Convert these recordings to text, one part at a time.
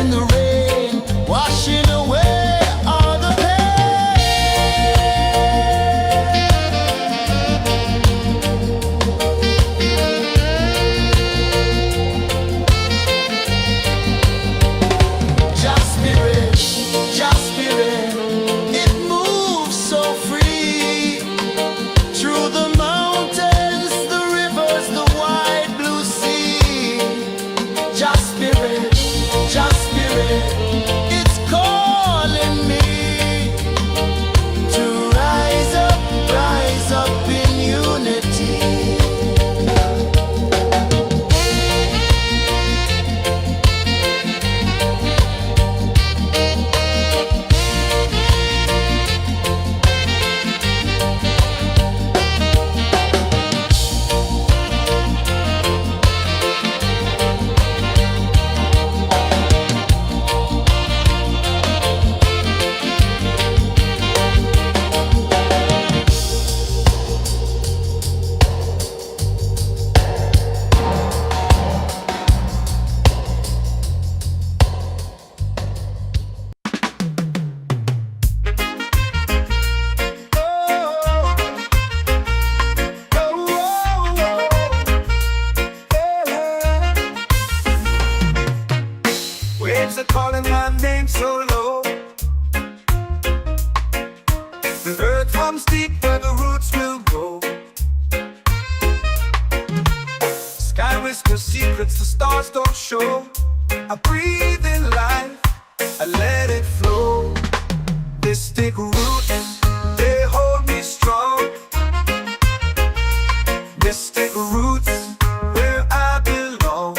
in the rain, washing away all the pain. Just spirit, just spirit, it moves so free through the mountains, the rivers, the wide blue sea. Just spirit, it's calling me to rise up in unity. Waves are calling my name so low. The earth hums deep where the roots will go. Sky whispers secrets the stars don't show. I breathe in life, I let it flow. Mystic roots, they hold me strong. Mystic roots, where I belong.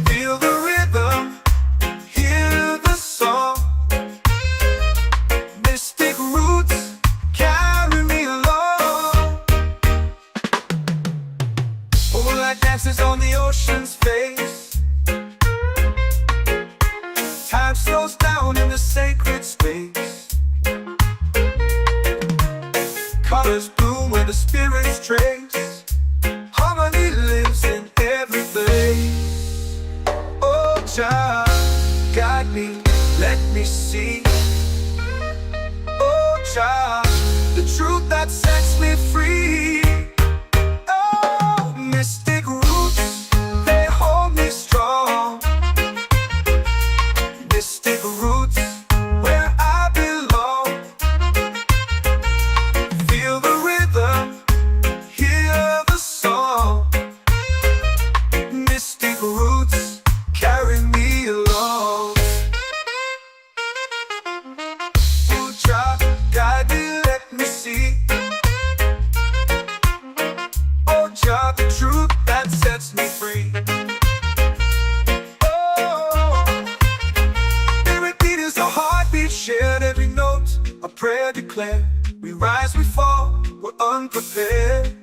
Feel the rhythm, hear the song. Mystic roots, carry me along. Moonlight dances on the ocean's face. Time slows down in the sacred space. Colors bloom where the spirits trace. Harmony lives in every place. Oh, child, guide me, let me see. Oh, child, the truth that sets me free. Oh, mystic roots, they hold me strong. Mystic roots, where I belong. Feel the rhythm, hear the song. Mystic roots, carry me along. Oh, child, guide me, let me see. Oh, child, the truth that sets me free. Oh, spirit beat is a heartbeat shared, every note a prayer declared. We rise, we fall, we're unprepared,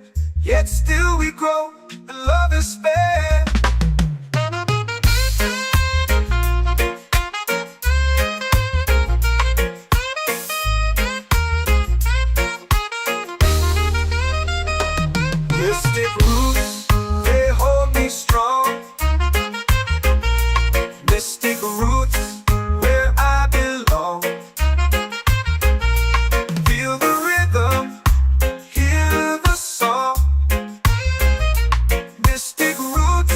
yet still we grow, and love is spared. Mystic roots, they hold me strong. Mystic roots, where I belong. Feel the rhythm, hear the song. Mystic roots,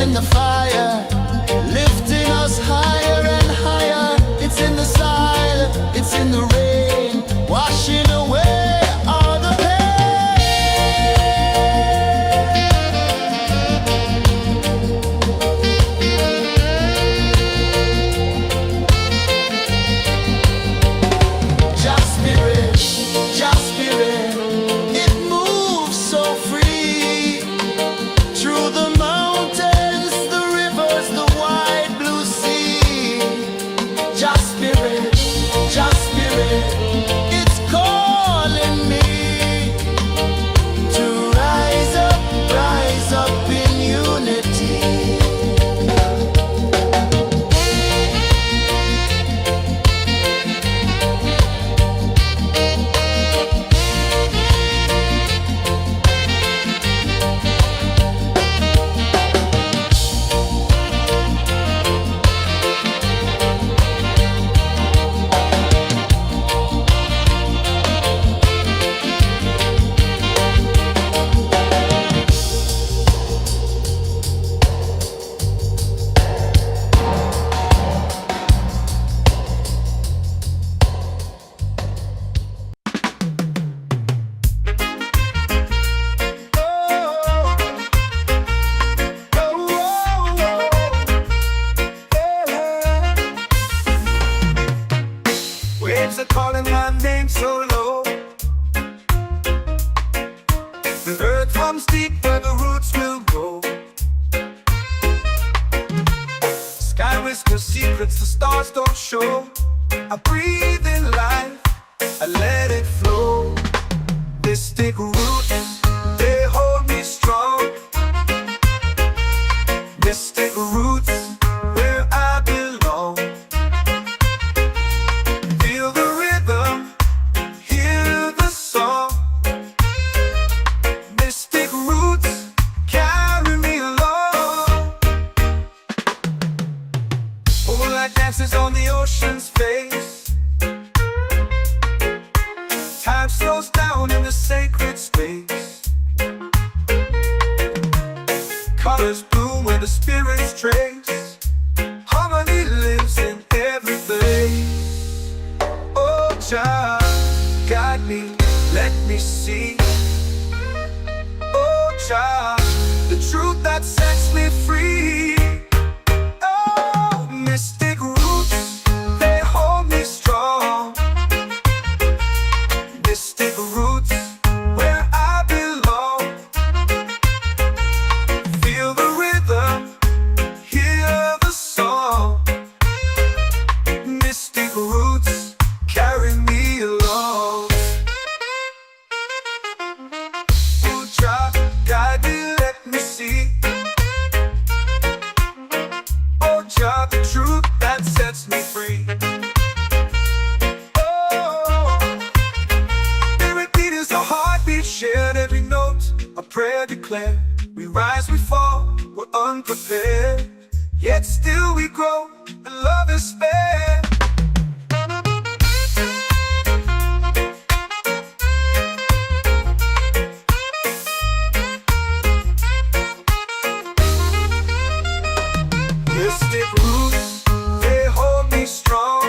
in the fire, lifting us higher and higher. It's in the silence, it's in the rain, washing away all the pain. Just spirit, it moves so free through the mountains, the rivers, the wide blue sea. Just spirit, it's calling me to rise up in unity. Waves are calling my name so low. The earth runs deep where the roots will grow. Sky whispers secrets the stars don't show. I breathe in life, I let it flow. Mystic roots, they hold me strong. Mystic roots, where I belong. Feel the rhythm, hear the song. Mystic roots, carry me along. Moonlight dances on the ocean's face. Time slows down in the sacred space. Colors bloom where the spirits trace. Harmony lives in every place. Oh, Jah, guide me, let me see. Oh, Jah, the truth that sets me free. Oh, mystic roots, they hold me strong. Mystic roots, where I belong. Feel the rhythm, hear the song. Mystic roots, carry me along. Oh, Jah, guide me, let me see. Oh, Jah, the truth that sets me free. Oh, every beat is a heartbeat shared, every note a prayer declared. We rise, we fall, we're unprepared, yet still we grow, and love is spared. Mystic roots, they hold me strong.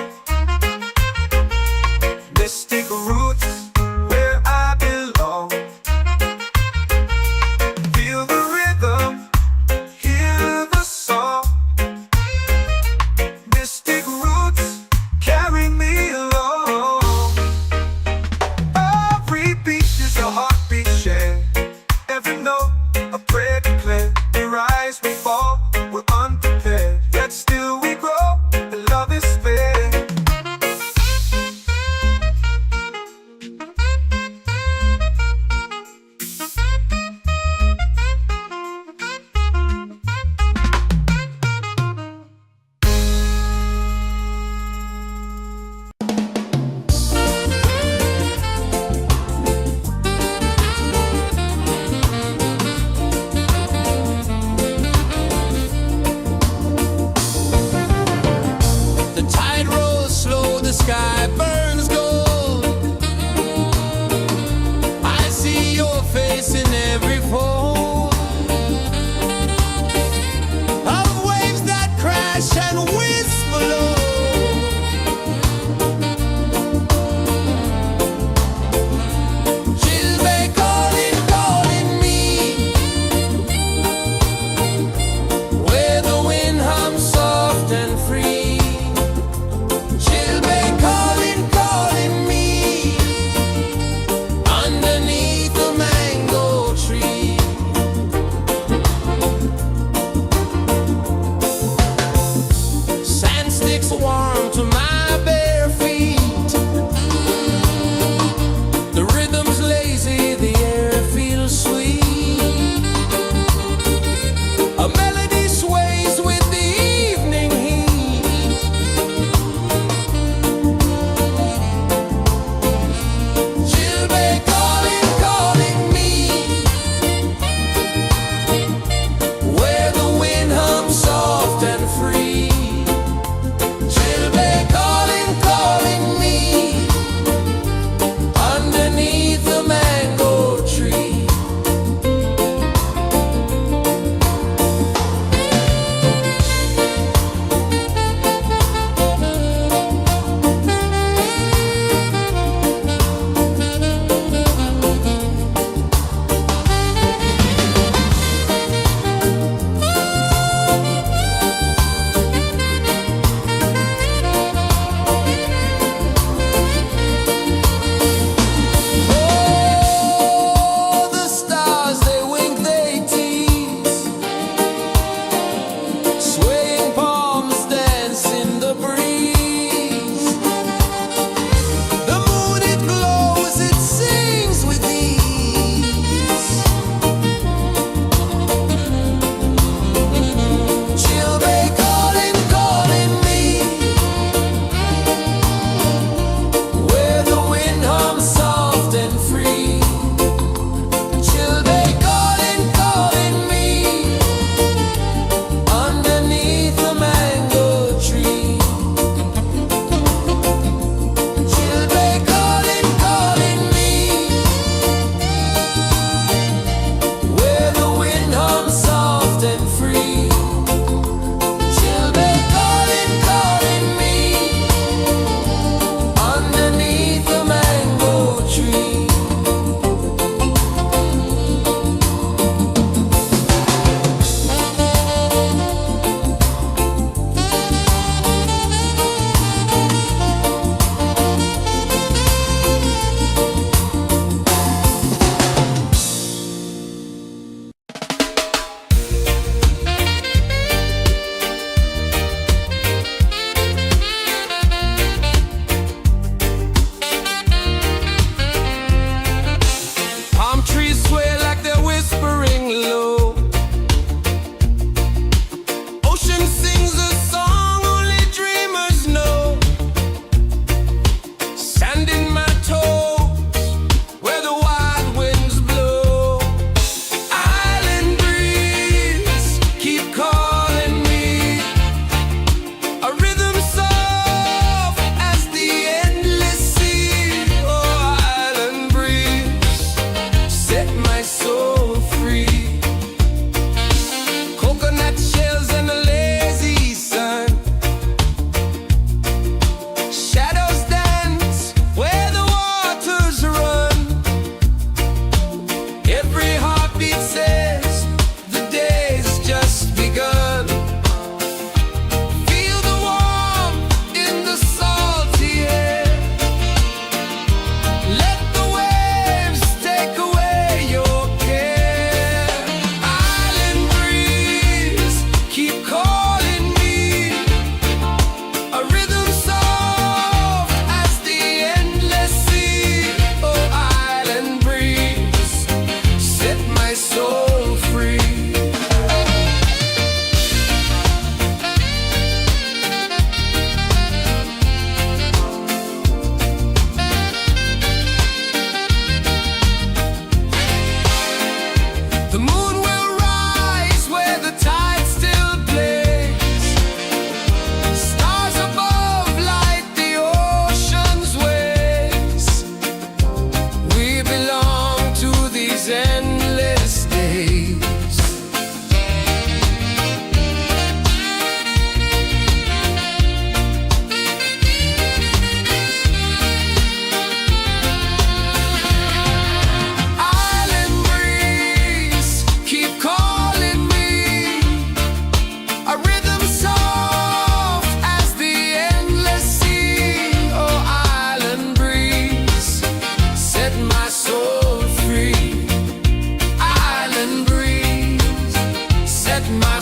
Mystic roots, where I belong. Feel the rhythm, hear the song. Mystic roots, carry me along. Every beat is a heartbeat shared, every note a prayer declared. We rise, we fall, we're unprepared, yet still we grow.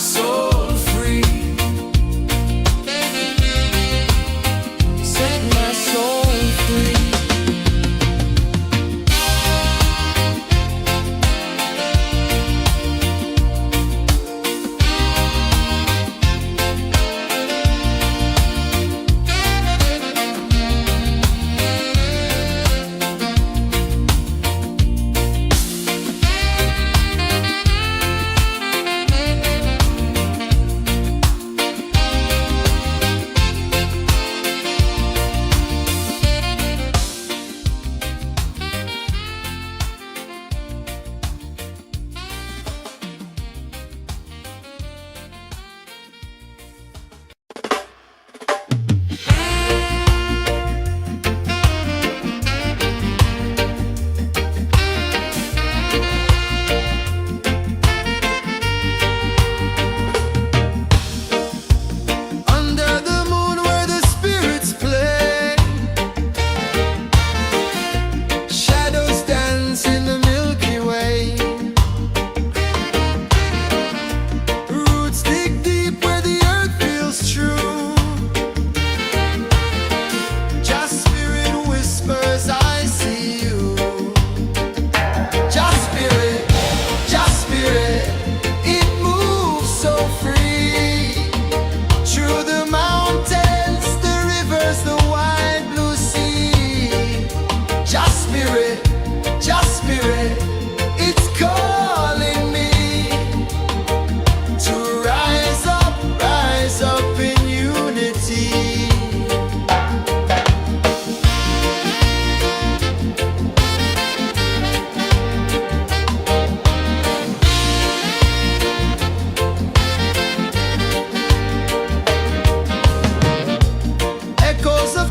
soul free. Set my soul free.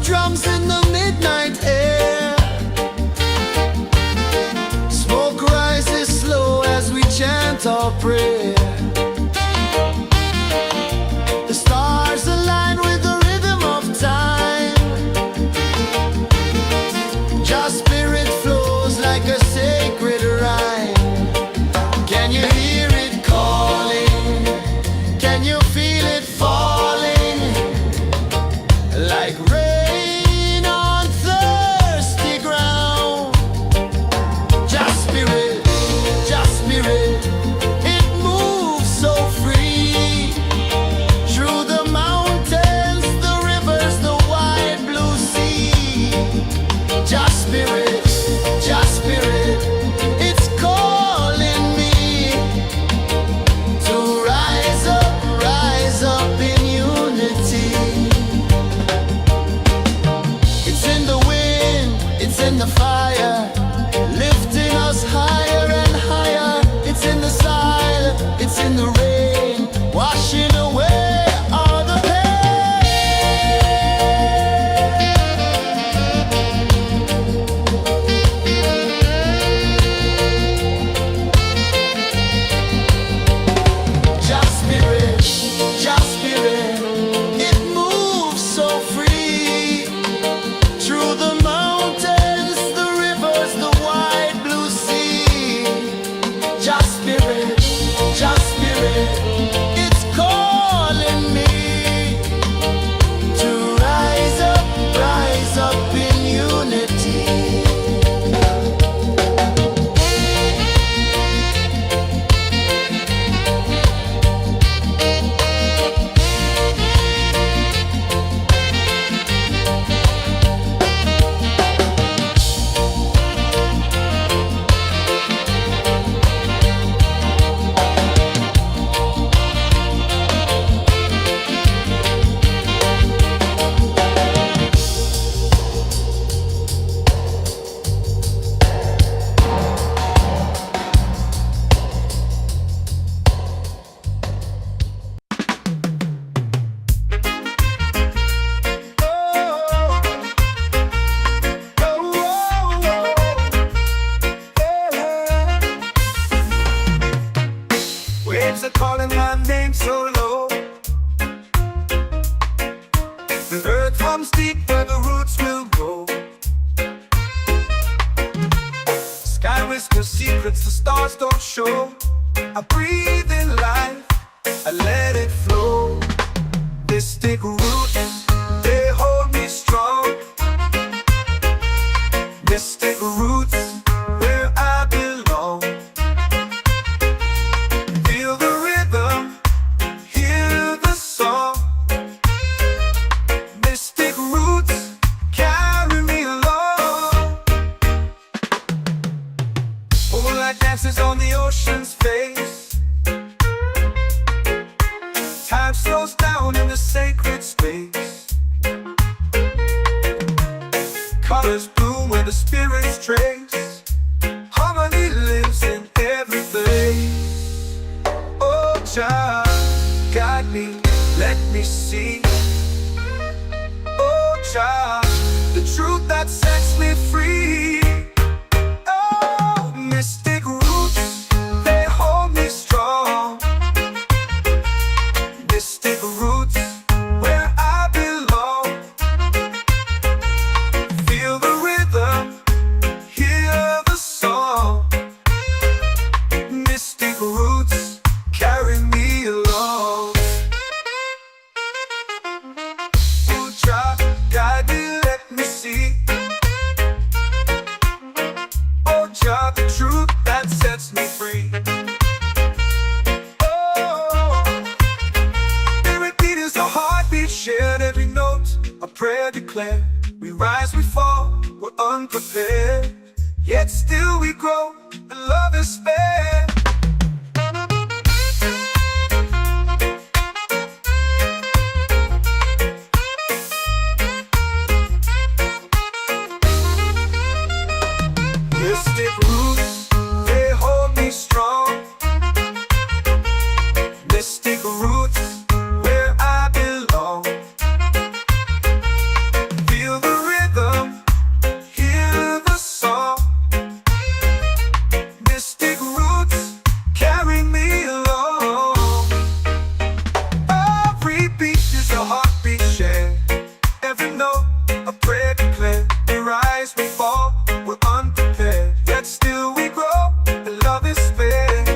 Drums in the midnight air. Smoke rises slow as we chant our prayer. The stars align with the rhythm of time. Just spirit flows like a sacred rhyme. Can you hear it calling? Can you feel it falling? Like rain in the fire, lifting us higher and higher. It's in the silence, it's in the rain, washing away all the Just spirit, it moves so free through the mountains, the rivers, the wide blue sea. Just spirit, it's calling me to rise up in unity. Waves are calling my name so low. The earth runs deep where the roots will go. Sky whispers secrets the stars don't show. I breathe in life, I let let it flow. Mystic roots, they hold me strong. Mystic roots, where I belong. Feel the rhythm, hear the song. Mystic roots, carry me along. Moonlight dances on the ocean's face. Time slows down in the sacred space. Colors bloom where the spirits trace. Harmony lives in every place. Oh, child, guide me, let me see. Oh, child, the truth that sets me free. Oh, mystic roots, they hold me strong. Mystic roots, where I belong. Feel the rhythm, hear the song. Mystic roots, carry me along. Oh, child, guide me, let me see. Oh, child, the truth that sets me free. Oh, every beat is a heartbeat shared, every note a prayer declared. We rise, we fall, we're unprepared, yet still we grow, and love is spared. Mystic roots, they hold me strong. Mystic roots, where I belong. Feel the rhythm, hear the song. Mystic roots, carry me along. Every beat is a heartbeat shared, every note a prayer declared. We rise, we fall, we're unprepared, yet still we grow, and love is spared.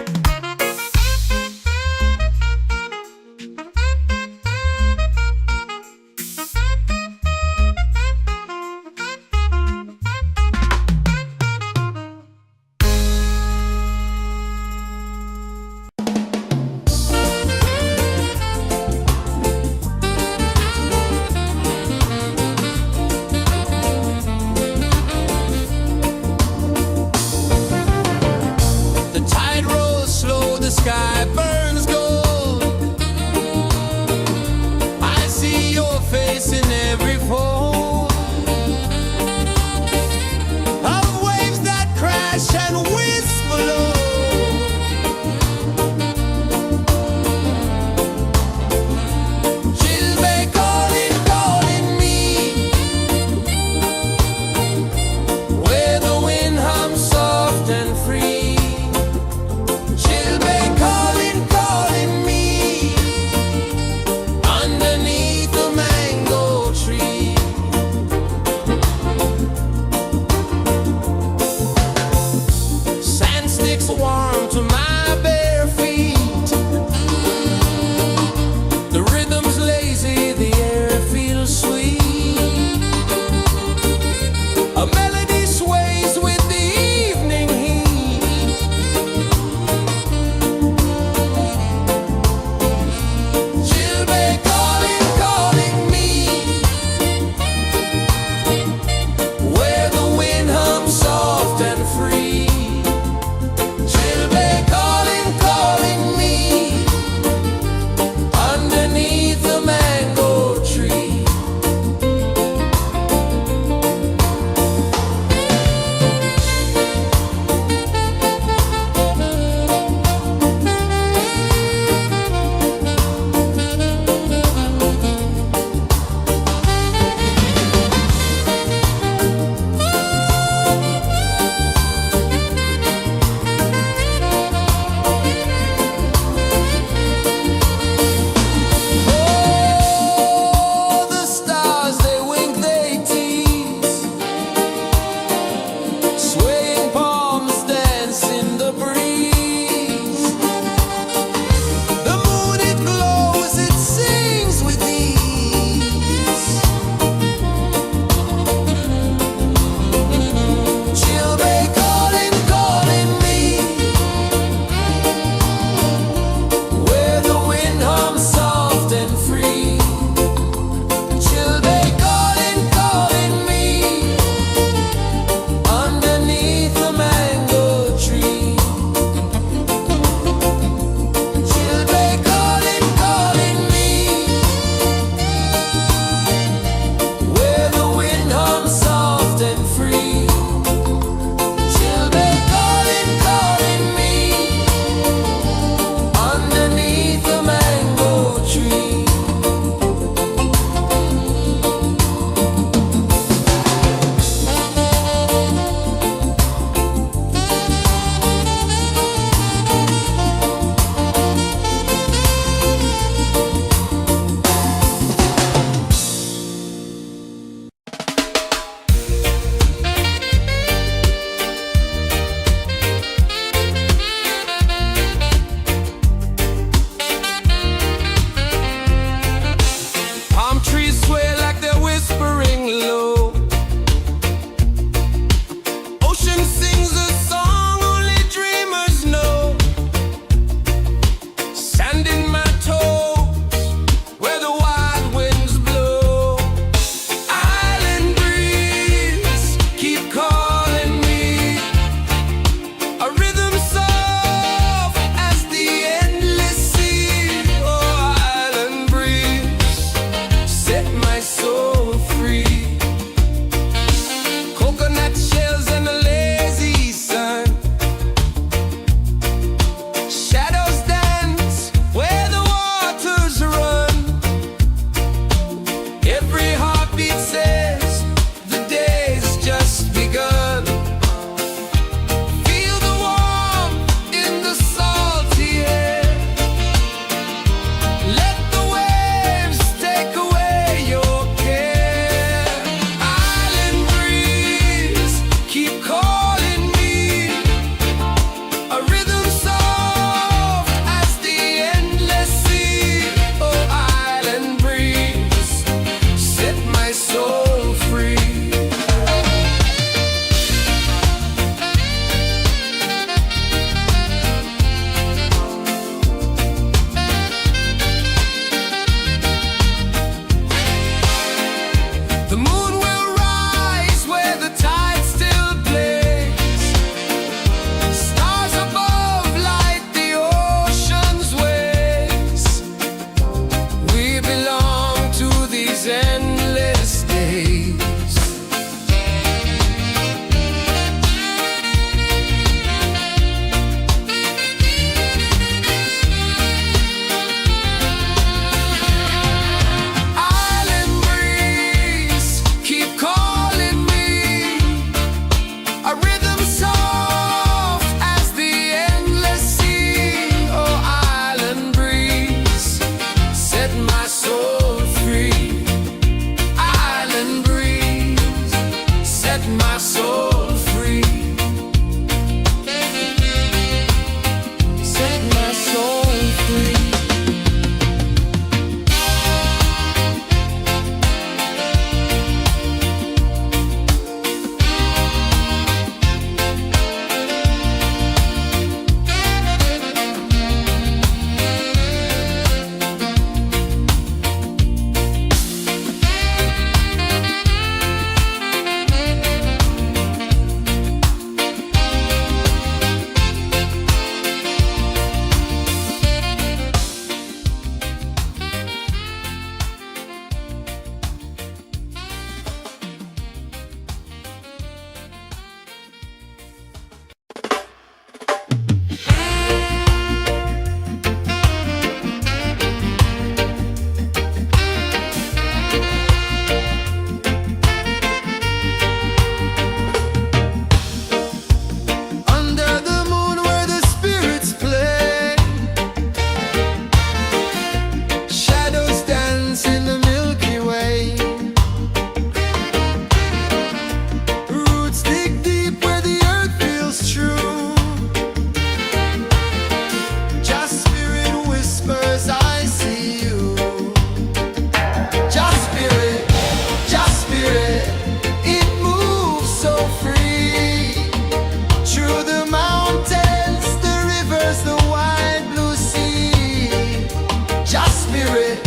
spirit,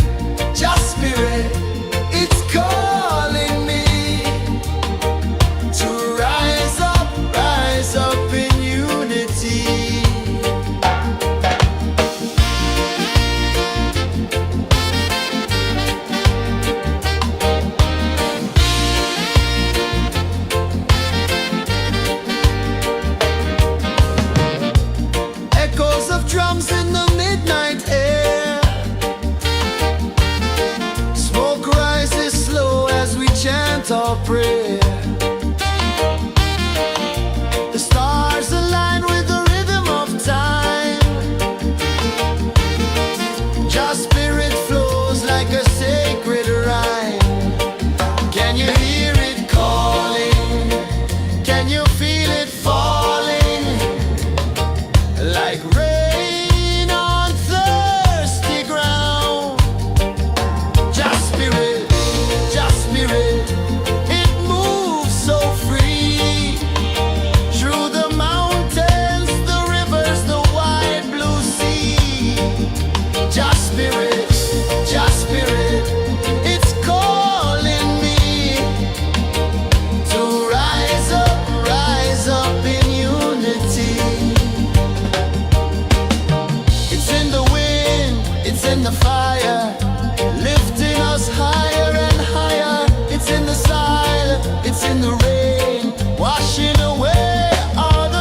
just spirit, it's calling me to rise up in unity. Echoes of drums in the midnight air. Smoke rises slow as we chant our prayer. The stars align with the rhythm of time. Just spirit flows like a sacred rhyme. Can you hear it calling? Can you feel it falling? Like rain on thirsty ground. Just spirit, it moves so free. Through the mountains, the rivers, the wide blue sea. Just spirit, it's calling me to rise up in unity. It's in the wind, it's in the fire, lifting us higher and higher. It's in the silence, it's in the rain, washing away all the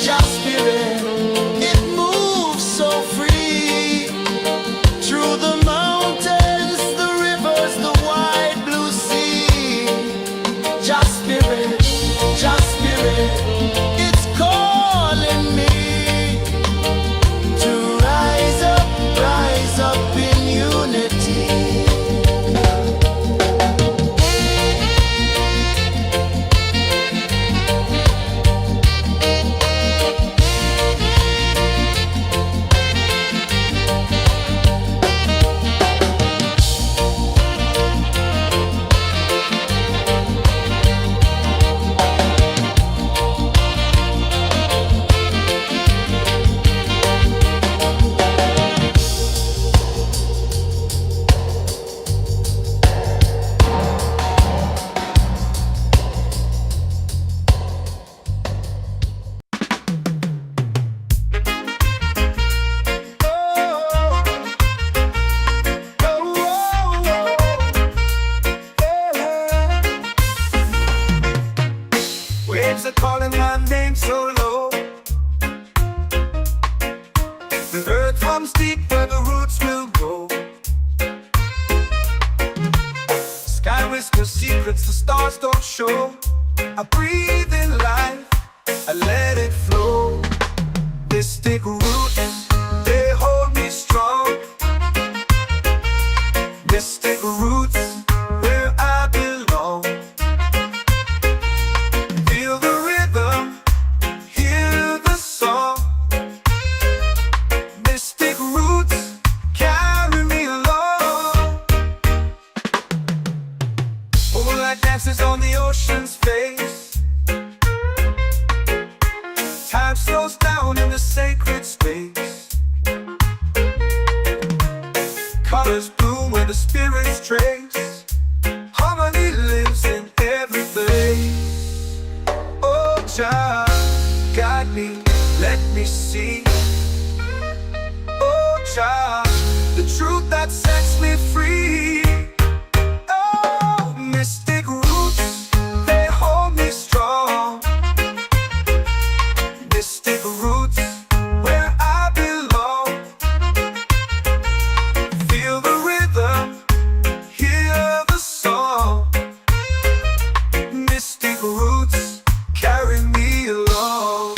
Just spirit, it moves so free. Through the mountains, the rivers, the wide blue sea. Just spirit, it's calling me to rise up in unity. Waves are calling my name so low. The earth comes deep where the roots will grow. Sky whispers secrets the stars don't show. I breathe in life, I let it flow. Mystic roots, they hold me strong. Mystic roots, where I belong. Feel the rhythm, hear the song. Mystic roots, carry me along. Moonlight dances on the ocean's face. Time slows down in the sacred space. Colors bloom where the spirits trace. Harmony lives in every face. Oh, child, guide me, let me see. Oh, child, the truth that sets me free. Oh, mystic roots, they hold me strong. Mystic roots, where I belong. Feel the rhythm, hear the song. Mystic roots, carry me along.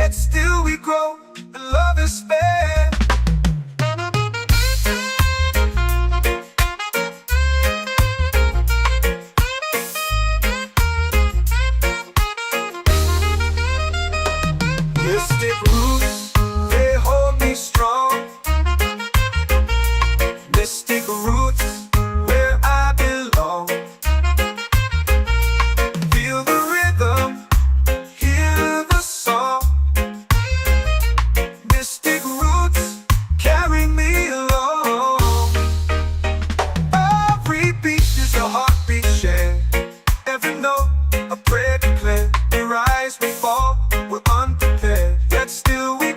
yet still we grow, and love is spared. Mystic roots, they hold me strong. Mystic roots, where I belong. Feel the rhythm, hear the song. Mystic roots, carry me along. Every beat is a heartbeat shared. Every note, a prayer declared. We rise, we fall, we're unprepared, yet still we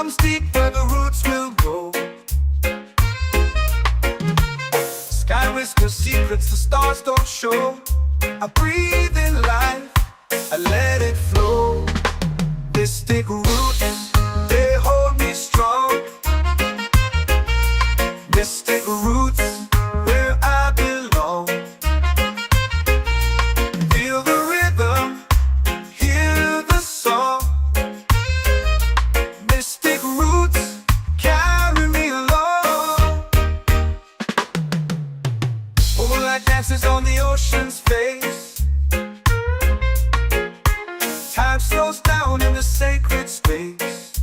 comes deep where the roots will go. Sky whispers secrets the stars don't show. I breathe in life, I let it flow. Mystic roots, they hold me strong. Mystic roots, where I belong. Feel the rhythm, hear the song. Mystic roots, carry me along. Moonlight dances on the ocean's face. Time slows down in the sacred space.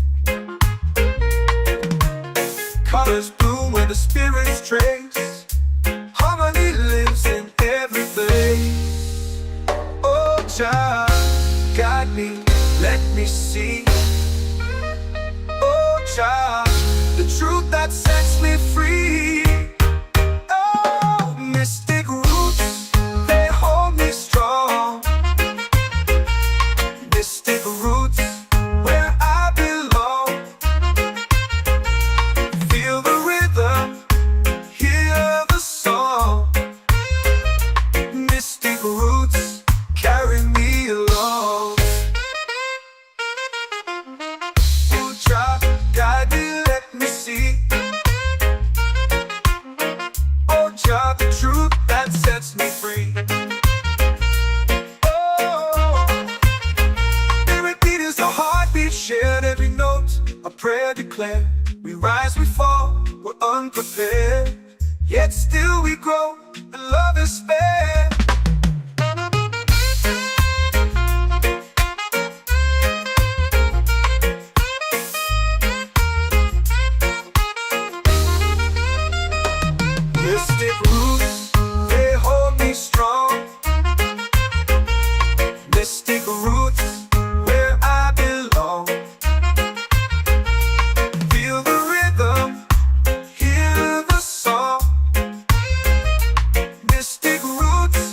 Colors bloom where the spirits trace. Harmony lives in every place. Oh, Jah, guide me, let me see. Oh, Jah, the truth that sets me free. Oh, mystic roots, they hold me strong. Mystic roots, where I belong. Feel the rhythm, hear the song. Mystic roots, carry me along. Oh, Jah, guide me, let me see. Oh, Jah, the truth that sets me free. Shared every note, a prayer declared. We rise, we fall, we're unprepared. Yet still we grow, and love is spared. Mystic roots, they hold me strong. Mystic roots, where I belong. Feel the rhythm, hear the song. Mystic roots,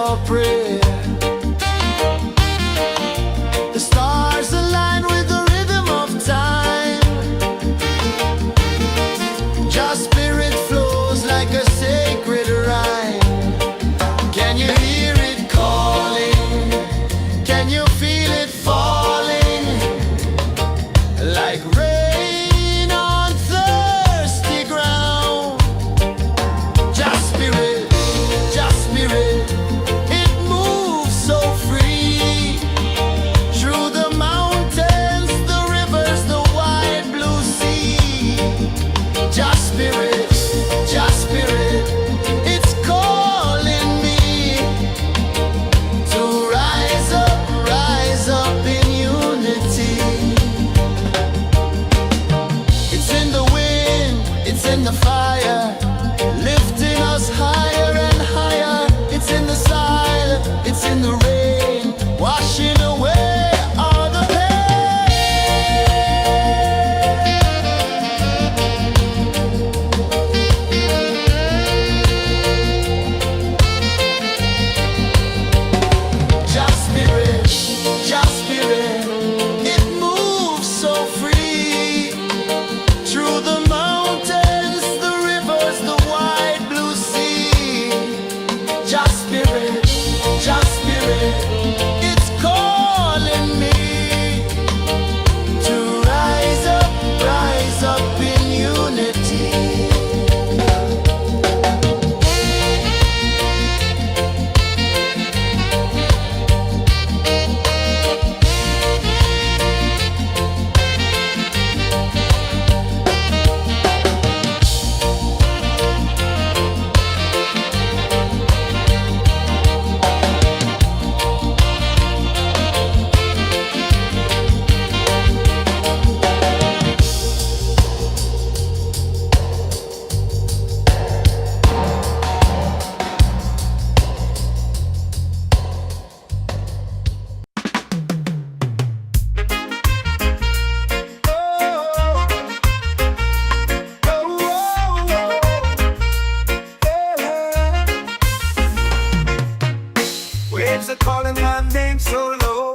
your prayer. The stars align with the rhythm of time. Your spirit flows like a sacred rhyme. Can you hear it calling? Can you feel it falling? Like rain on thirsty ground. Just spirit, it moves so free. Through the mountains, the rivers, the wide blue sea. Just spirit, it's calling me to rise up in unity. It's in the wind, it's in the fire, lifting us higher and higher. It's in the silence, it's in the rain, washing away all the pain. Just spirit, it moves so free. Through the mountains, the rivers, the wide blue sea. Just spirit, it's calling me to rise up in unity. Waves are calling my name so low.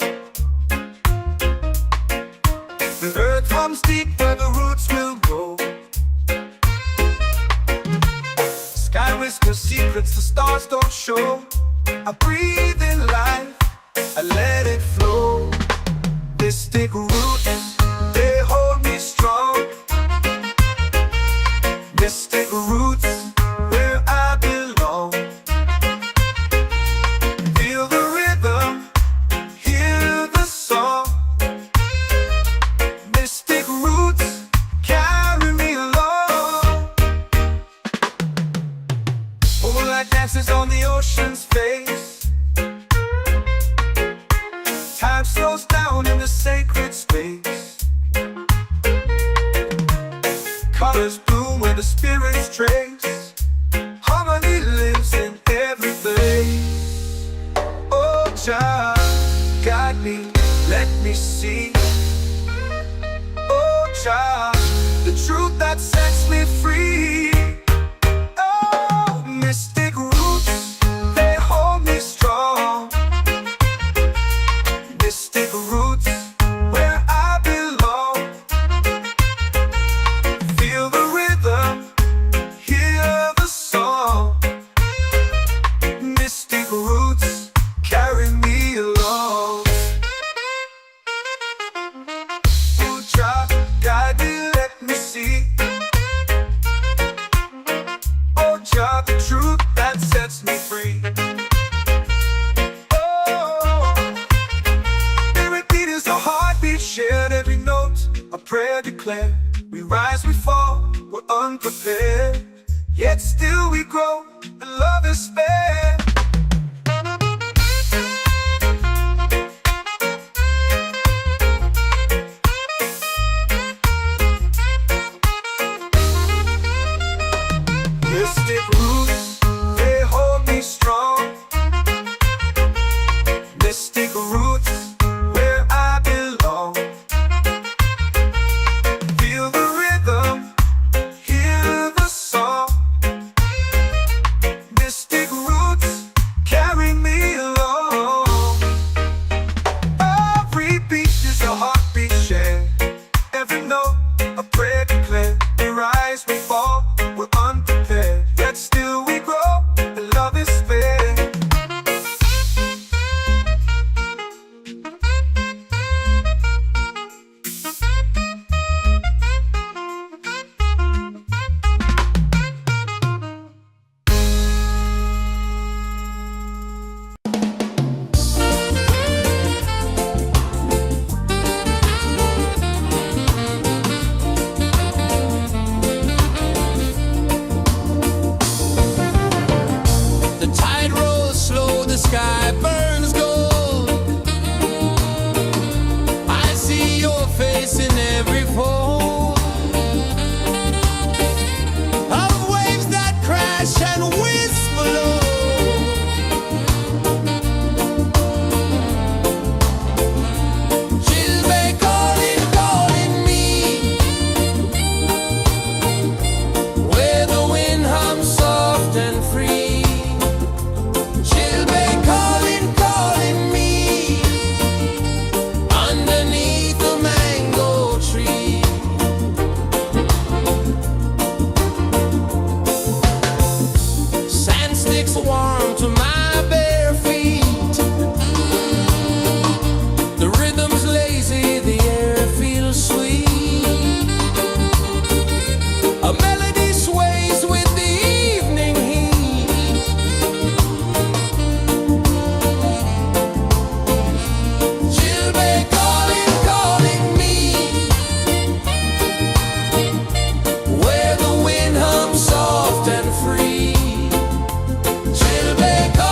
The earth comes deep where the roots will grow. Sky whispers secrets the stars don't show. I breathe in life, I let it flow. Mystic roots, they hold me strong. Mystic roots, where I belong. Feel the rhythm, hear the song. Mystic roots, carry me along. Moonlight dances on the ocean's face. Time slows down in the sacred space. Colors bloom where the spirits trace. Harmony lives in every place. Oh, child, guide me, let me see. Oh, child, the truth that sets me free. Oh, mystic roots, they hold me strong. Mystic roots, where I belong. Feel the rhythm, hear the song. Mystic roots, carry me along. Oh, child, guide me, let me see. Oh, child, the truth that sets me free. Oh, every beat is a heartbeat shared, every note a prayer declared. We rise, we fall, we're unprepared, yet still we grow, and love is spared. Mystic roots, they hold me strong. Mystic roots, where I belong. Feel the rhythm, hear the song. Mystic roots. alone. Chilbey calling, calling me, where the wind hums soft and free. Chilbey calling, calling me, underneath the mango tree. Sand sticks warm to my bare feet. The rhythm's lazy, the air feels sweet. A melody sways with the evening heat. Chilbey calling, calling me, where the wind hums soft and free. Chilbey calling.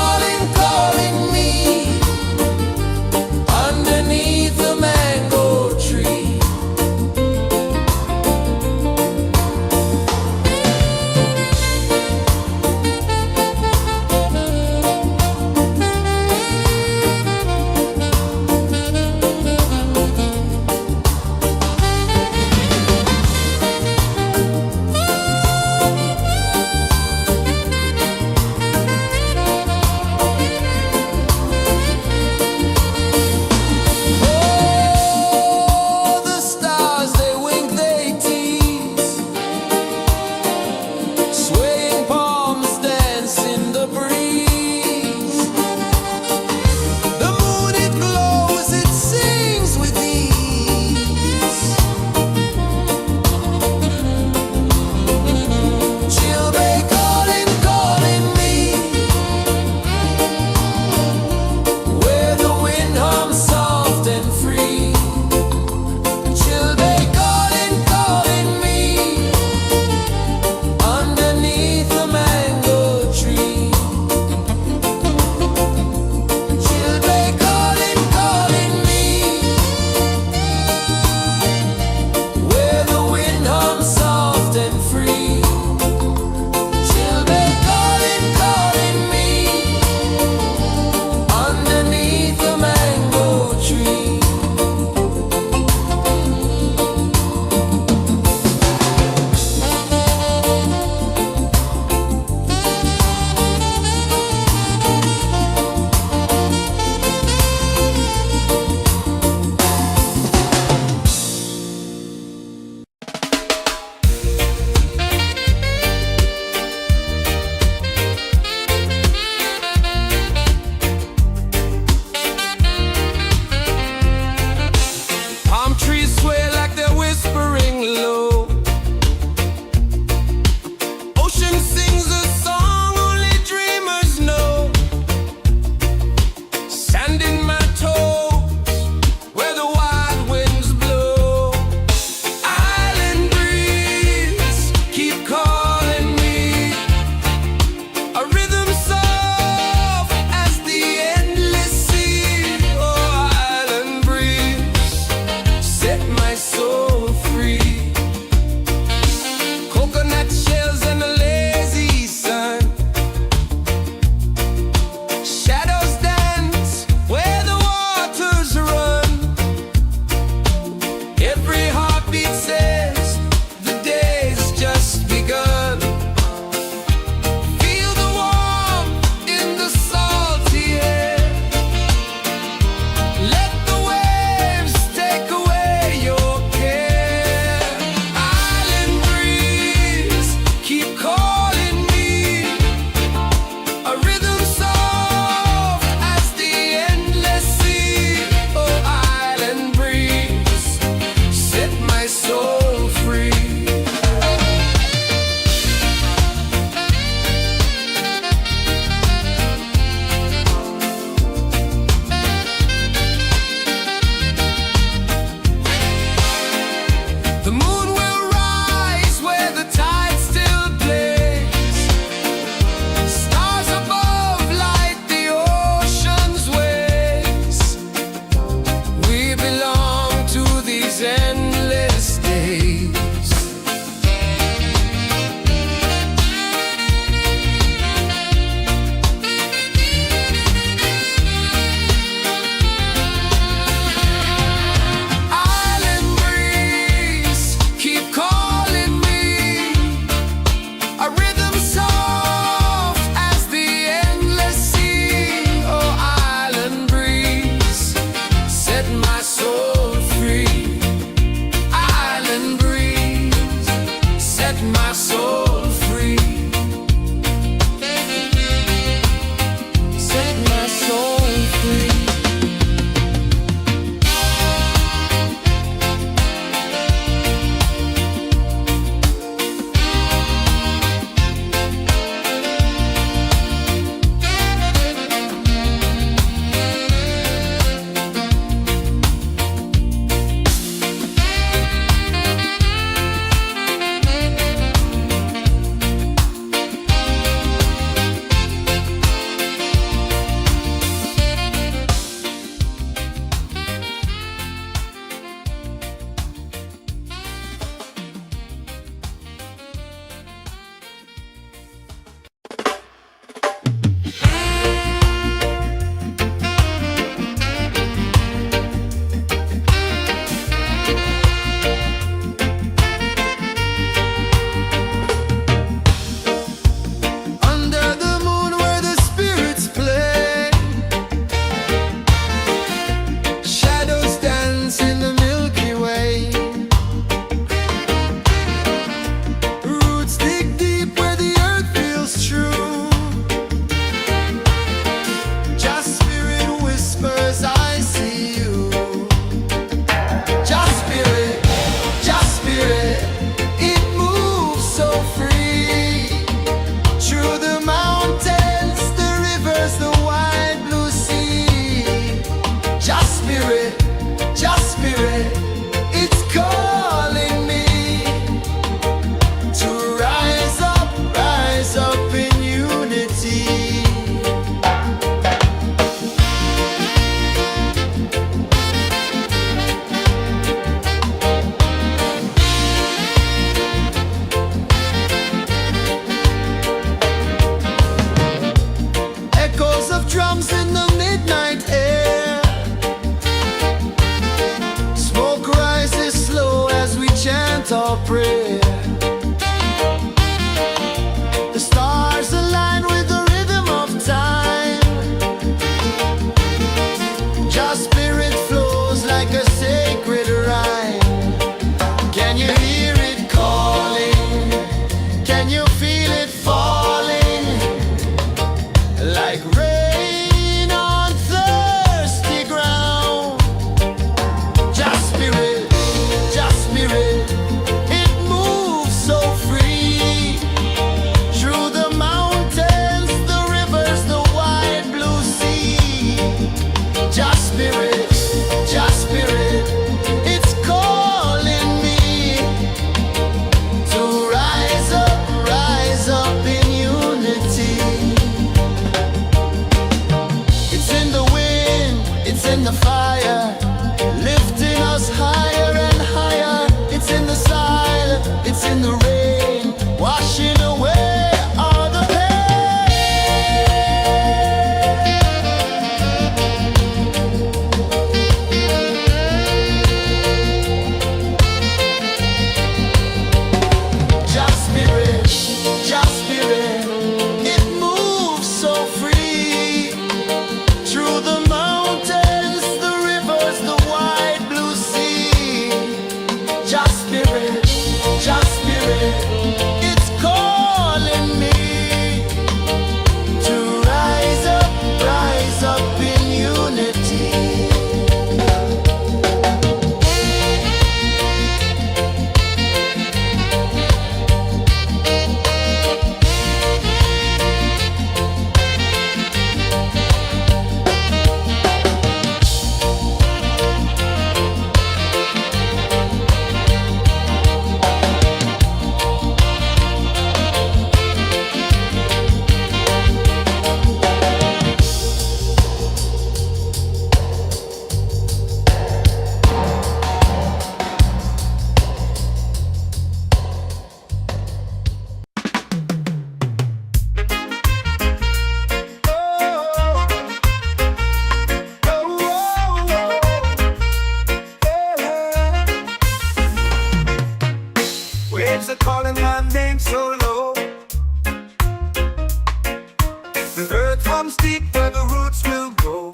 runs deep where the roots will grow.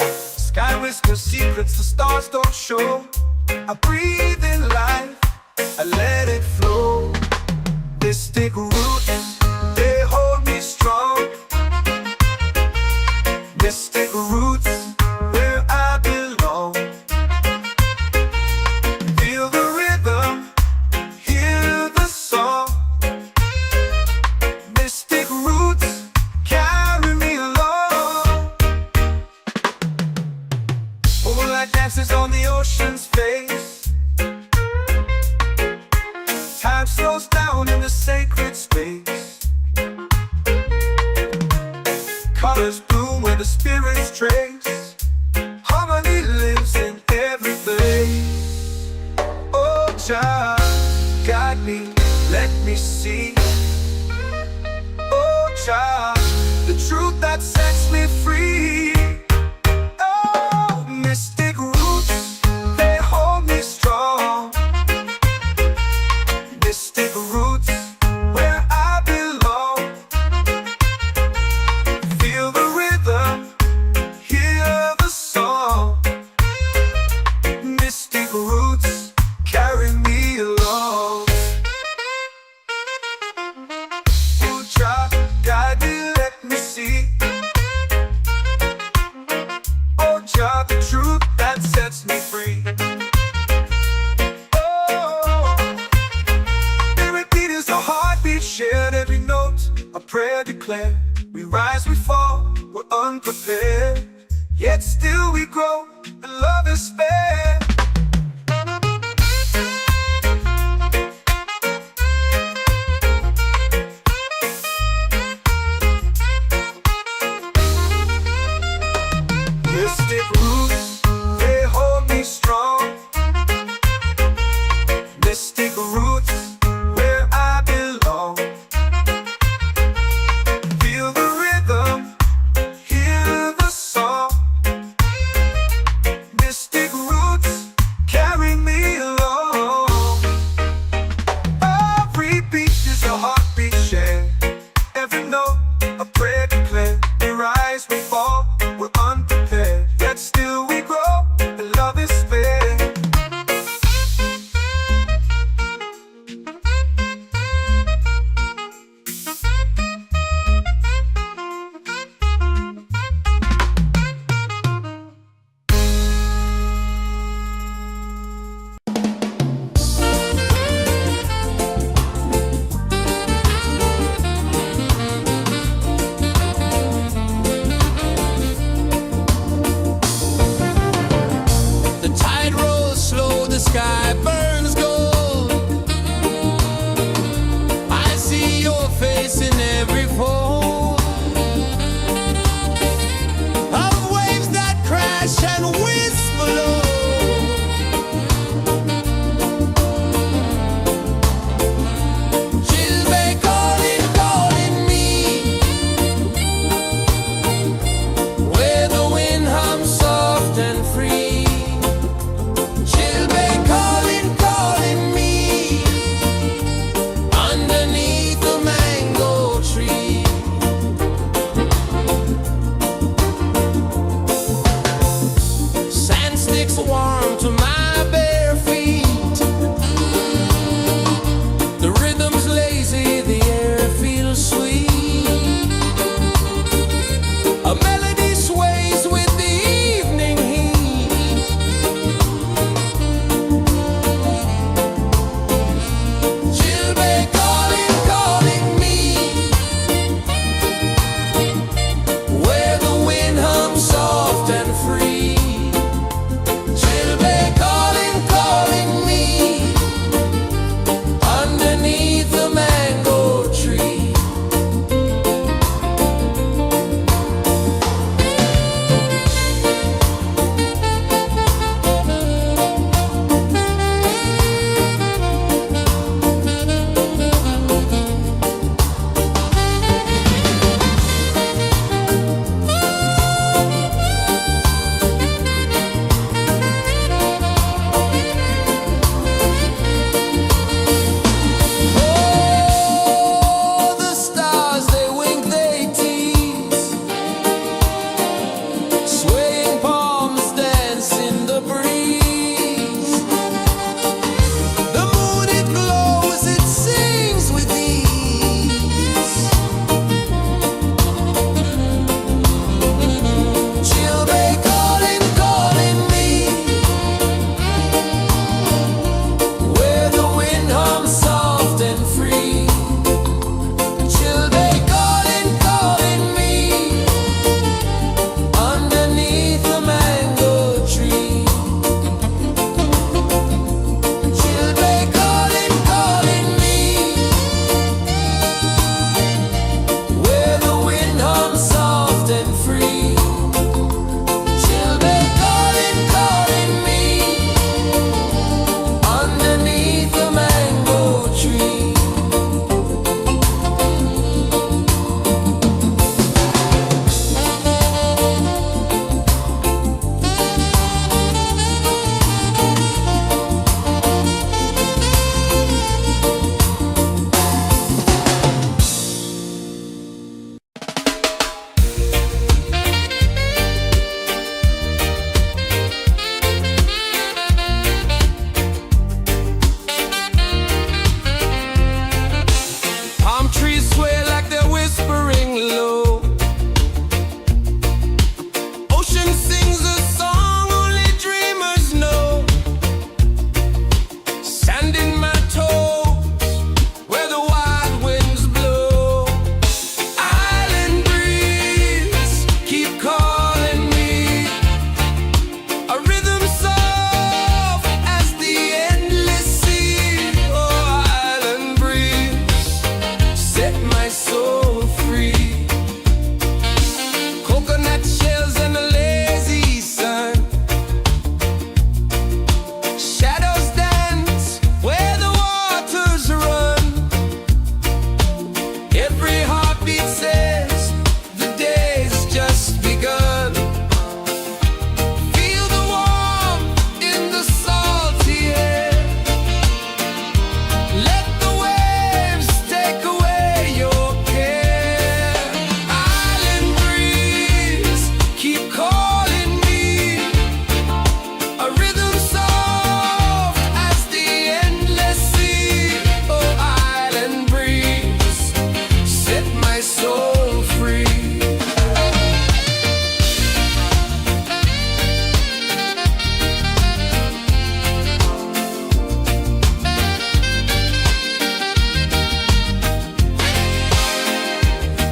Sky whispers secrets the stars don't show. I breathe in life, I let it flow. Mystic roots, they hold me strong. Mystic roots, where I belong. Feel the rhythm, hear the song. Mystic roots, carry me along. Moonlight dances on the ocean's face. Time slows down in the sacred space. Colors bloom where the spirits trace. Harmony lives in every place. Oh, Jah, guide me, let me see. Oh, Jah, the truth that sets me free. Oh, mystic roots, they hold me strong. Mystic roots, where I belong. Feel the rhythm, hear the song. Mystic roots, carry me along. Oh, Jah, guide me, let me see. Oh, Jah, the truth that sets me free. Is a heartbeat shared, every note a prayer declared. We rise, we fall, we're unprepared, yet still we grow, and love is spared. Mystic roots, they hold me strong. Mystic roots, where I belong. Feel the rhythm, hear the song. Mystic roots,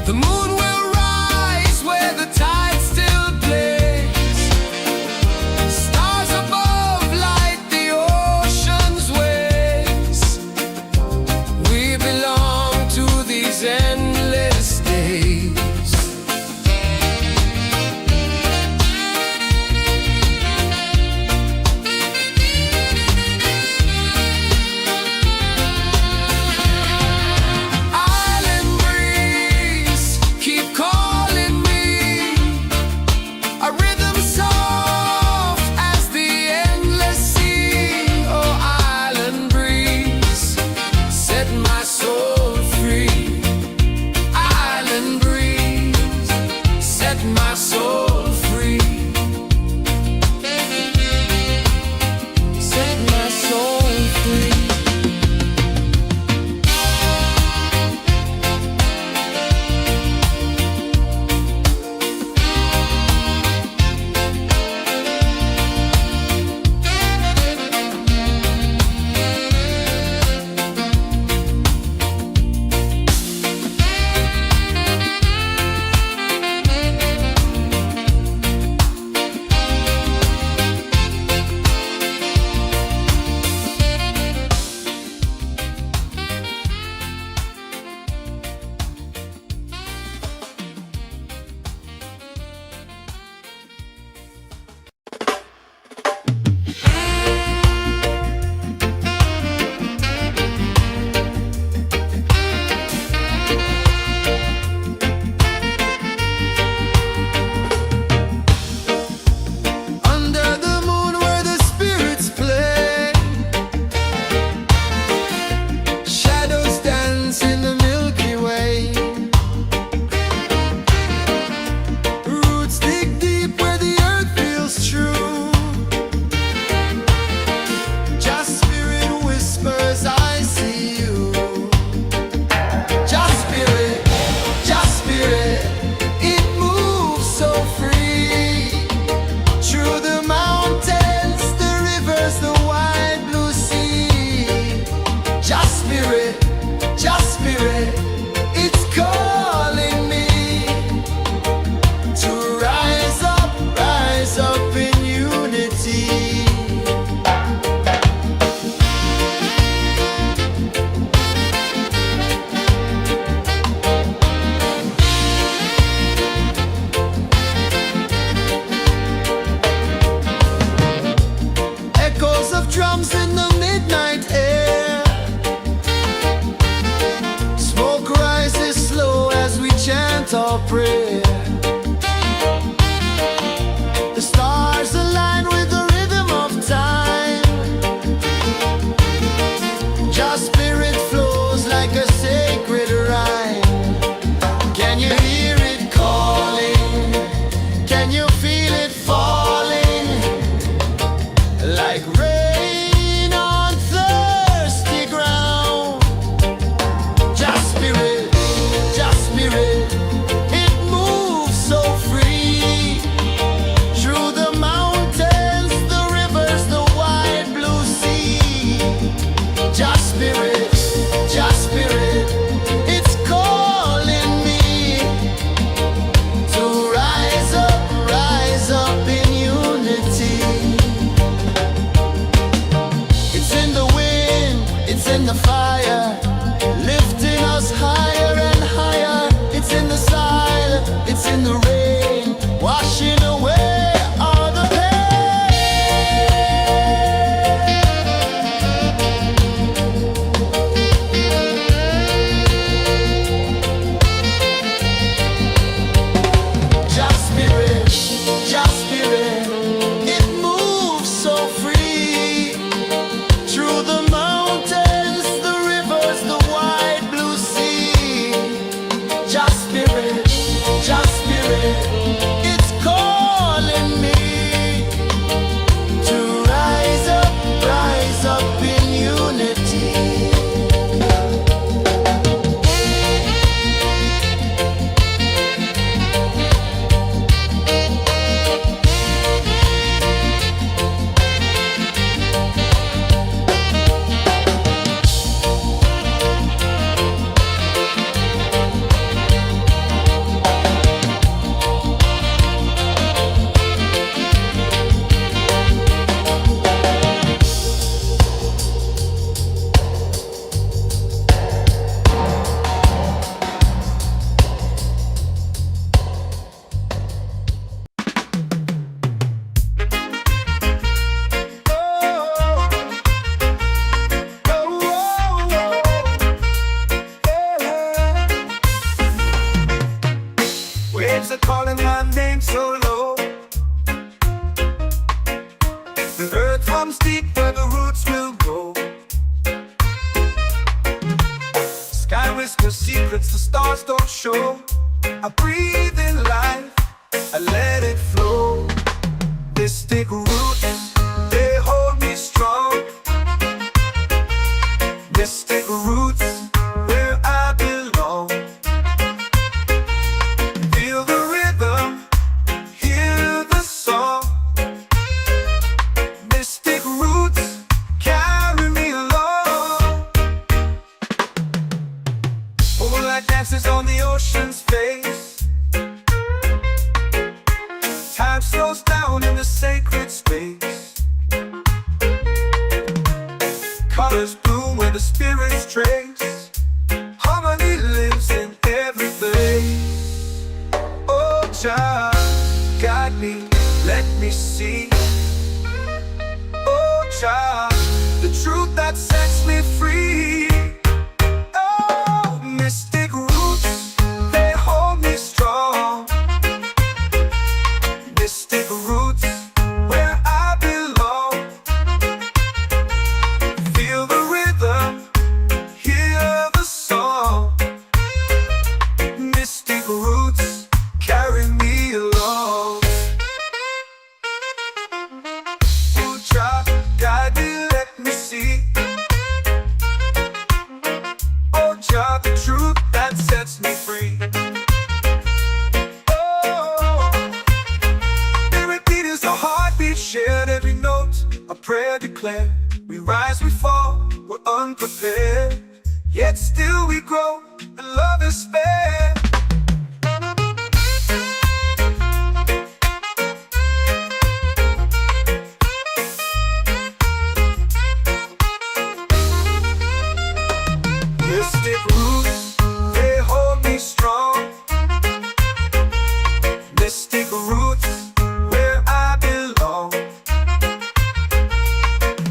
The moon will rise where the tide still plays. Stars above light the ocean's waves. We belong to these endless days. Island breeze, keep calling me. A rhythm soft as the endless sea. Oh, island breeze, set my soul free. Island breeze, set my soul free. Set my soul free. Under the moon where the spirits play, shadows dance in the Milky Way. Roots dig deep where the earth feels true. Just spirit whispers, I see you. Just spirit, it moves so free. Through the mountains, the rivers, the wide blue sea. Just spirit, it's calling me to rise up in unity. Echoes of drums in the midnight air. Smoke rises slow as we chant our prayer. The stars align with the rhythm of time. Just spirit flows like a sacred rhyme. Can you hear it calling? Can you feel it falling? Like rain on thirsty ground. Just spirit, it moves are calling my name so low. The earth comes deep where the roots will go. Sky whispers secrets the stars don't show. I breathe in life, I let it flow. Mystic roots, they hold me strong. Mystic roots, where I belong. Feel the rhythm, hear the song. Mystic roots, carry me along. Moonlight dances on the ocean's face. Time slows down in the sacred space. Colors bloom where the spirits trace. Harmony lives in every place. Oh, child, guide me, let me see. Oh, child, the truth that sets me free. Oh, mystic roots, they hold me strong. Mystic roots, where I belong. Feel the rhythm, hear the song. Mystic roots, carry me along. Ooh, child, guide me, let me see. Oh, child, the truth that sets me free. Shared every note, a prayer declared. We rise, we fall, we're unprepared. Yet still we grow, and love is spared. Mystic roots, they hold me strong. Mystic roots, where I belong.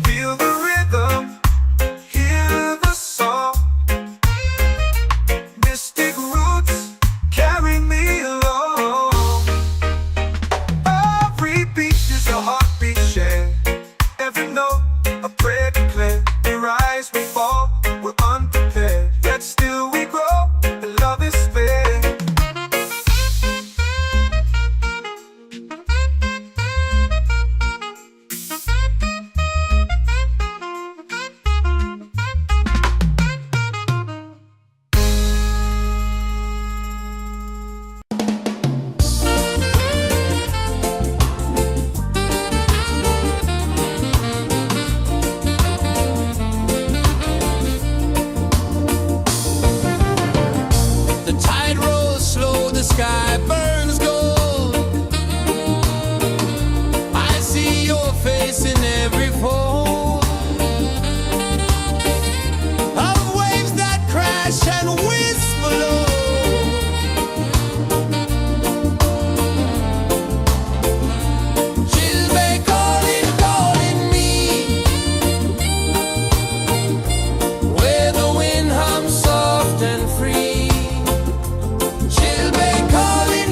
Feel the rhythm, hear the song. Mystic roots, carry me along. Every beat is a heartbeat shared. Every note, a prayer declared. We rise, we fall, we're unprepared. Yet still we grow, and love is spared. The tide rolls slow, the sky burns gold. I see your face in every fold of waves that crash and whisk below. She'll be calling, calling me where the wind hums soft and free. She'll be calling,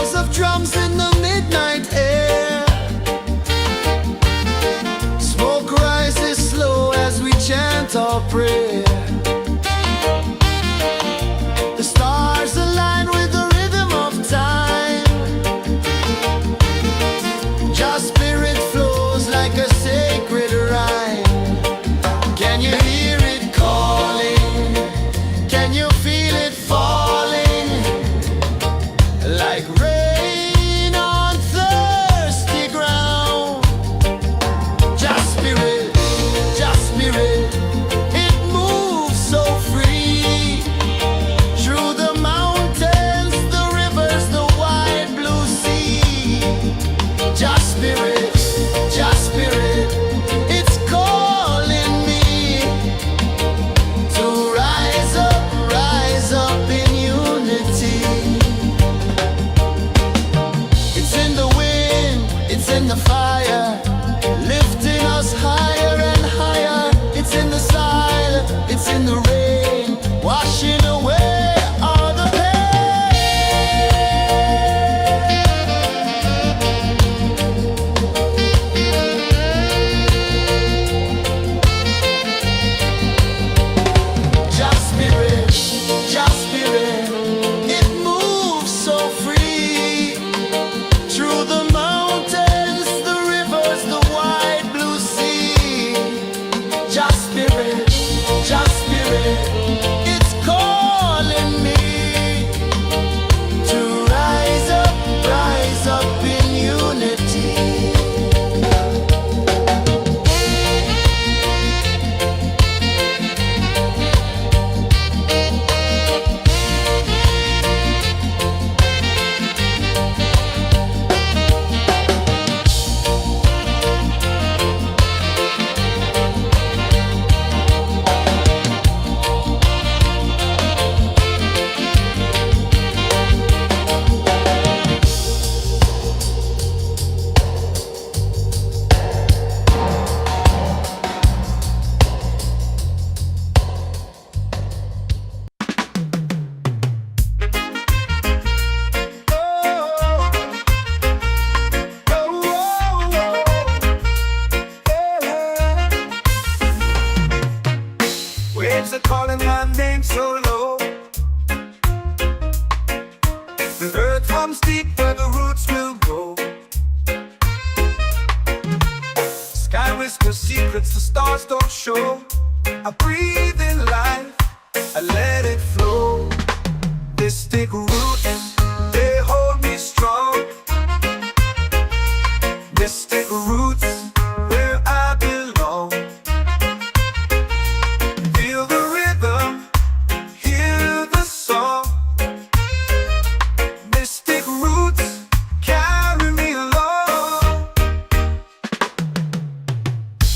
rolls of drums in the midnight air. Smoke rises slow as we chant our prayer. The stars align with the rhythm of time. Just spirit flows like a sacred rhyme. Can you hear it calling? Can you feel it falling? Like rain on thirsty ground. Just spirit, it moves so free. Through the mountains, the rivers, the wide blue sea. Just spirit, it's calling me to rise up in unity. It's in the wind, it's in the fire, lifting us higher and higher. It's in the silence, it's in the rain, washing away all the Just spirit, it moves so free. Through the mountains, the rivers, the wide blue sea. Just spirit, it's calling me to rise up in unity. Waves are calling my name so low. The earth hums deep where the roots will grow. Sky whispers secrets the stars don't show. I breathe in life, I let it flow. Mystic roots, they hold me strong. Mystic roots, where I belong. Feel the rhythm, hear the song. Mystic roots, carry me along.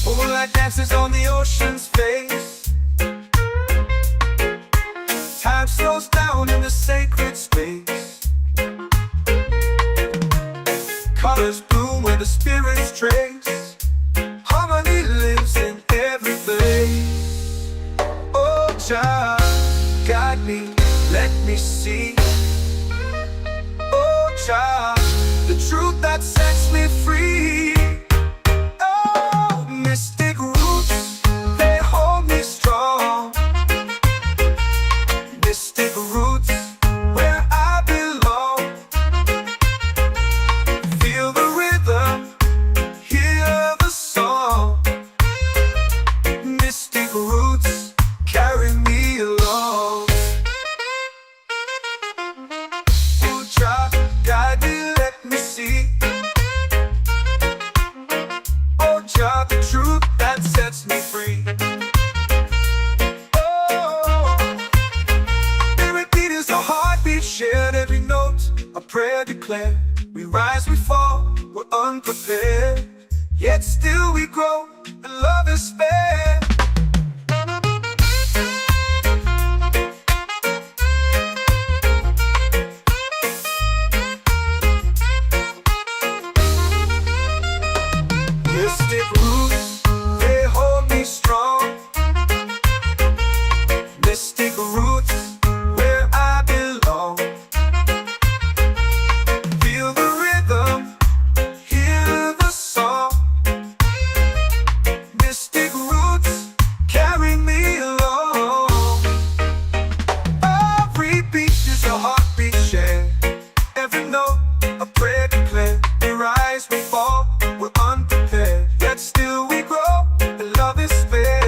Moonlight dances on the ocean's face. Time slows down in the sacred space. Colors bloom where the spirits trace. Harmony lives in every place. Oh, Jah, guide me, let me see. Oh, Jah, the truth that sets me free. Oh, mystic roots, they hold me strong. Mystic roots, where I belong. Feel the rhythm, hear the song. Mystic roots, carry me along. Oh, Jah, guide me, let me see. Oh, Jah, the truth that sets me free. Oh, every beat is a heartbeat shared, every note a prayer declared. We rise, we fall, we're unprepared, yet still we grow, and love is spared. Mystic roots, they hold me strong. Mystic roots, where I belong. a prayer declare. We rise, we fall, we're unprepared. Yet still we grow, and love is spared.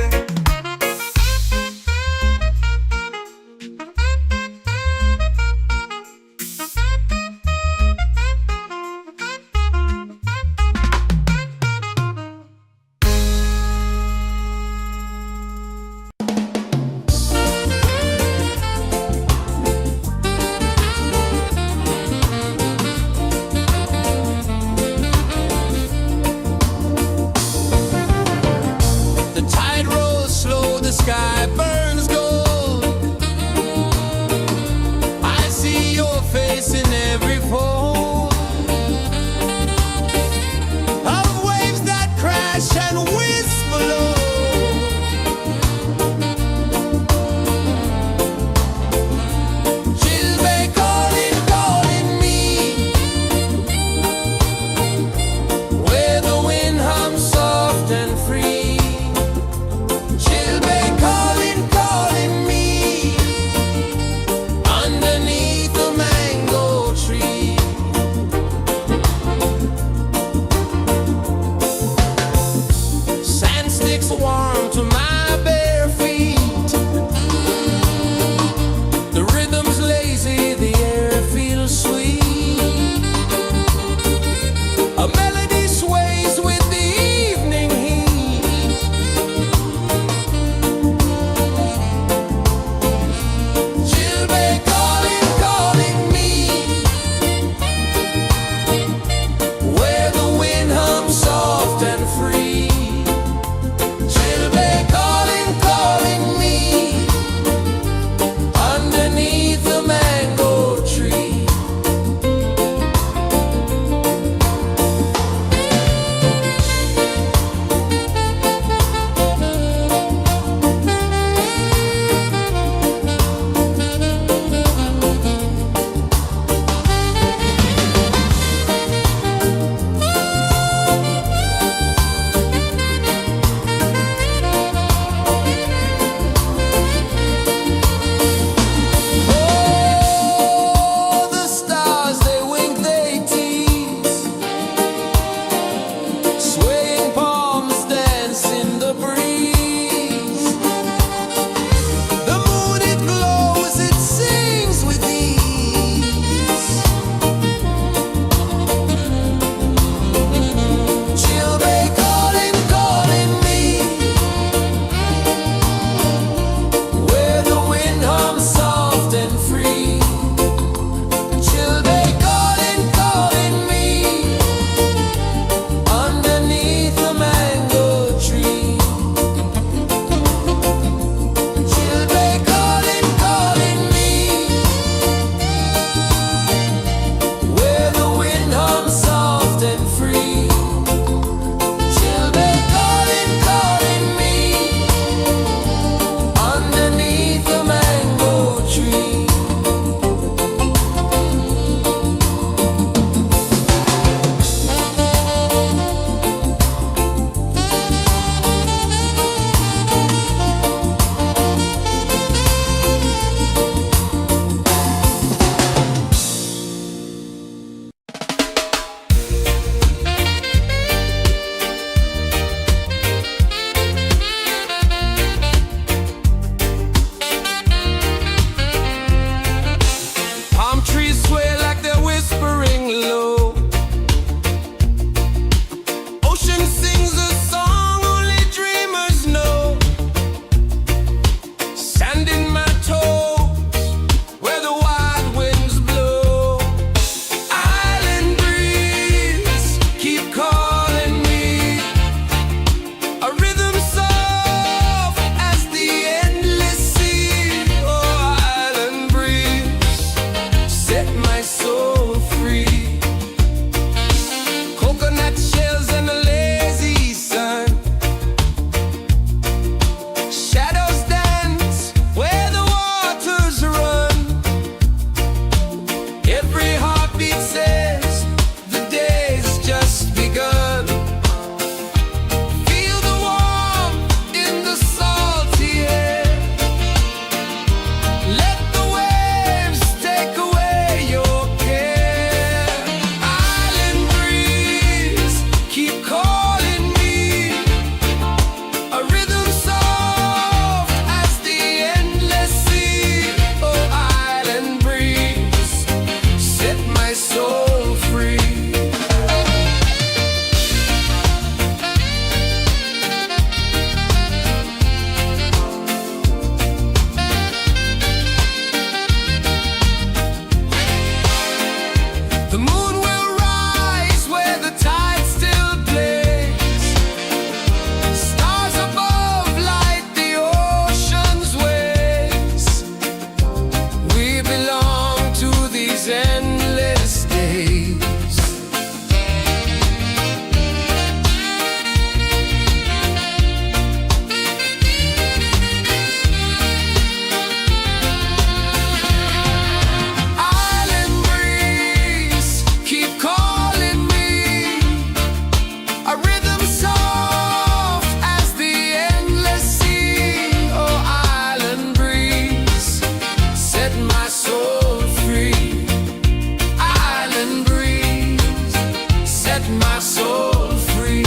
my soul free.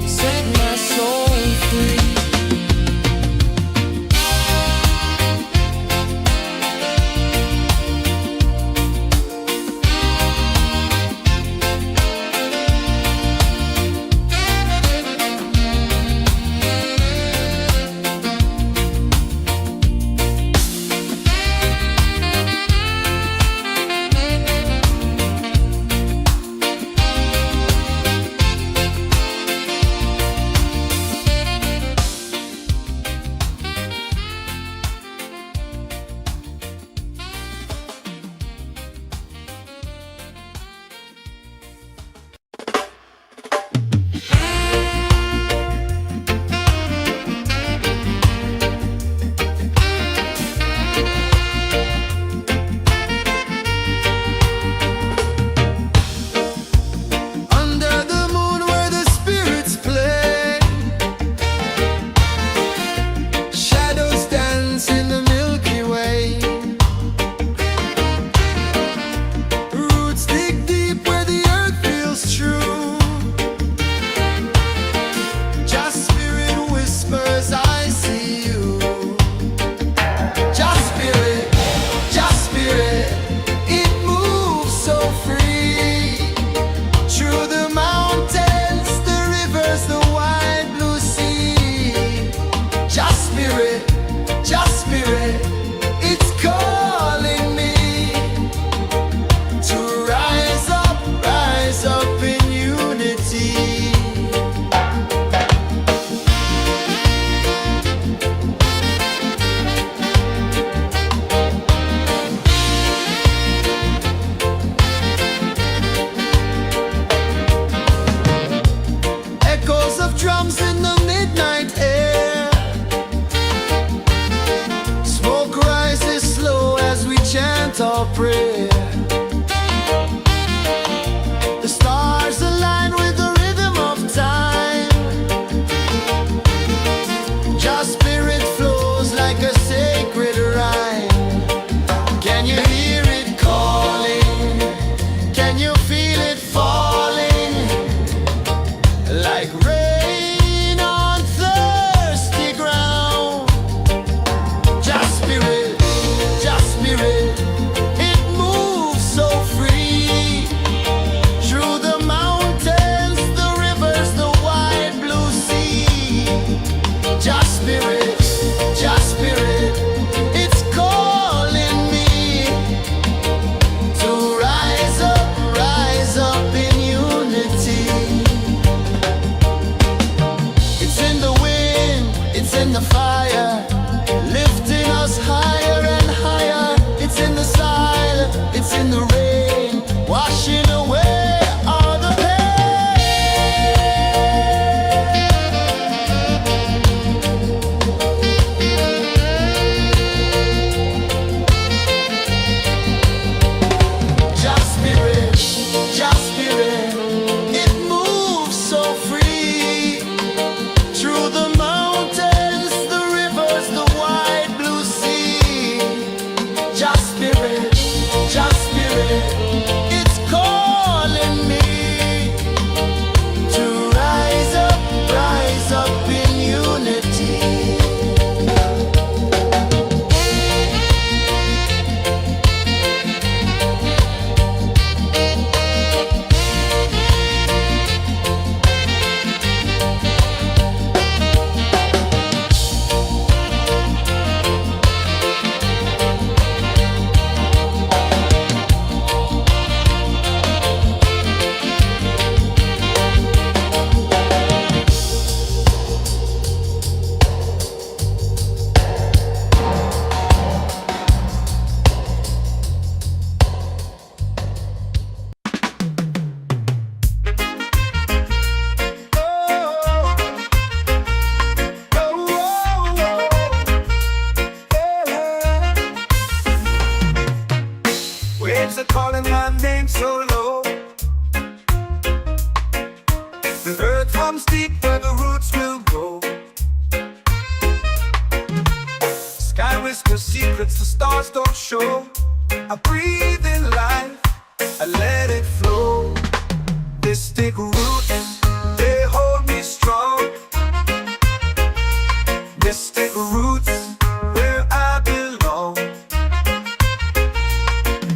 Set my soul free. Drums in the midnight air. Smoke rises slow as we chant our prayer. The stars align with the rhythm of time. Just spirit flows like a sacred rhyme. Can you hear it calling? Can you feel it falling? Like rain in the fire, lifting us higher and higher. It's in the silence, it's in the rain, washing away all the Just spirit, it moves so free through the mountains, the rivers, the wide blue sea. Just spirit, it's calling me to rise up in unity. Waves are calling my name so low. The earth runs deep where the roots will grow. Sky whispers secrets the stars don't show. I breathe in life, I let it flow. Mystic roots, they hold me strong. Mystic roots, where I belong.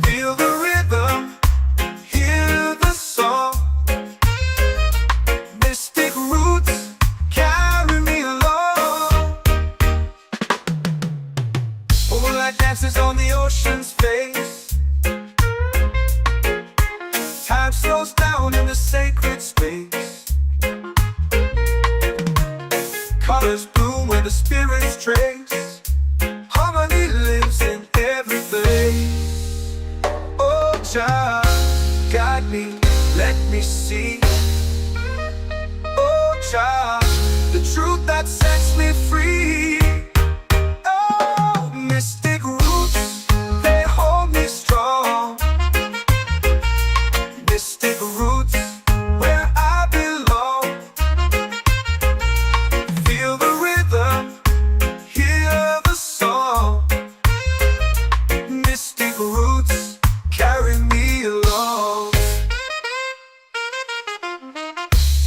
Feel the rhythm, hear the song. Mystic roots, carry me along. Moonlight dances on the ocean's face. Time slows down in the sacred space. Colors bloom where the spirits trace. Harmony lives in every face. Oh, child, guide me, let me see. Oh, child, the truth that sets me free. Oh, mystic roots, they hold me strong. Mystic roots, where I belong. Feel the rhythm, hear the song. Mystic roots, carry me along.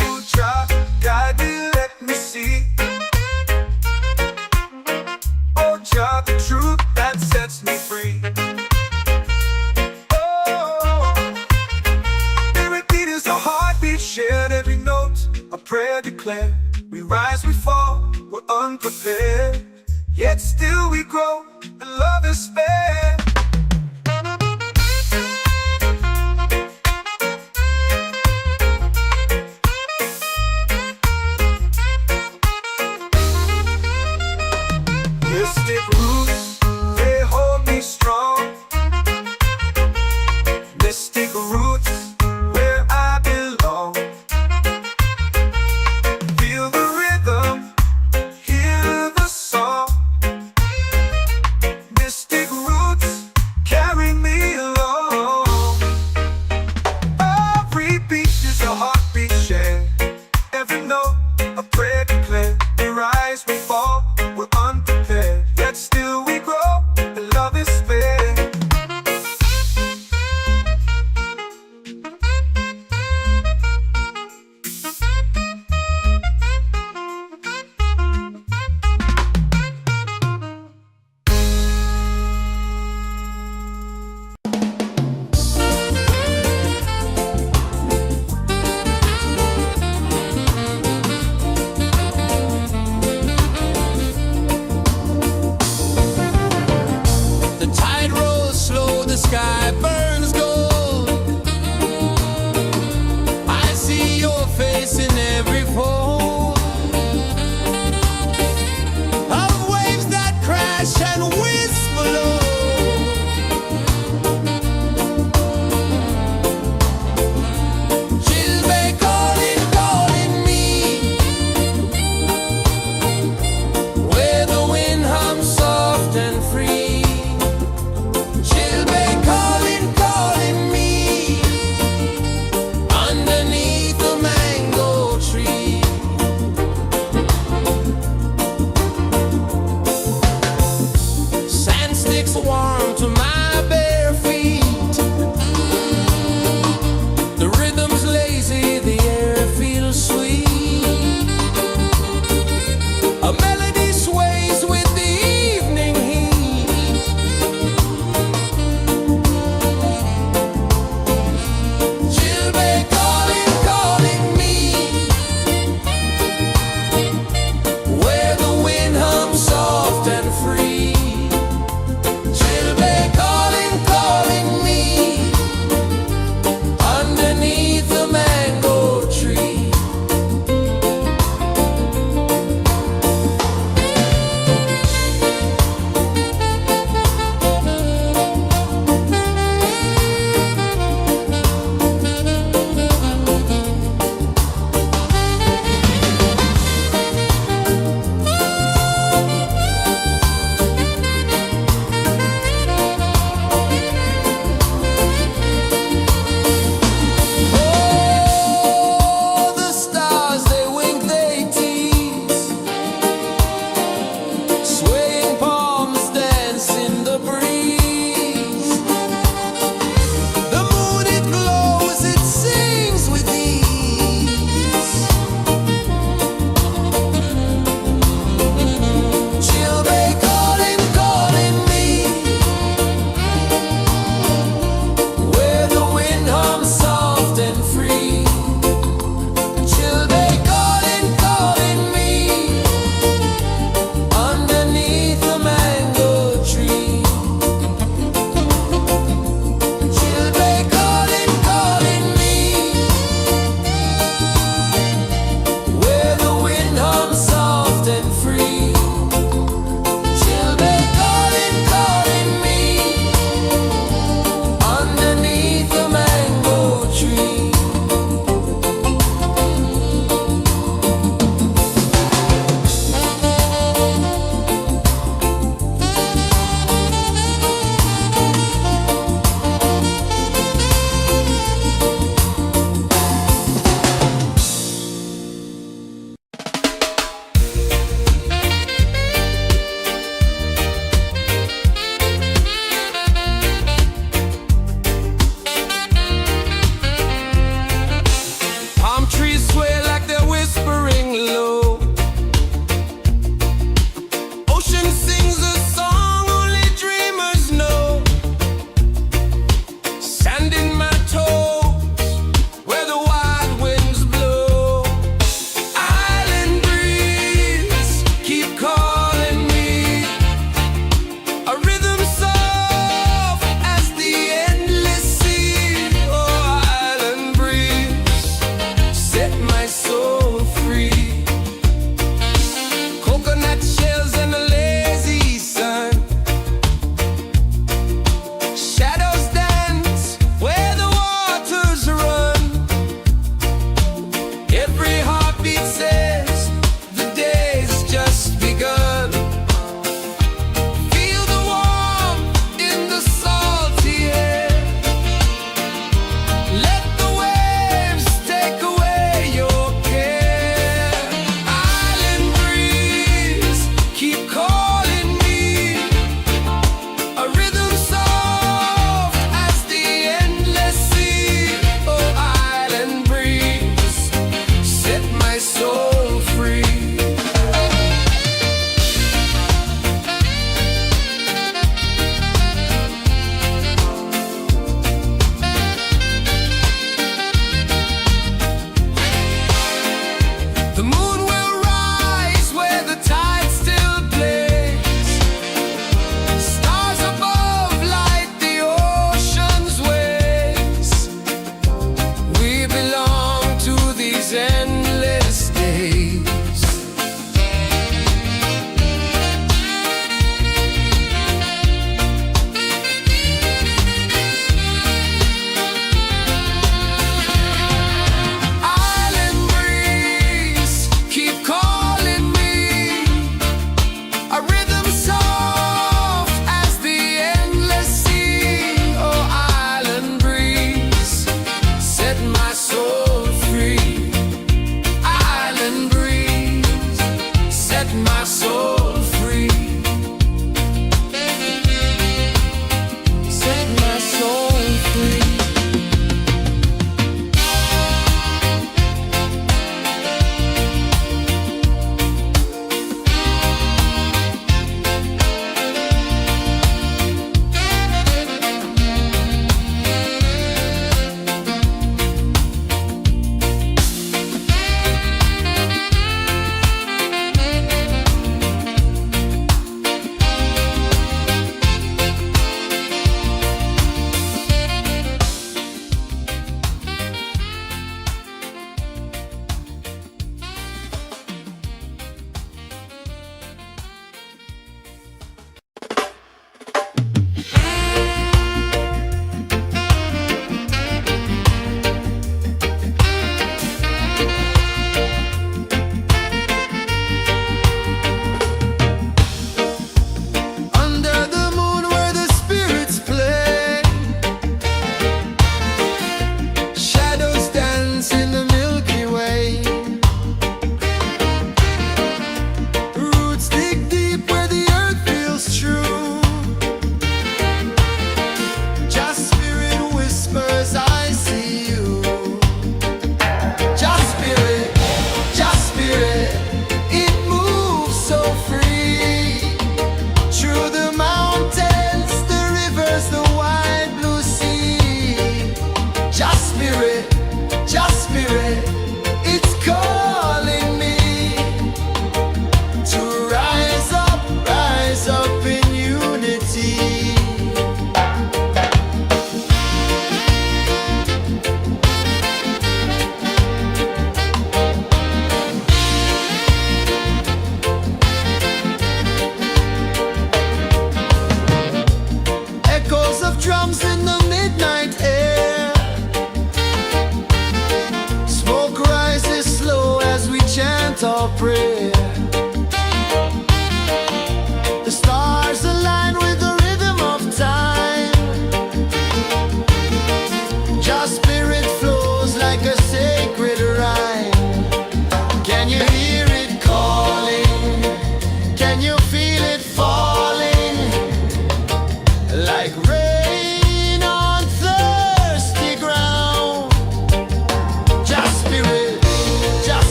Oh, child, guide me, let me see. Oh, child, the truth that sets me free. Shared every note, a prayer declared. We rise, we fall, we're unprepared. Yet still we grow, and love is spared. Mystic roots, they hold me strong. Mystic roots, where I belong. Feel the rhythm, hear the song. Mystic roots, carry me along. Every beat is a heartbeat shared. Every note, a prayer declared. We rise, we fall, we're unprepared. Yet still we grow, and love is spared.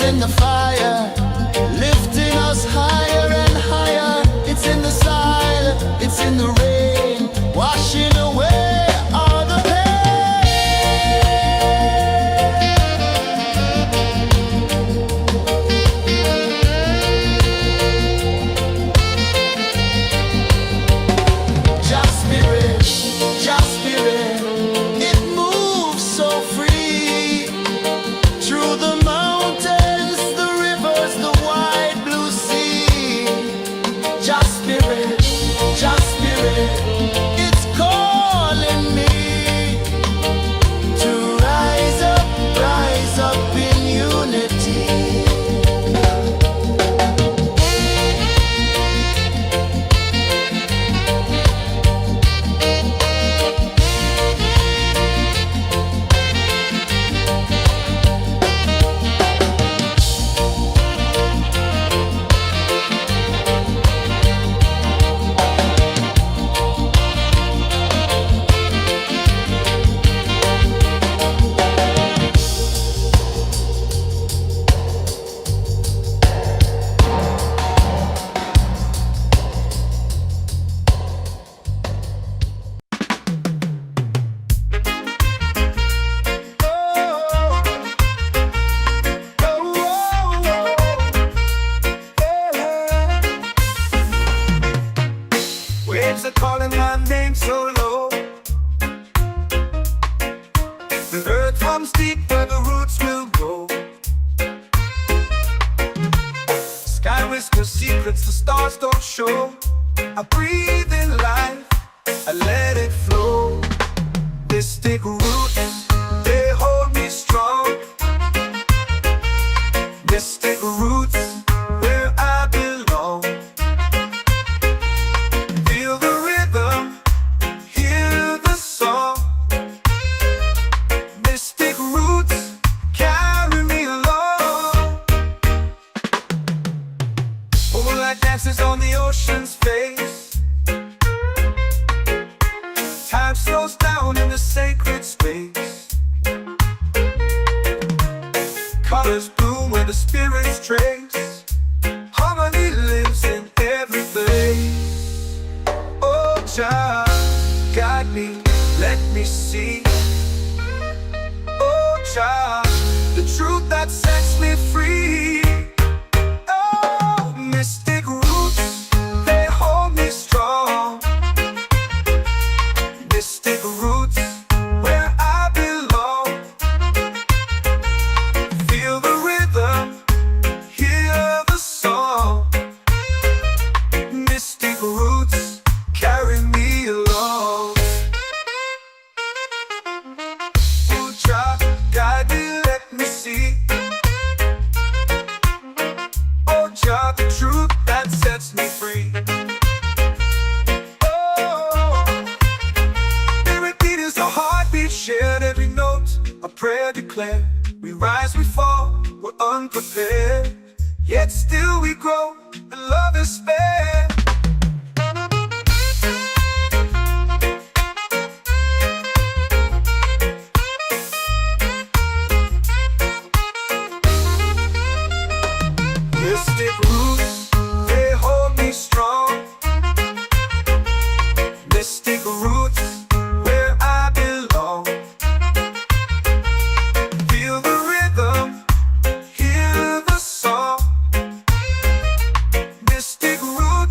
in the fire, lifting us higher and higher. It's in the silence, it's in the rain, washing away all the pain. Just spirit, just spirit, it moves so free through the mountains, the rivers, the wide blue sea. Just spirit, it's calling me to rise up in unity. Waves are calling my name so low. The earth hums deep where the roots will grow. Sky whispers secrets the stars don't show. I breathe in life, I let it flow. Mystic roots, they hold me strong. Mystic roots, where I belong. Feel the rhythm, hear the song. Mystic roots, carry me along. Moonlight dances on the ocean's face. Time slows down in the sacred space. Colors bloom where the spirits trace. Harmony lives in every place. Oh, child, guide me, let me see. Oh, child, the truth that sets me free. Oh, mystic roots, they hold me strong. Mystic roots, where I belong. Feel the rhythm, hear the song. Mystic roots, carry me along. Oh, child, guide me, let me see. Oh, child, the truth that sets me free. Oh, every beat is a heartbeat shared, every note a prayer declared. We rise, we fall, we're unprepared, yet still we grow, and love is spared. Mystic roots, they hold me strong. Mystic roots, where I belong. Feel the rhythm, hear the song. Mystic roots,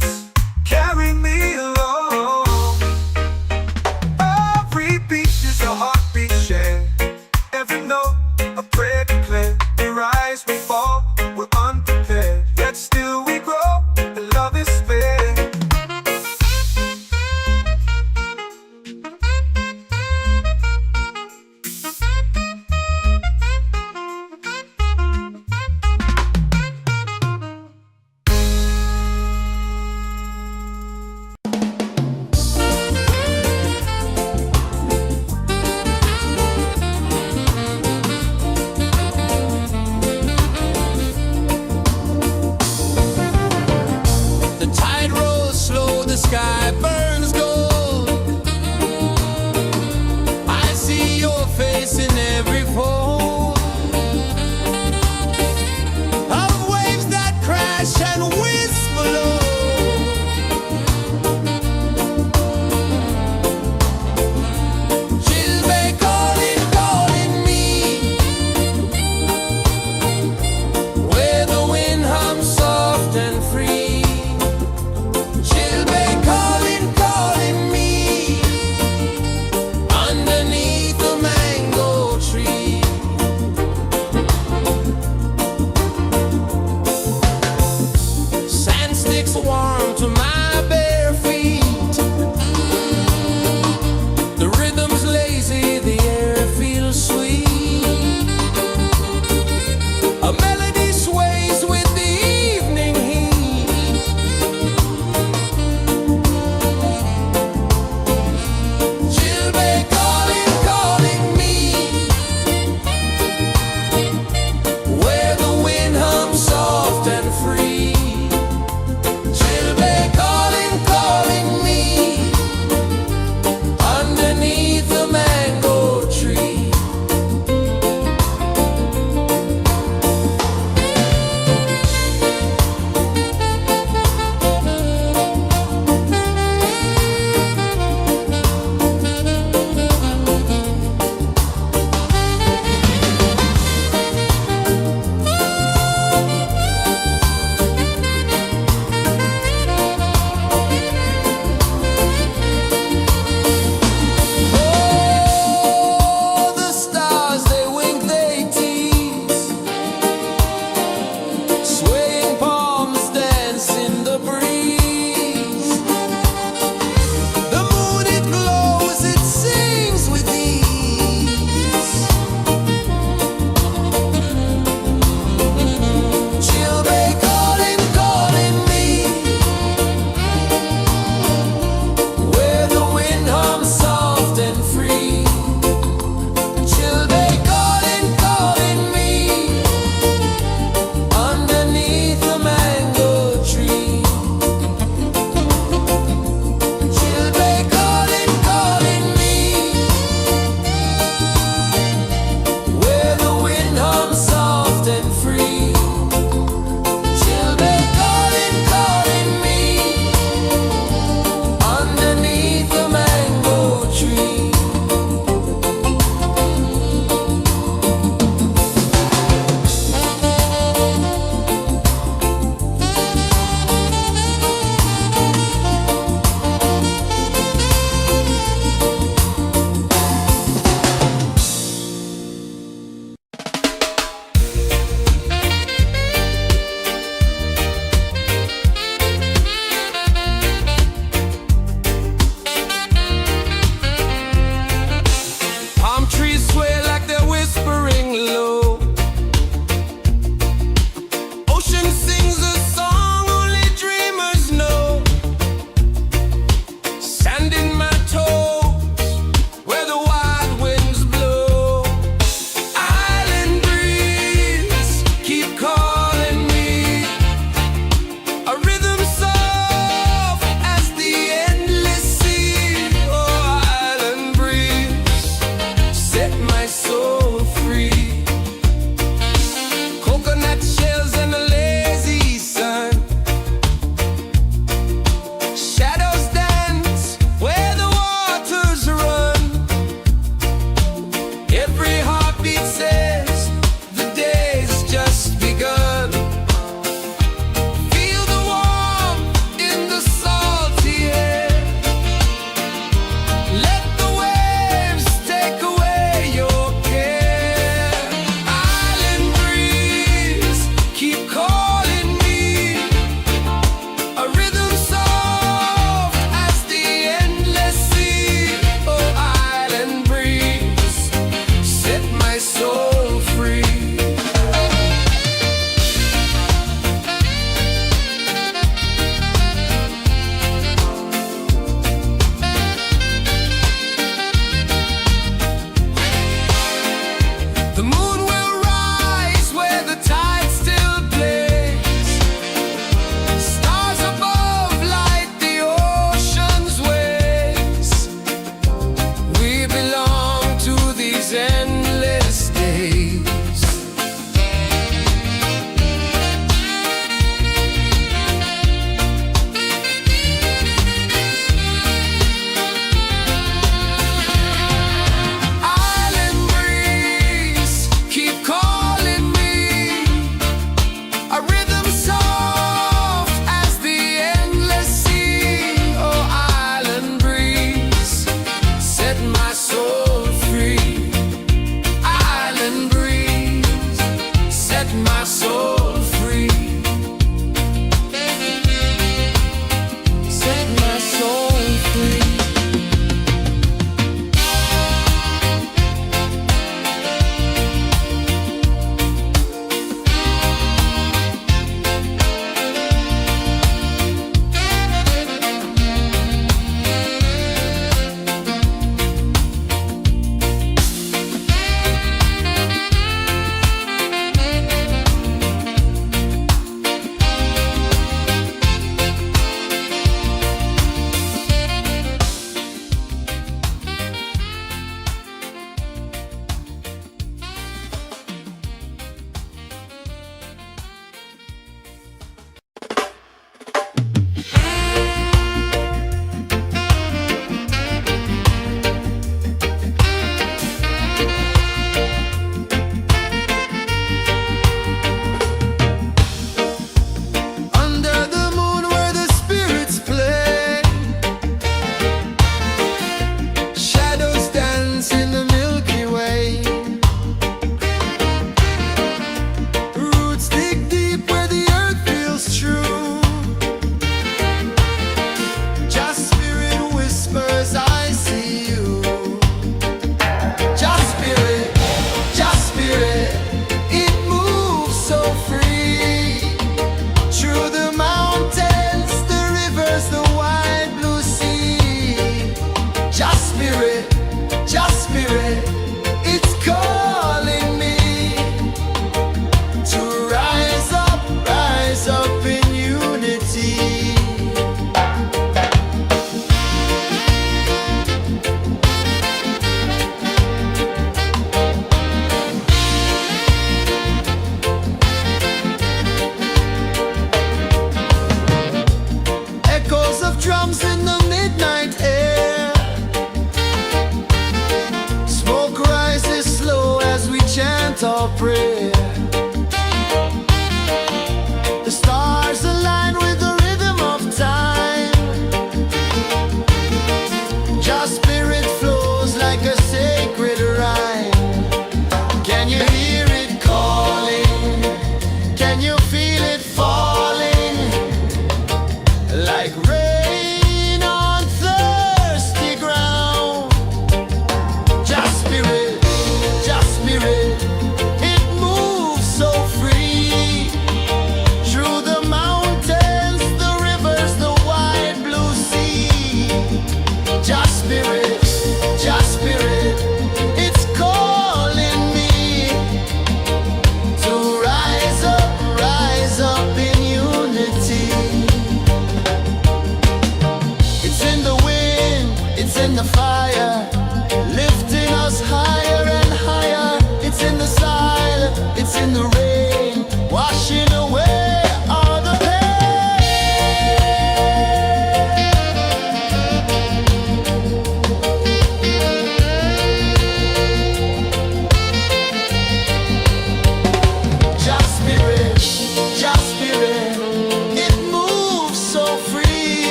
set my soul free. Set my soul free.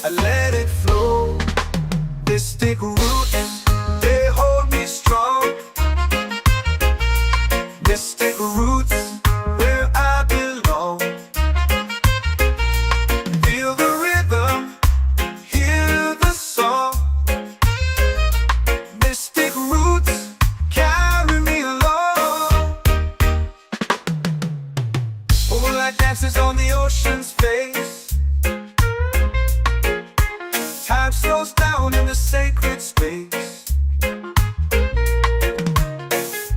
I let it flow. Mystic roots, they hold me strong. Mystic roots, where I belong. Feel the rhythm, hear the song. Mystic roots, carry me along. Moonlight dances on the ocean's face. Time slows down in the sacred space.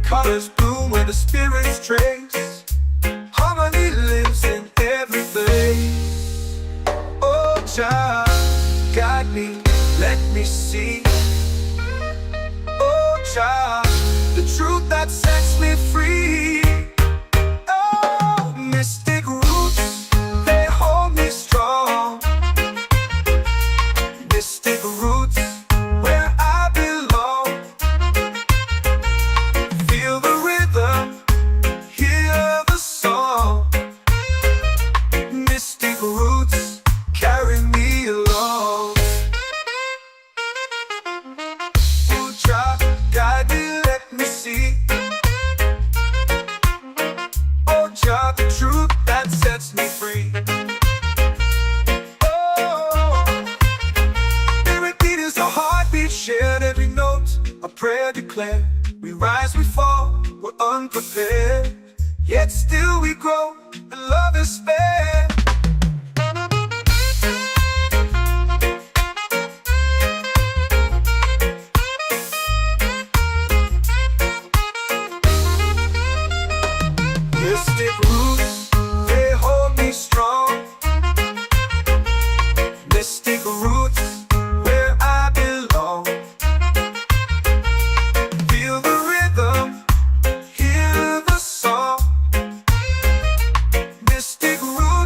Colors bloom where the spirits trace. Harmony lives in every place. Oh, child, guide me, let me see. Oh, child, the truth that sets me free. Oh, mystic roots, they hold me strong. Mystic roots, where I belong. Feel the rhythm, hear the song. Mystic roots, carry me along. Oh, child, guide me, let me see. Oh, child, the truth that sets me free. Shared every note, a prayer declared. We rise, we fall, we're unprepared. Yet still we grow, and love is spared. Mystic roots, they hold me strong. Mystic roots, where I belong. Feel the rhythm, hear the song. Mystic roots.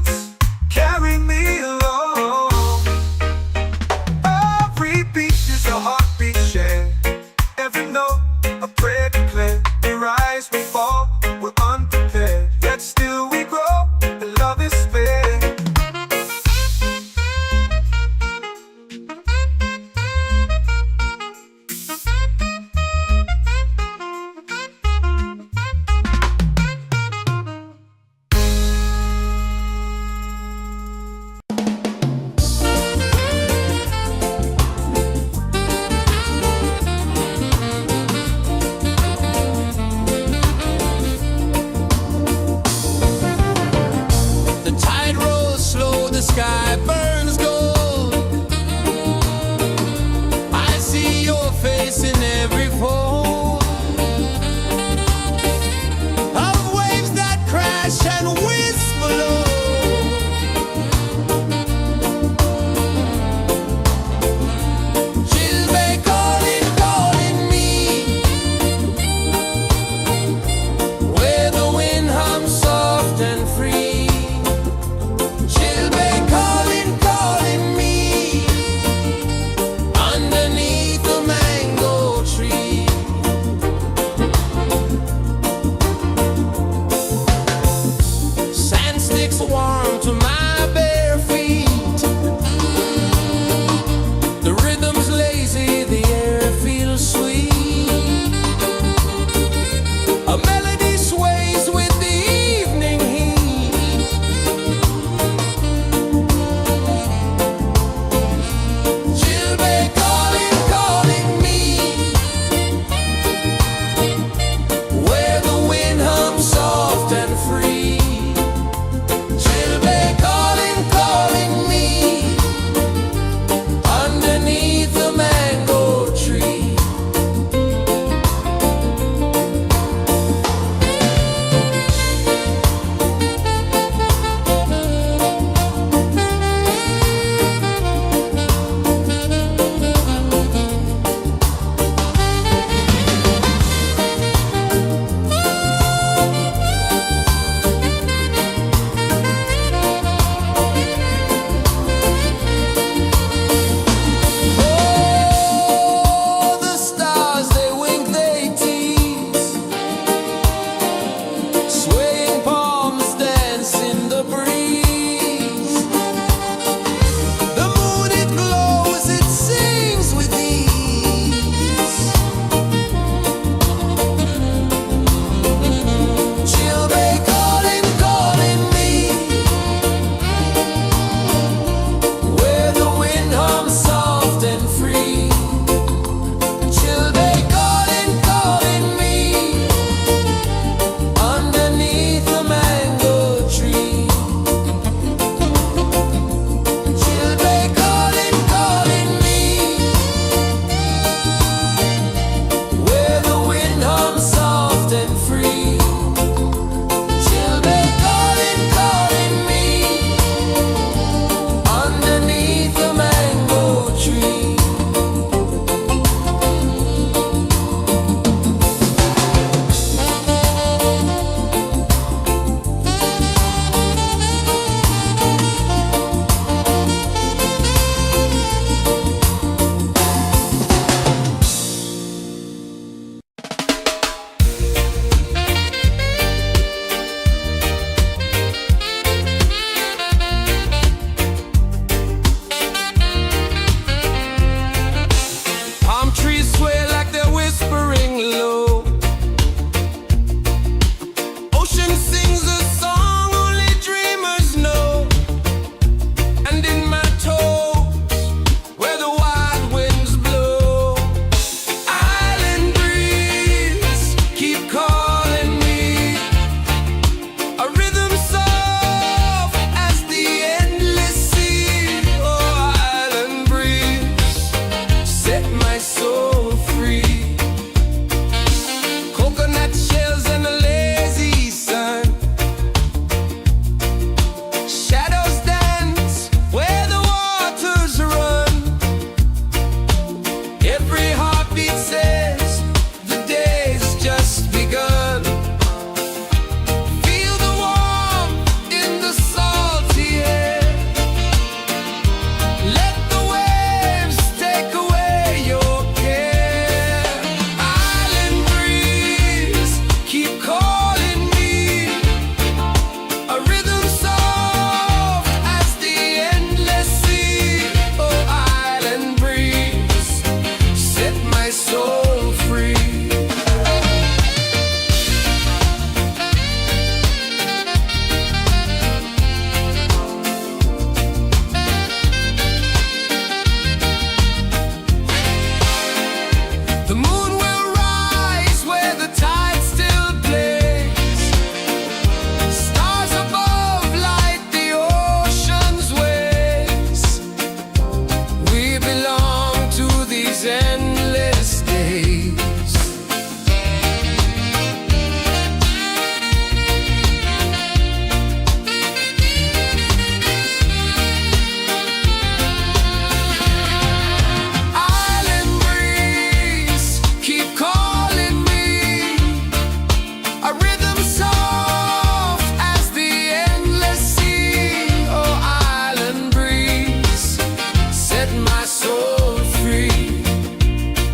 my soul free.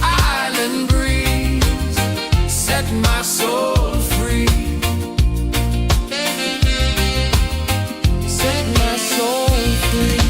Island breeze, set my soul free. Set my soul free.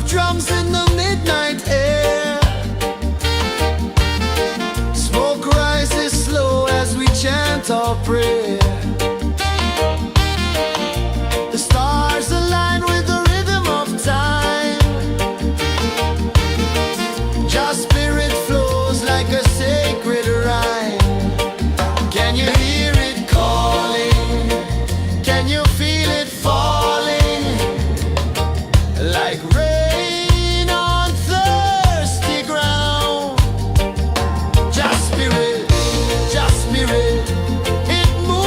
Drums in the midnight air. Smoke rises slow as we chant our prayer. The stars align with the rhythm of time. Just spirit flows like a sacred rhyme. Can you hear it calling? Can you feel it falling? Like rain it moves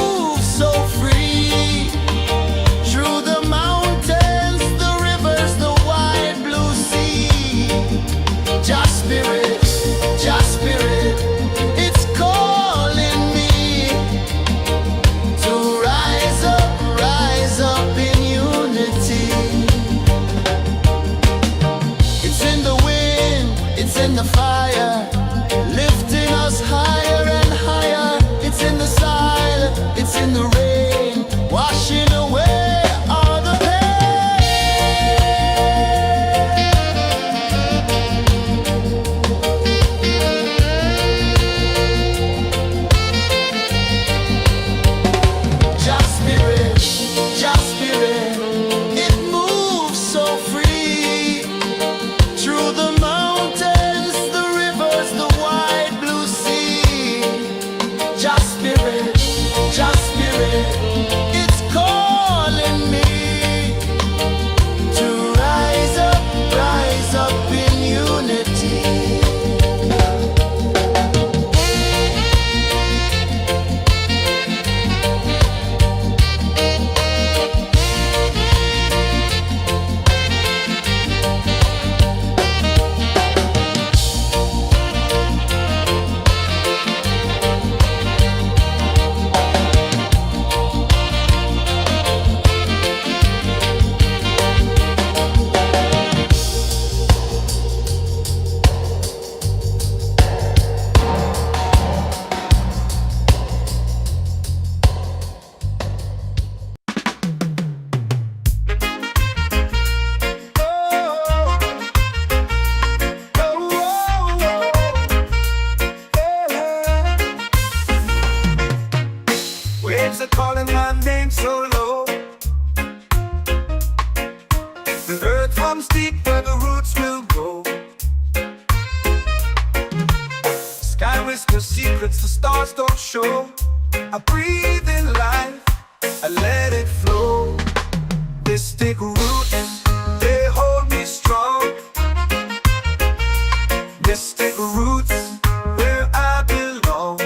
whisper secrets the stars don't show. I breathe in life, I let it flow. Mystic roots, they hold me strong. Mystic roots, where I belong.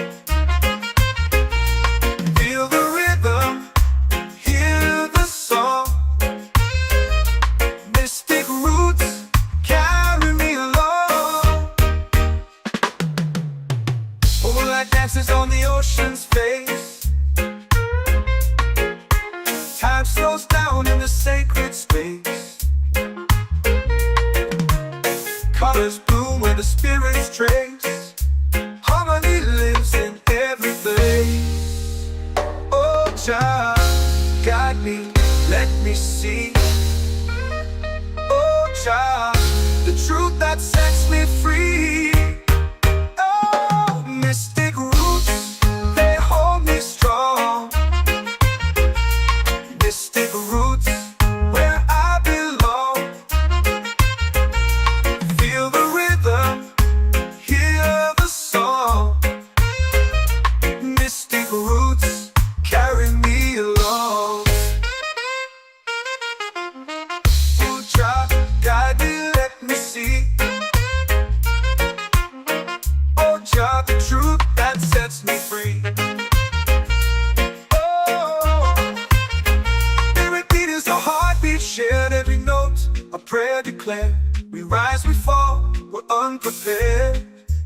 Feel the rhythm, hear the song. Mystic roots carry me along. Moonlight dances on the ocean's face. Time slows down in the sacred space. Colors bloom where the spirits trace. Harmony lives in every place. Oh, child, guide me, let me see. Oh, child, the truth that sets me free. Oh, mystic roots, they hold me strong. Mystic roots, where I belong. Feel the rhythm, hear the song. Mystic roots carry me along. Oh, child, guide me, let me see. Oh, child, the truth that sets me free. Shared every note, a prayer declared. We rise, we fall, we're unprepared.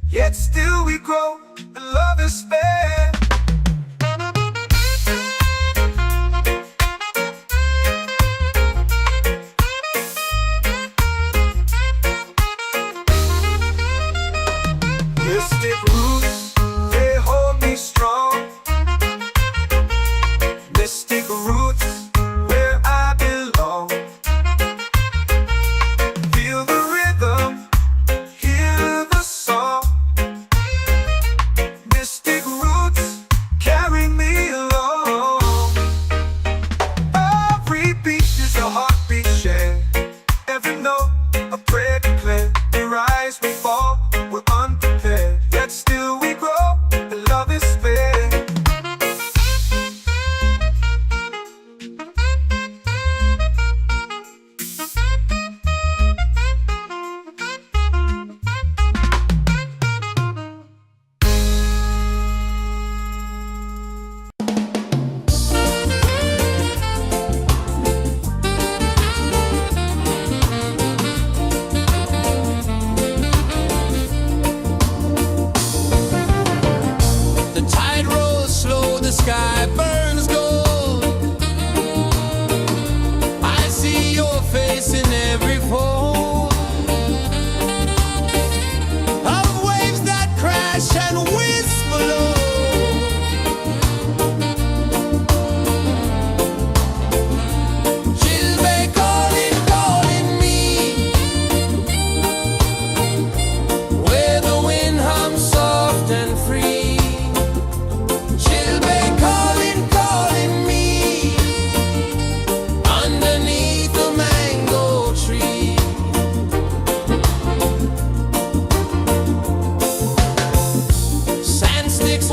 Yet still we grow, and love is spared. Mystic roots, they hold me strong. Mystic roots, where I belong. Feel the rhythm, hear the song. Mystic roots carry me along. Every beat is a heartbeat shared. Every note, a prayer declared. We rise, we fall, we're unprepared. Yet still we grow, and love is spared. The tide rolls slow, the sky burns gold. I see your face in every fold of waves that crash and whisper low. She'll be calling, calling me, where the wind hums soft and free. She'll be calling, calling me, underneath the mango tree. Sand sticks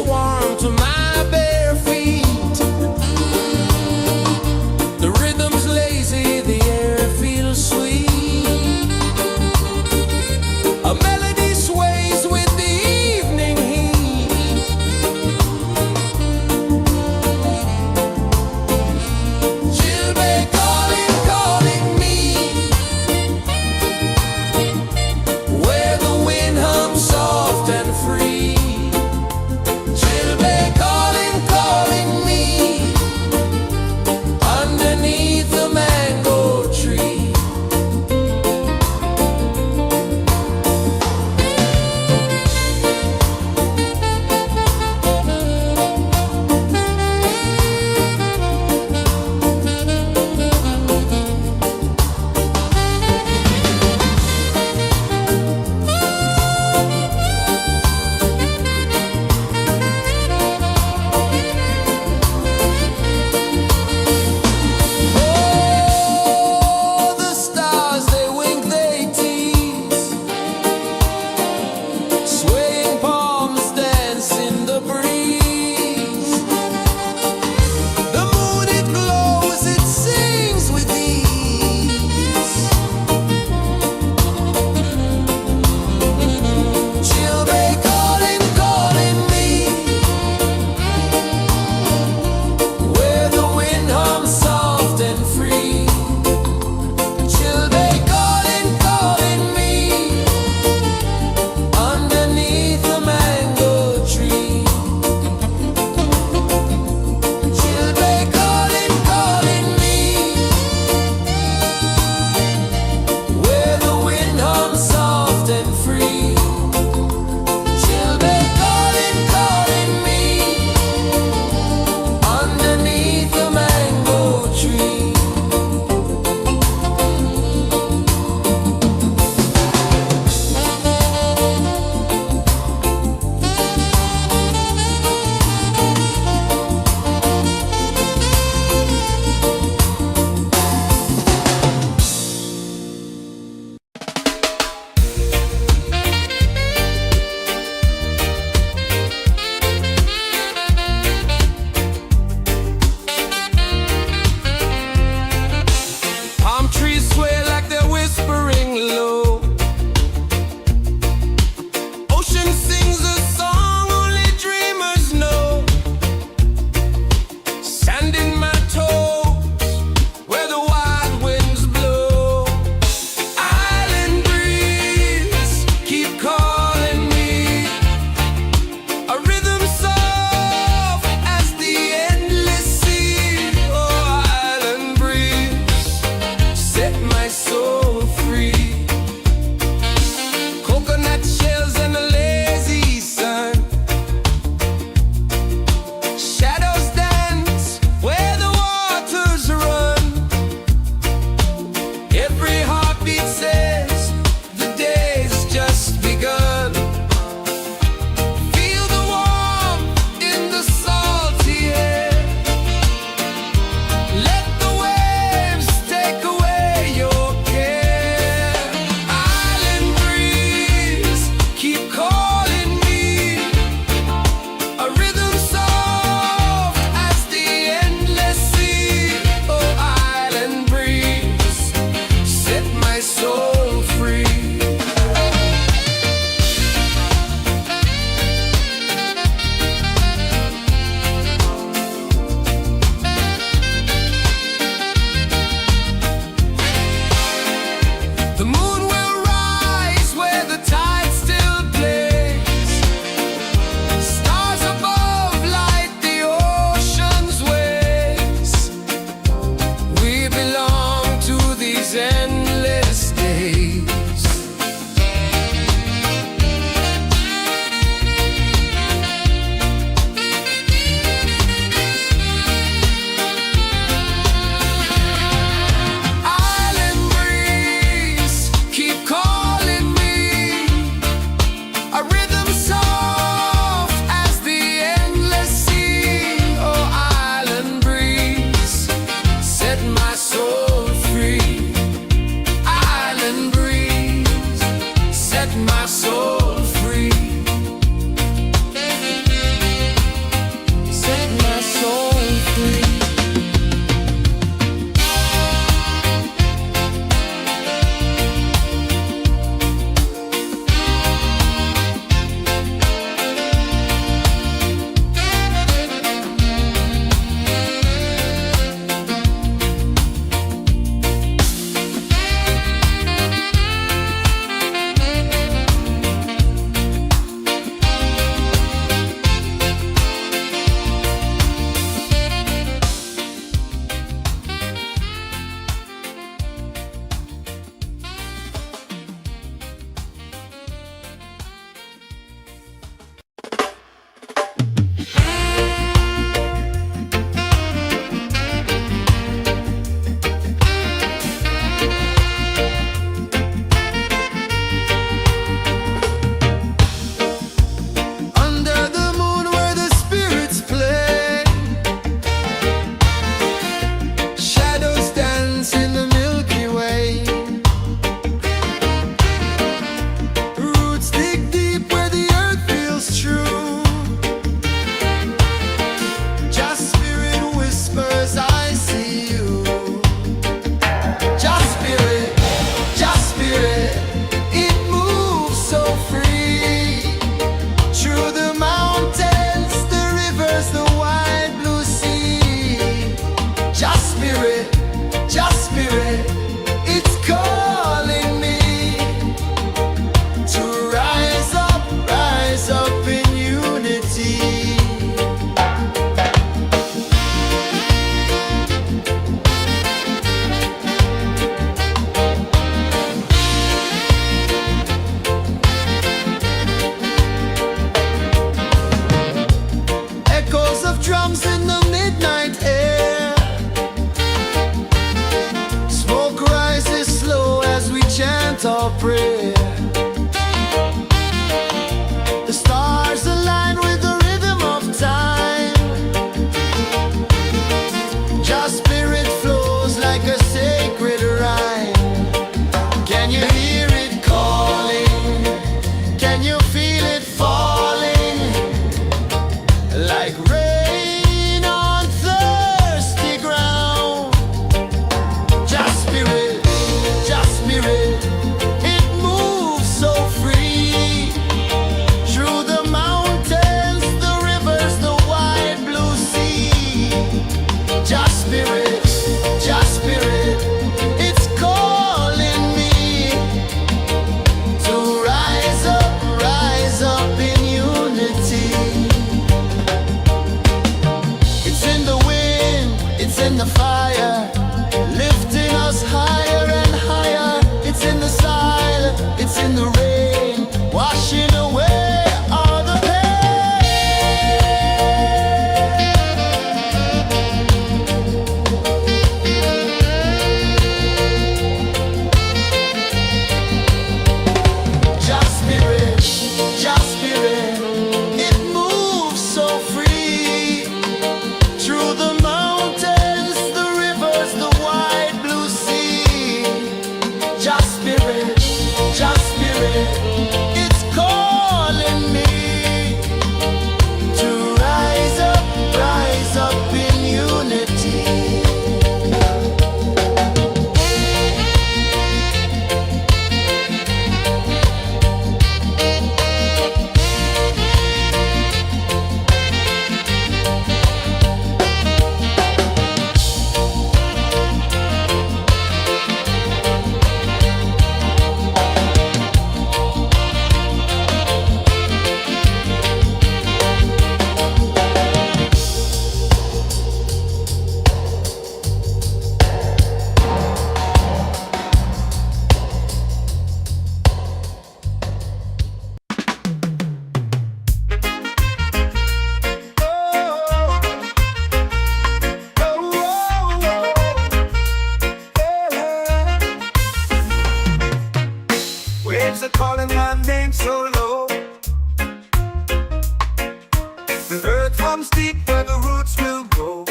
comes deep where the roots will grow.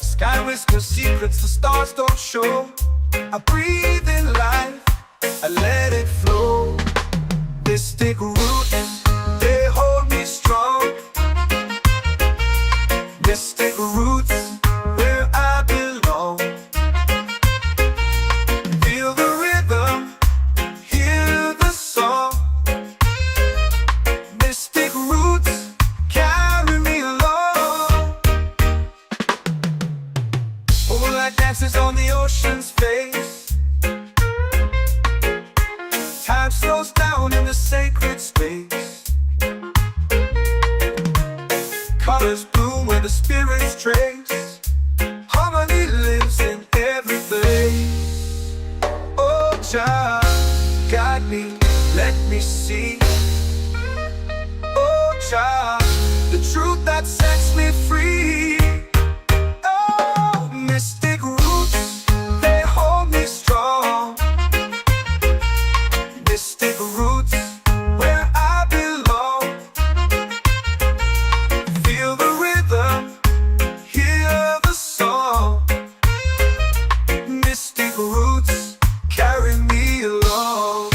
Sky whispers secrets the stars don't show. I breathe in life, I let it flow. Mystic roots, they hold me strong. Mystic roots, where I belong. Feel the rhythm, hear the song. Mystic roots, carry me along. Moonlight dances on the ocean's face. Time slows down in the sacred space. Colors bloom where the spirits trace. Harmony lives in every place. Oh, Jah, guide me, let me see. Oh, Jah, the truth that sets me free. Oh, mystic roots, they hold me strong. Mystic roots, where I belong. Feel the rhythm, hear the song. Mystic roots, carry me along.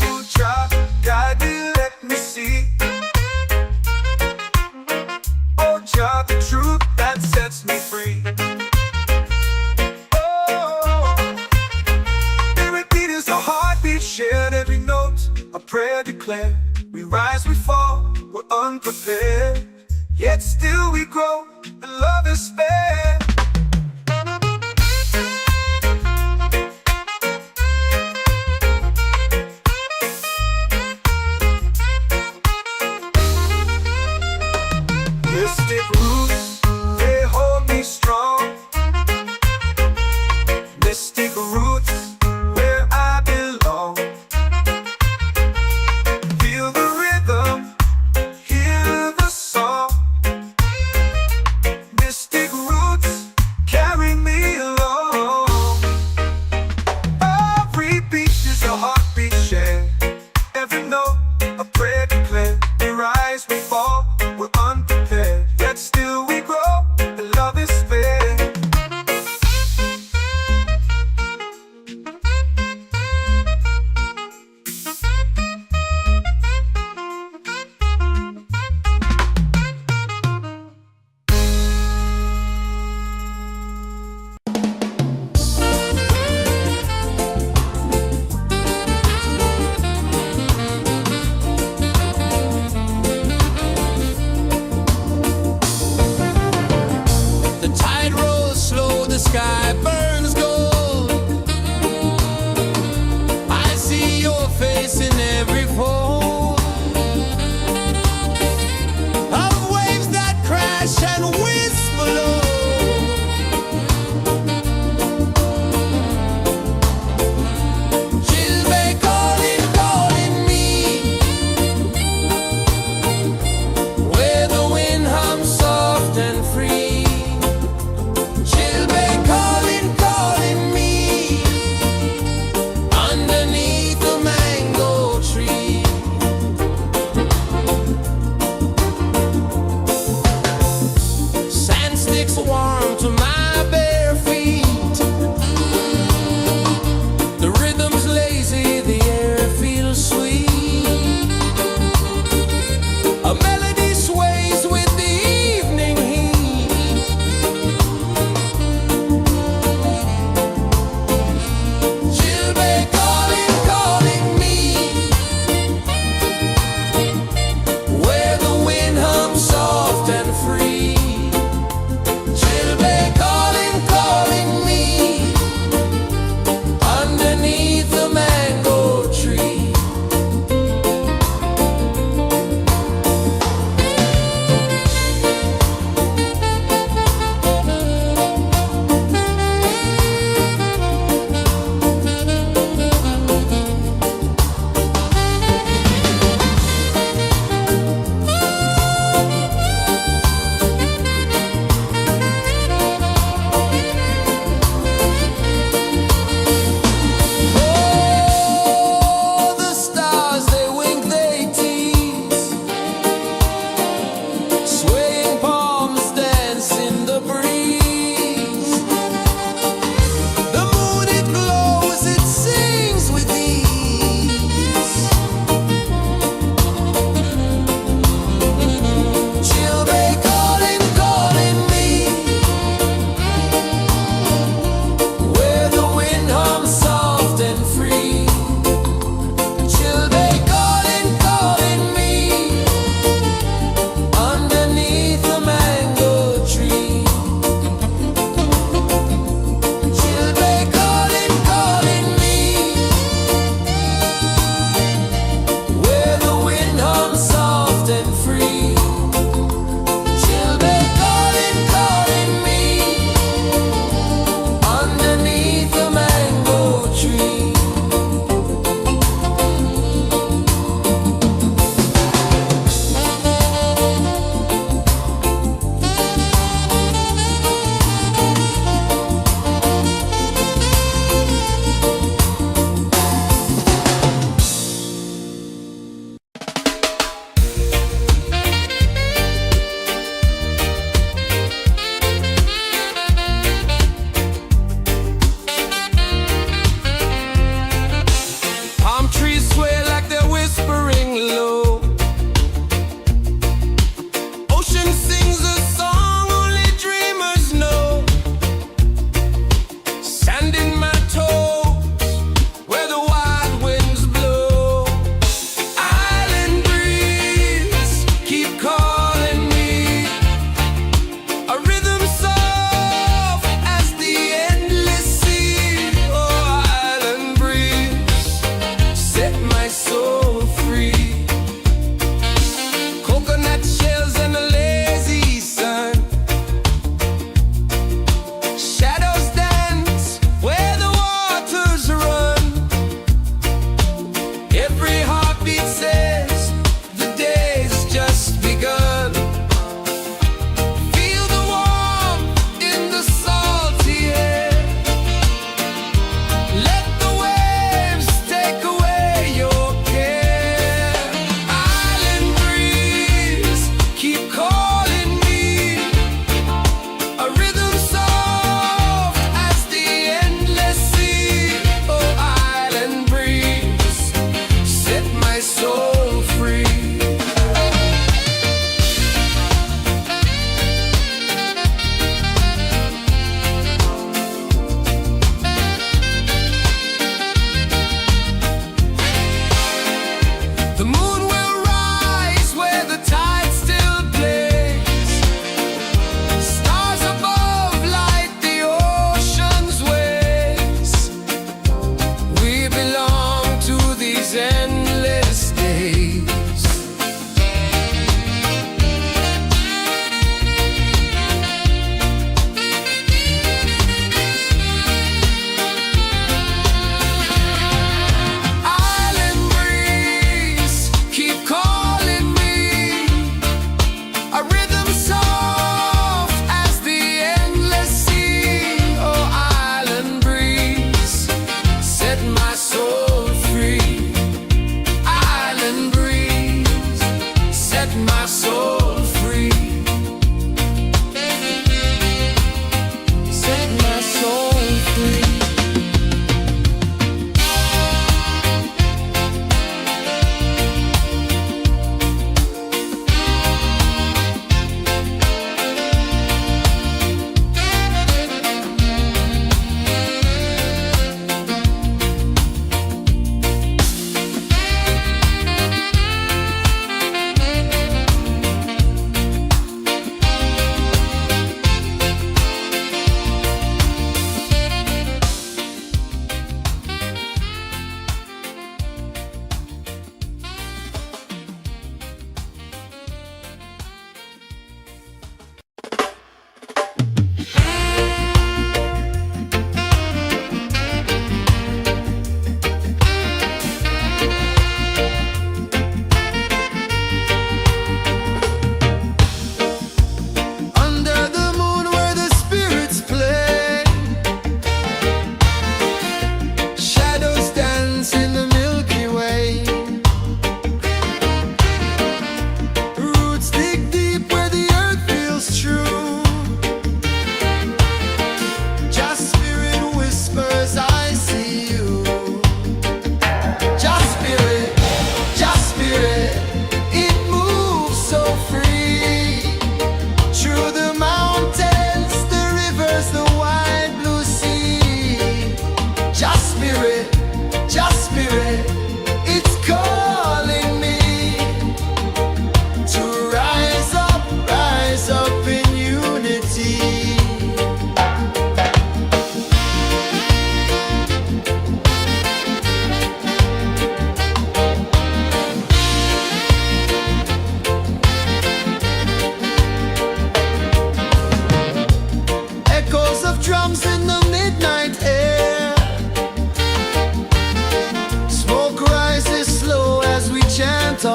Oh, Jah, guide me, let me see. Oh, Jah, the truth that sets me free. Shared every note, a prayer declared. We rise, we fall, we're unprepared. Yet still we grow, and love is fair. Mystic roots, they hold me strong. Mystic roots, where I belong. Feel the rhythm, hear the song. Mystic roots,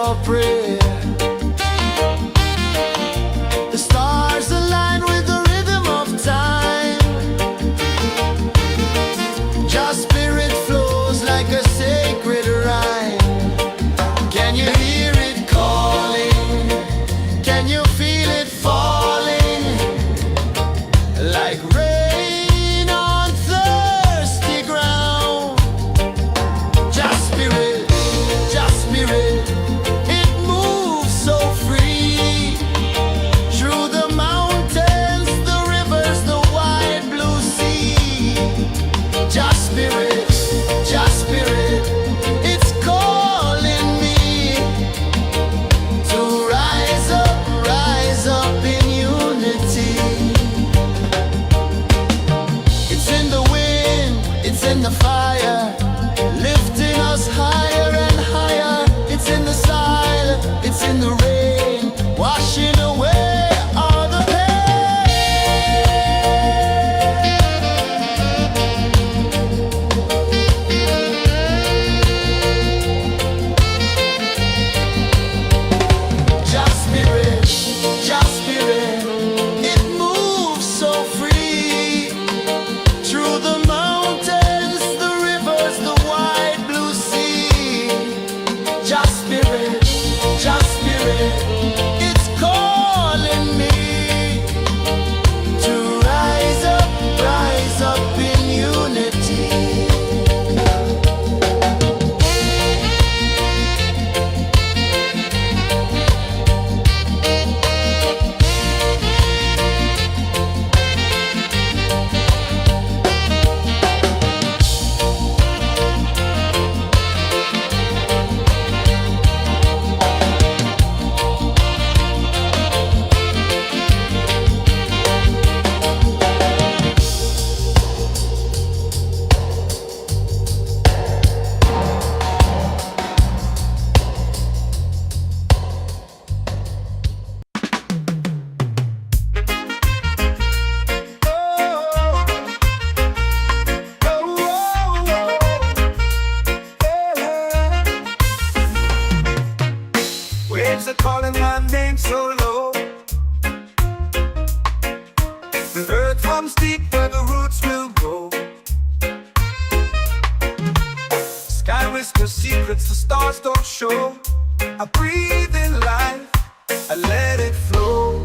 your prayer. The stars align with the rhythm of time. Your spirit flows like a sacred rhyme. Can you hear it calling? Can you feel it falling? Like rain on thirsty ground. Just spirit, it moves so free. Through the mountains, the rivers, the wide blue sea. Just spirit, it's calling me to rise up in unity. It's in the wind, it's in the fire, lifting us higher and higher. It's in the silence, it's in the rain, washing away all the Just spirit, it moves so free. Through the mountains, the rivers, the wide blue sea. Just spirit, it's calling me to rise up in unity. Waves are calling my name so low. The earth runs deep where the roots will grow. Sky whispers secrets the stars don't show. I breathe in life, I let it flow.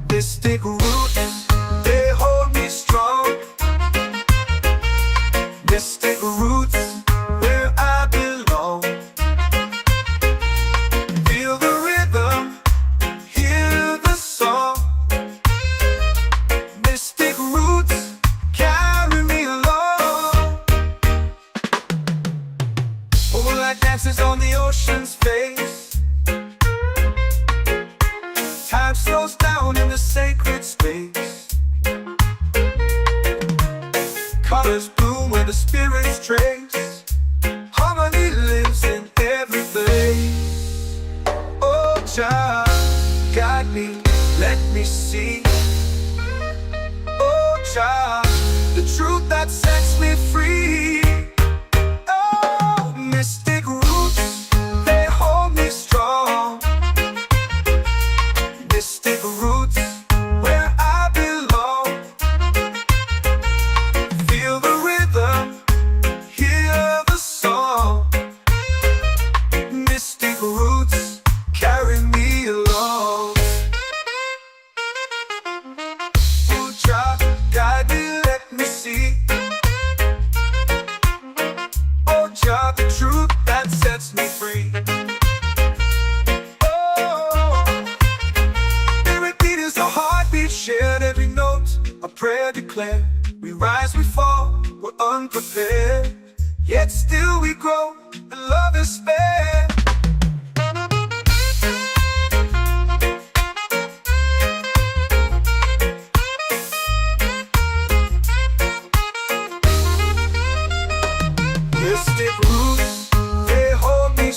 Mystic roots, they hold me strong. Mystic roots, where I belong. Feel the rhythm, hear the song. Mystic roots, carry me along. Moonlight dances on the ocean's face. Time slows down in the sacred space. Colors bloom where the spirits trace. Harmony lives in every place. Oh, child, guide me, let me see. Oh, child, the truth that sets me free. Oh, mystic roots, they hold me strong. Mystic roots, where I belong. Feel the rhythm, hear the song. Mystic roots, carry me along. Oh, child, guide me, let me see. Oh, child, the truth that sets me free. Oh, spirit beat is a heartbeat, shared every note. A prayer declared. We rise, we fall, we're unprepared. Yet still we grow, and love is spared. Mystic roots, they hold me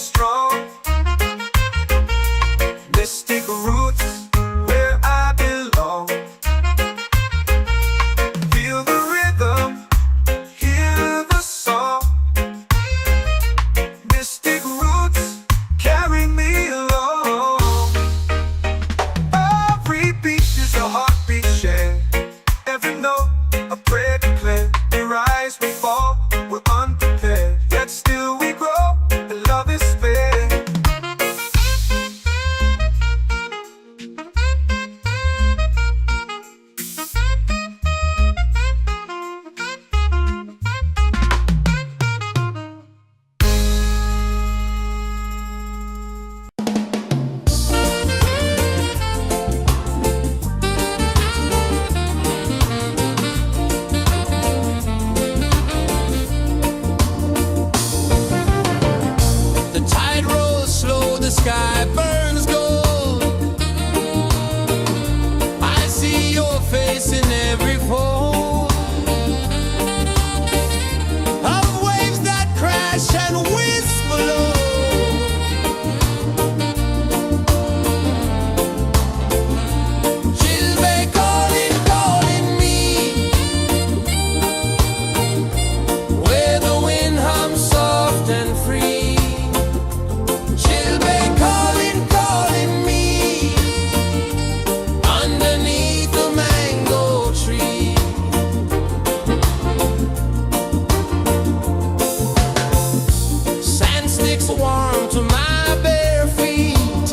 warm to my bare feet.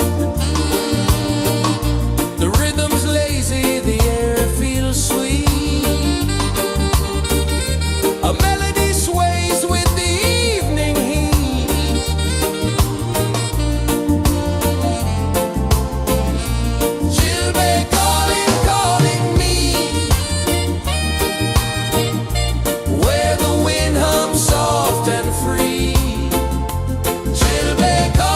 The rhythm's lazy, the air feels sweet. A melody sways with the evening heat. Children calling, calling me, where the wind hums soft and free. Children calling.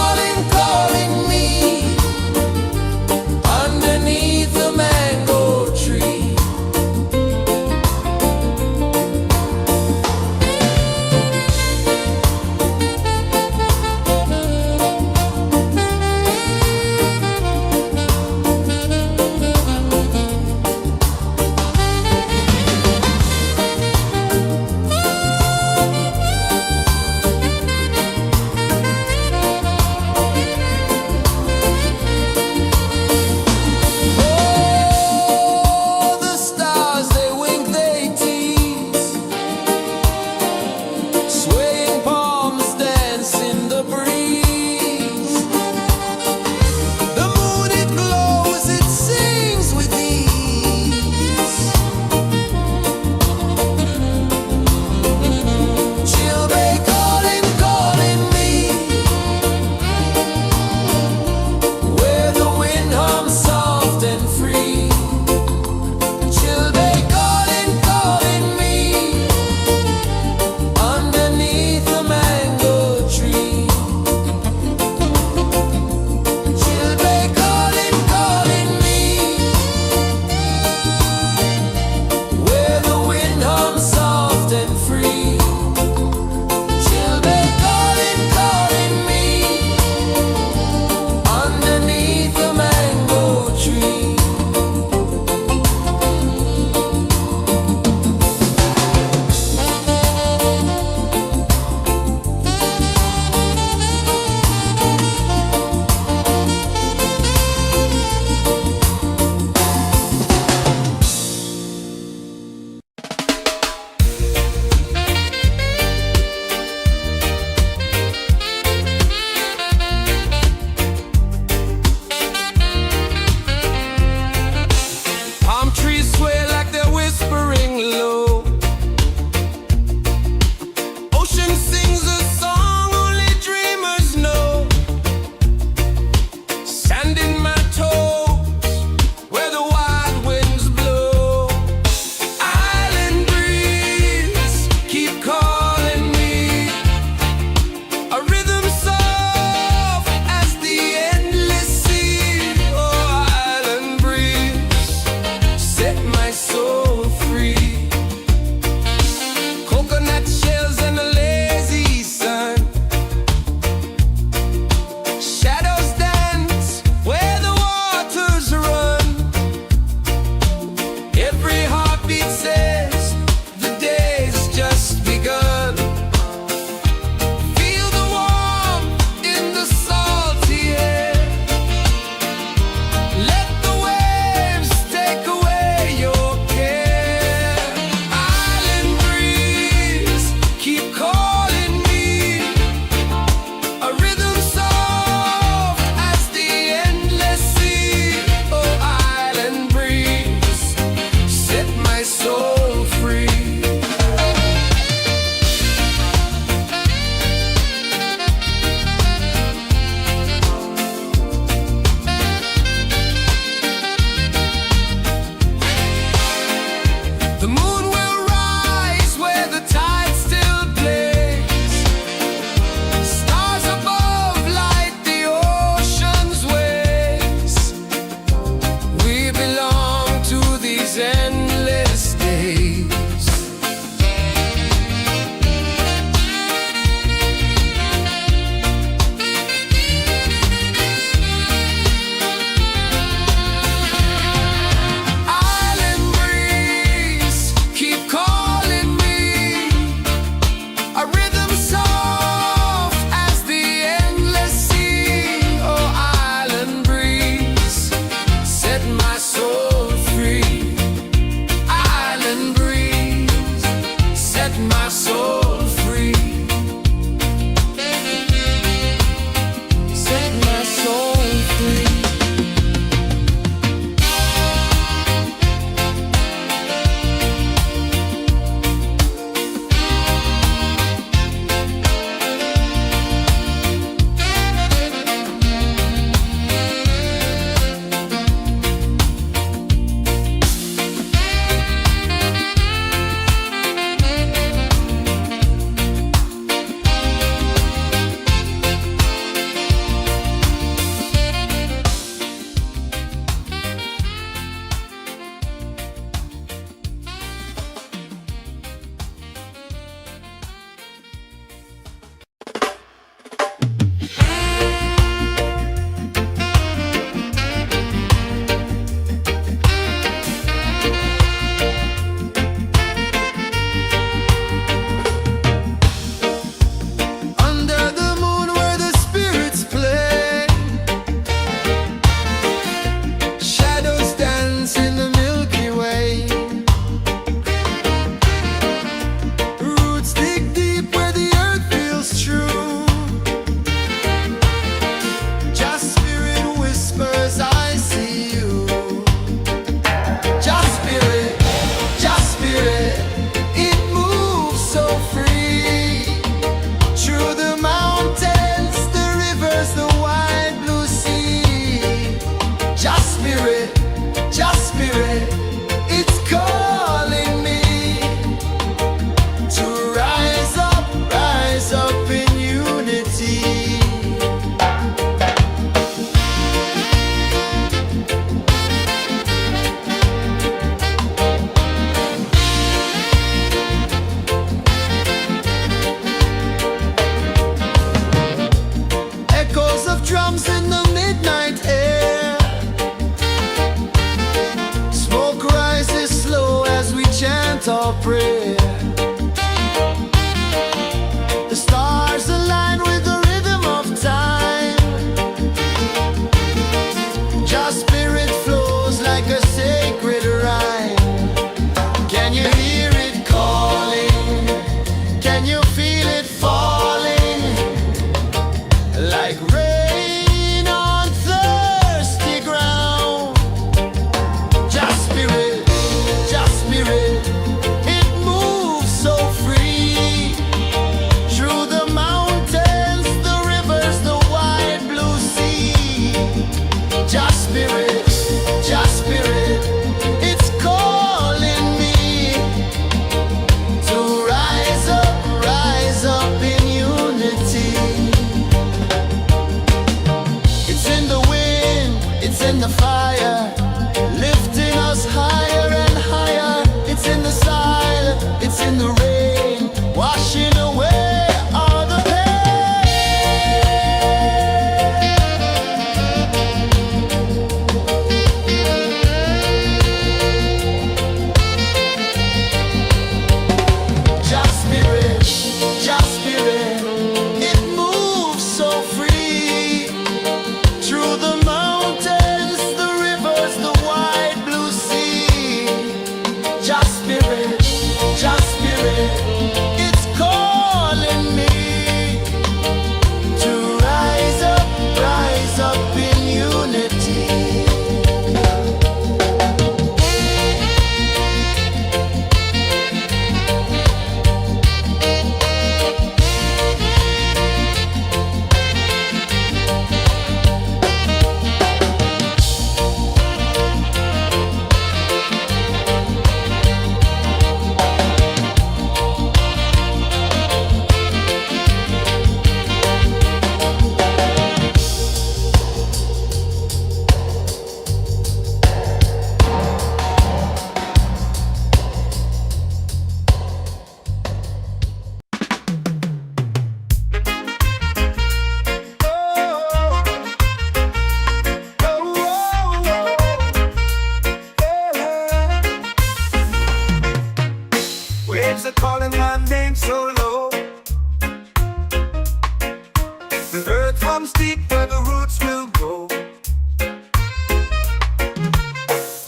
comes deep where the roots will grow.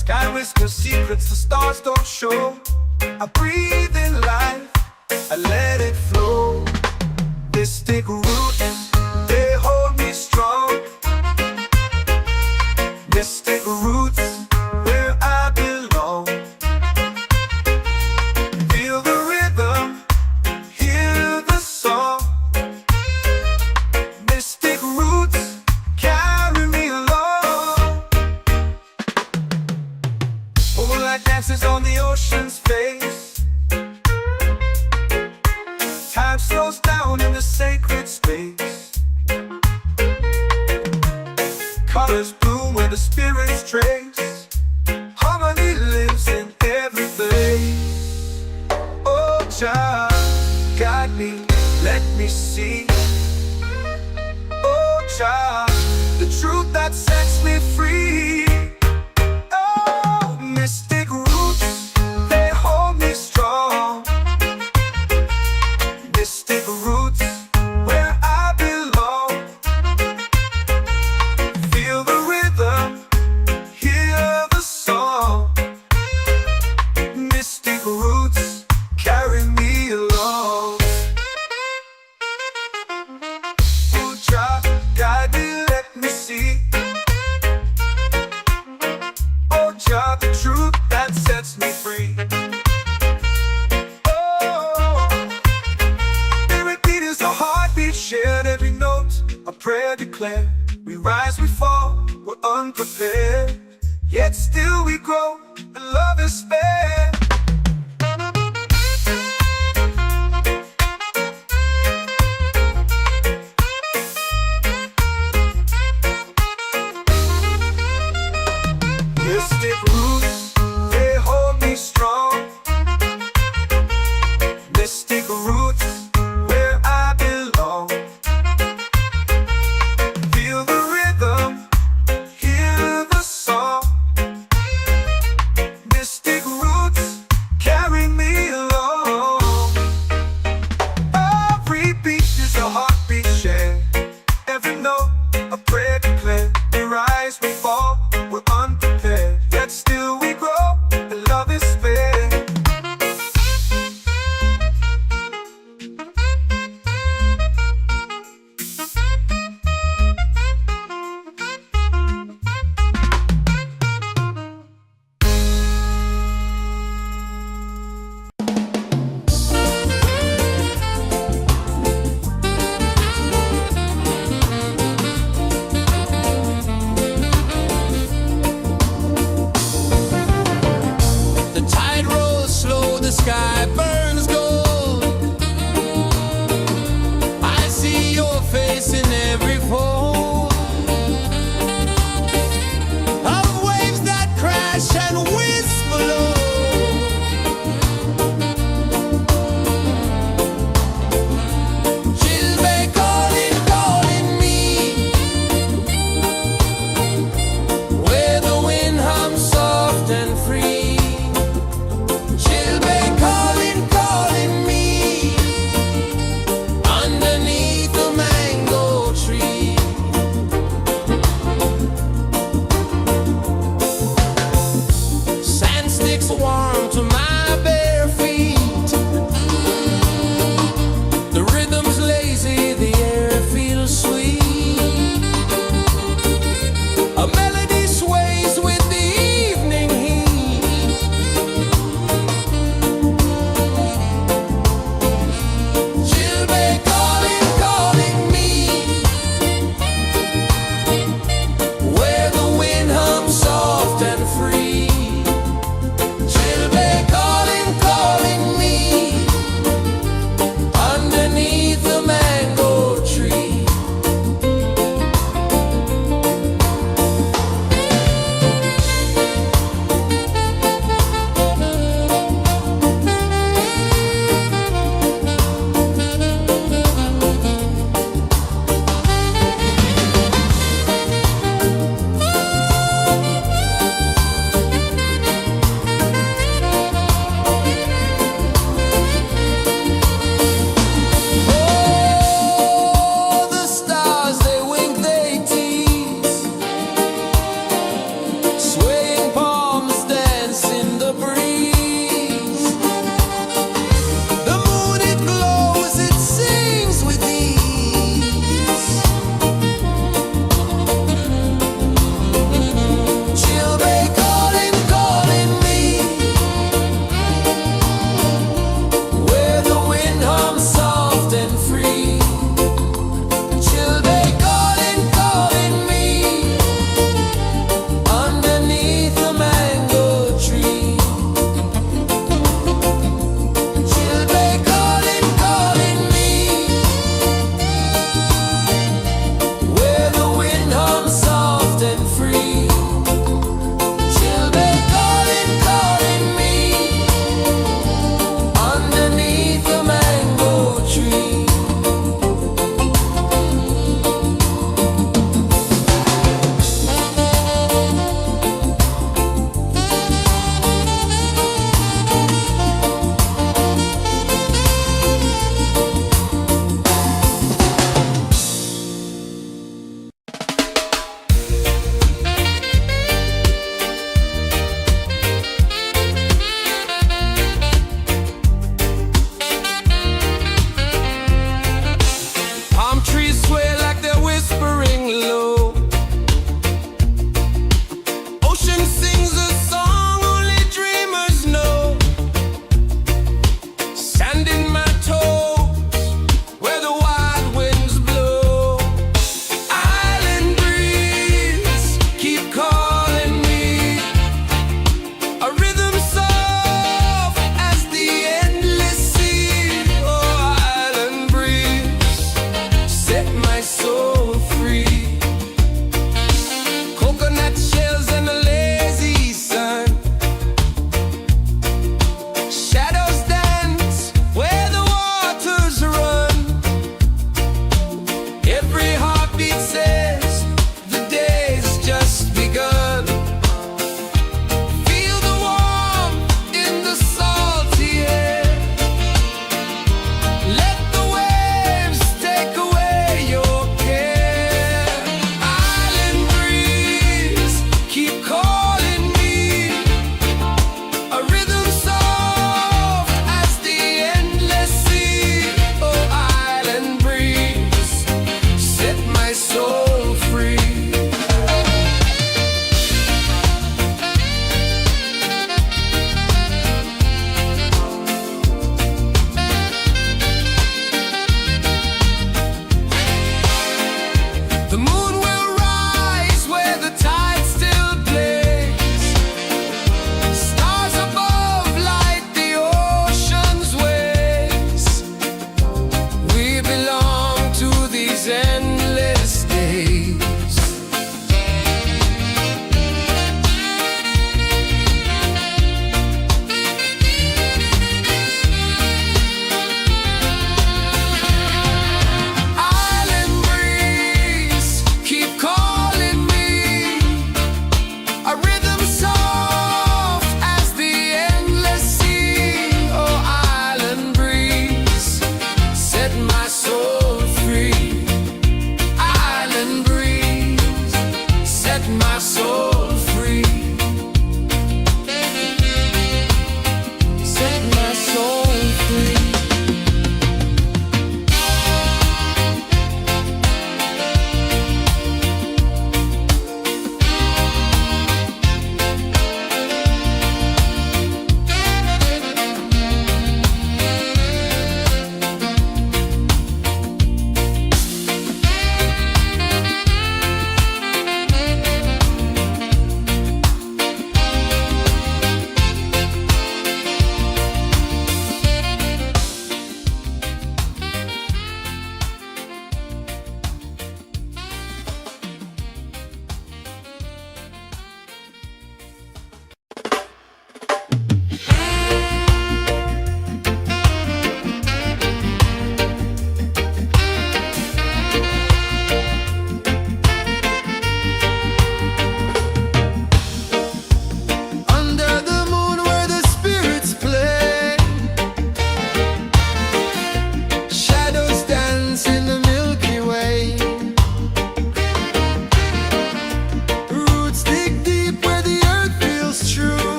Sky whispers secrets the stars don't show. I breathe in life, I let it flow. Mystic roots, they hold me strong. Mystic roots, where I belong. Feel the rhythm, hear the song. Mystic roots, carry me along. Moonlight dances on the ocean's face. Time slows down in the sacred space. Colors bloom where the spirits trace. Harmony lives in every place. Oh, Jah, guide me, let me see. Oh, Jah, the truth that sets me free. Oh, mystic roots, they hold me strong. Mystic roots, where I belong. Feel the rhythm, hear the song. Mystic roots, carry me along. Oh, Jah, guide me, let me see. Oh, Jah, the truth that sets me free. A heartbeat shared, every note a prayer declared. We rise, we fall, we're unprepared, yet still we grow, and love is spared. Mystic roots, they hold me strong. Mystic roots, where I belong. Feel the rhythm, hear the song. Mystic roots, carry me along. Every beat is a heartbeat shared. Every note a prayer declared. We rise, we fall, we're unprepared, yet still we grow, and love is spared.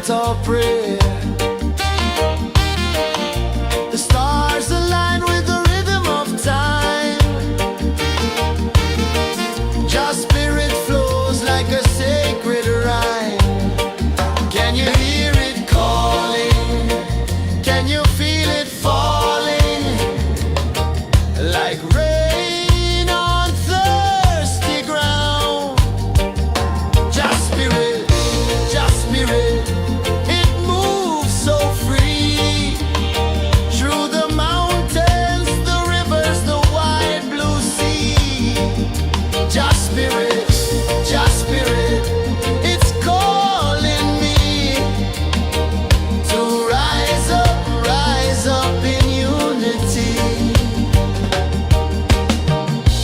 chant or pray. The stars align with the rhythm of time. Your spirit flows like a sacred rhyme. Can you hear it calling? Can you feel it falling? Like rain on thirsty ground. Just spirit, it moves so free. Through the mountains, the rivers, the wide blue sea. Just spirit, it's calling me to rise up in unity.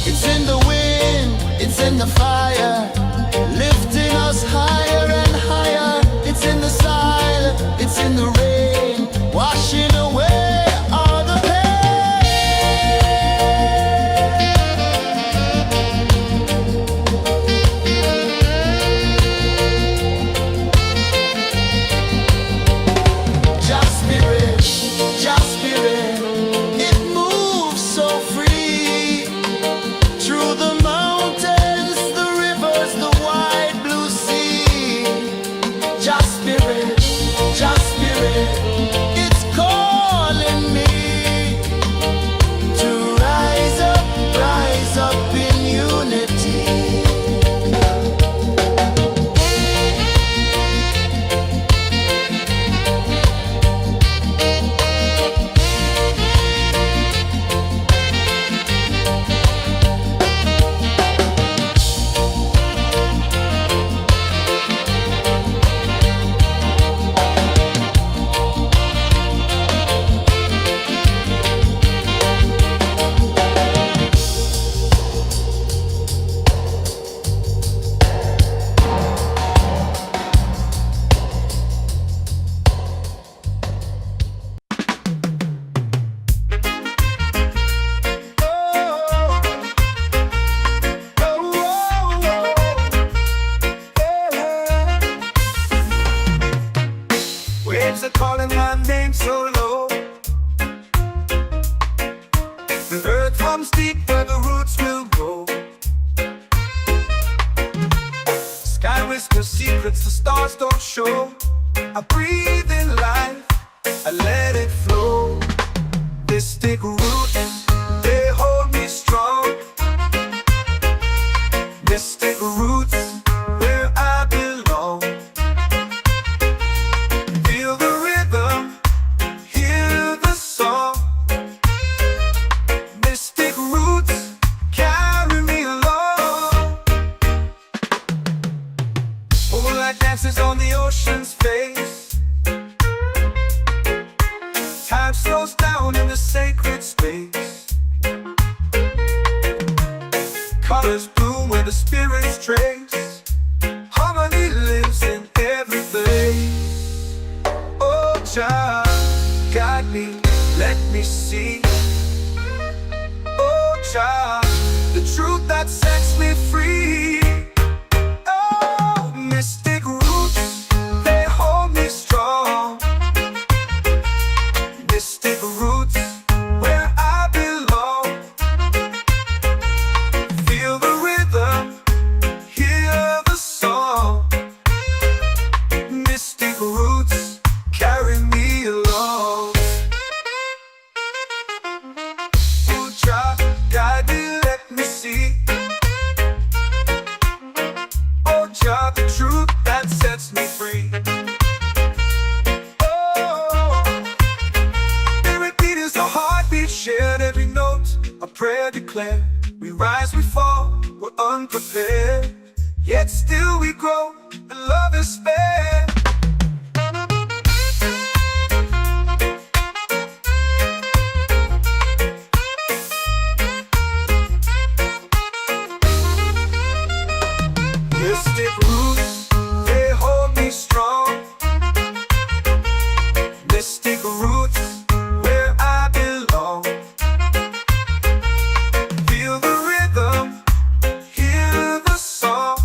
It's in the wind, it's in the fire, lifting us higher and higher. It's in the silence, it's in the rain, washing away all the Just spirit, it moves so free. Through the mountains, the rivers, the wide blue sea. Just spirit, it's calling me to rise up in unity. Waves are calling my name so low. The earth hums deep where the roots will go. Sky whispers secrets the stars don't show. I breathe in life, I let it flow. Mystic roots, they hold me strong. Mystic roots, where I belong. Feel the rhythm, hear the song. Mystic roots, carry me along. Moonlight dances on the ocean's face. Time slows down in the sacred space. Colors bloom where the spirits trace. Harmony lives in every place. Oh, Jah, guide me, let me see. Oh, Jah, the truth that sets me free. Oh, mystic roots, they hold me strong. Mystic roots, where I belong. Feel the rhythm, hear the song. Mystic roots, carry me along. Oh, Jah, guide me, let me see. Oh, Jah, the truth that sets me free. Oh, every beat is a heartbeat shared, every note a prayer declared. We rise, we fall, we're unprepared, yet still we grow, and love is spared. Mystic roots, they hold me strong. Mystic roots, where I belong. Feel the rhythm, hear the song.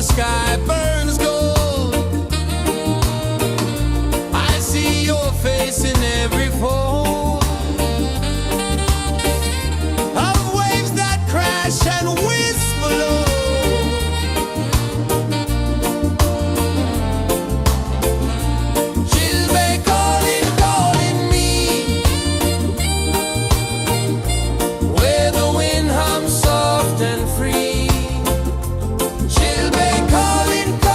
sky burns gold. I see your face in every fold of waves that crash and whisper low. She'll be calling, calling me where the wind hums soft and free. She'll be calling, calling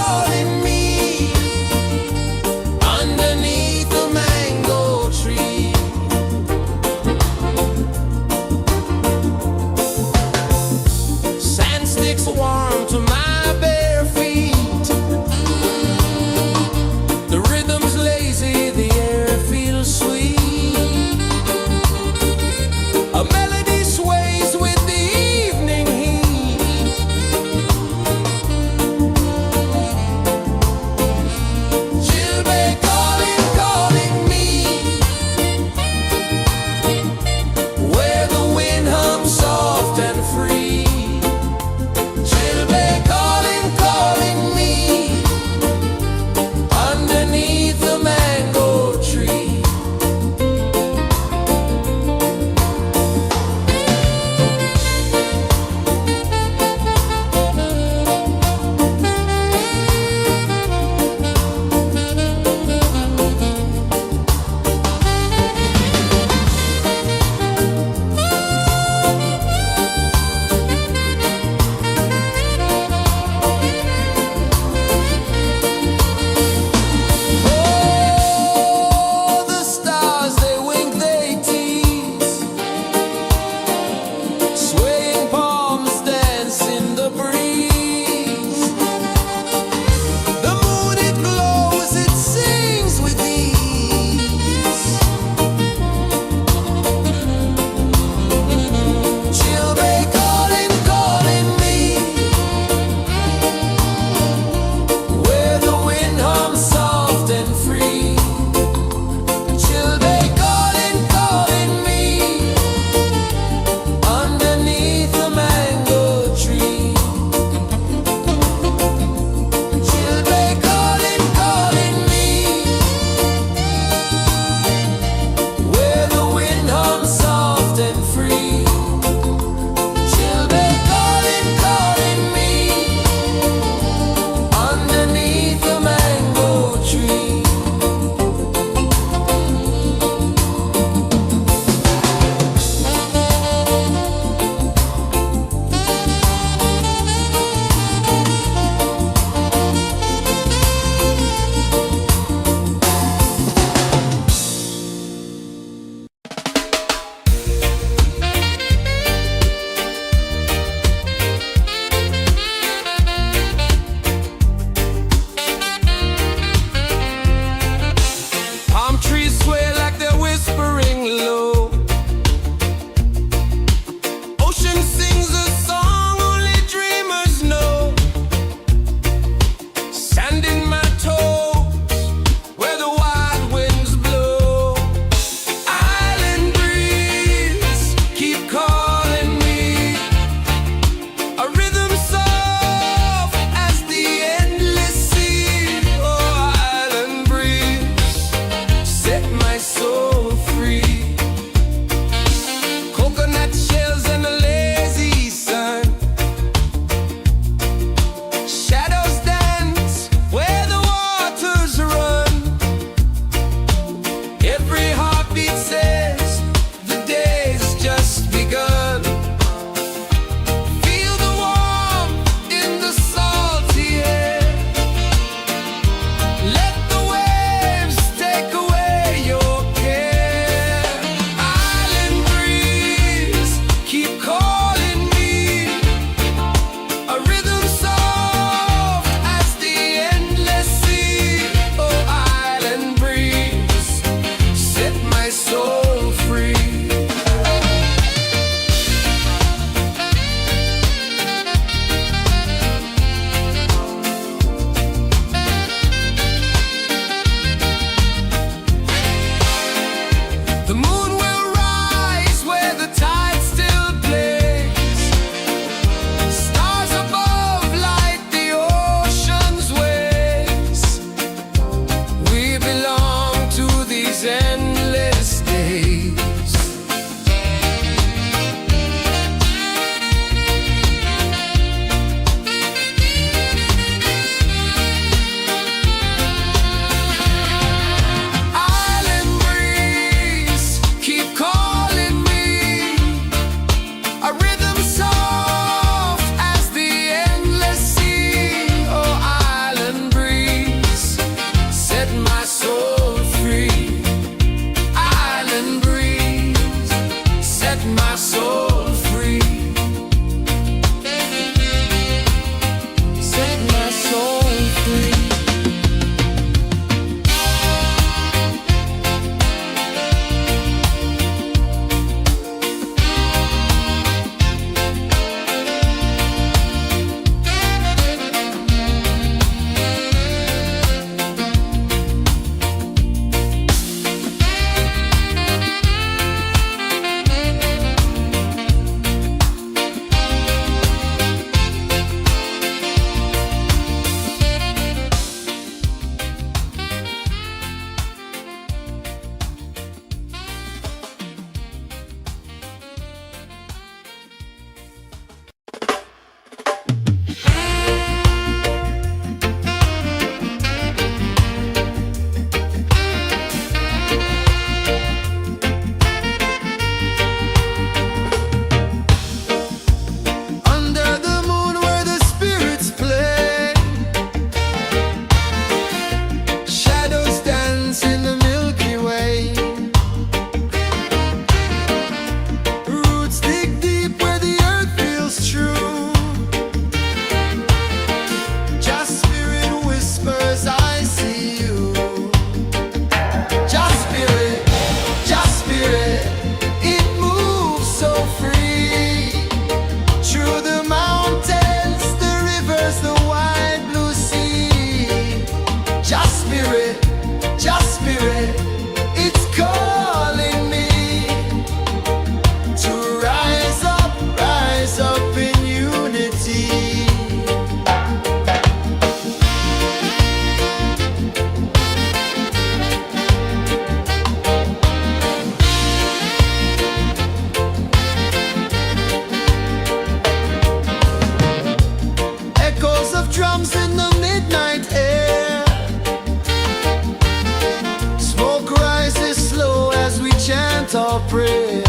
chant or pray.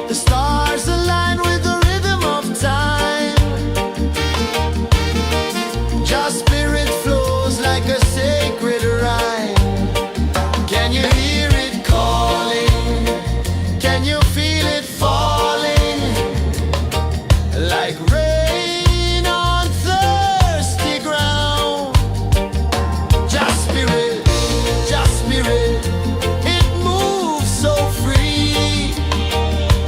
The stars align with the rhythm of time. Just spirit flows like a sacred rhyme. Can you hear it calling? Can you feel it falling? Like rain on thirsty ground. Just spirit, it moves so free.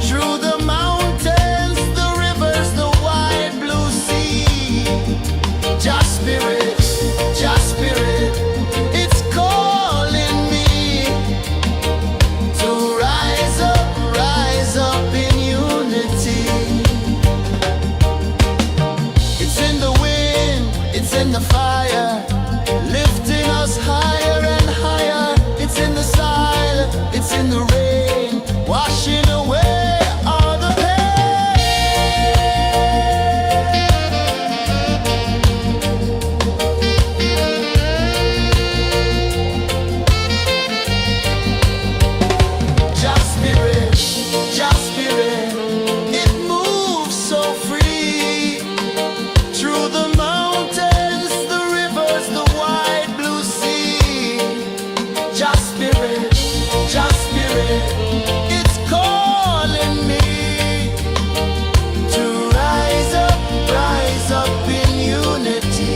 Through the mountains, the rivers, the wide blue sea. Just spirit, it's calling me to rise up in unity. It's in the wind, it's in the fire, lifting us higher and higher. It's in the silence, it's in the rain, washing away all the Just spirit, it moves so free. Through the mountains, the rivers, the wide blue sea. Just spirit, it's calling me to rise up in unity.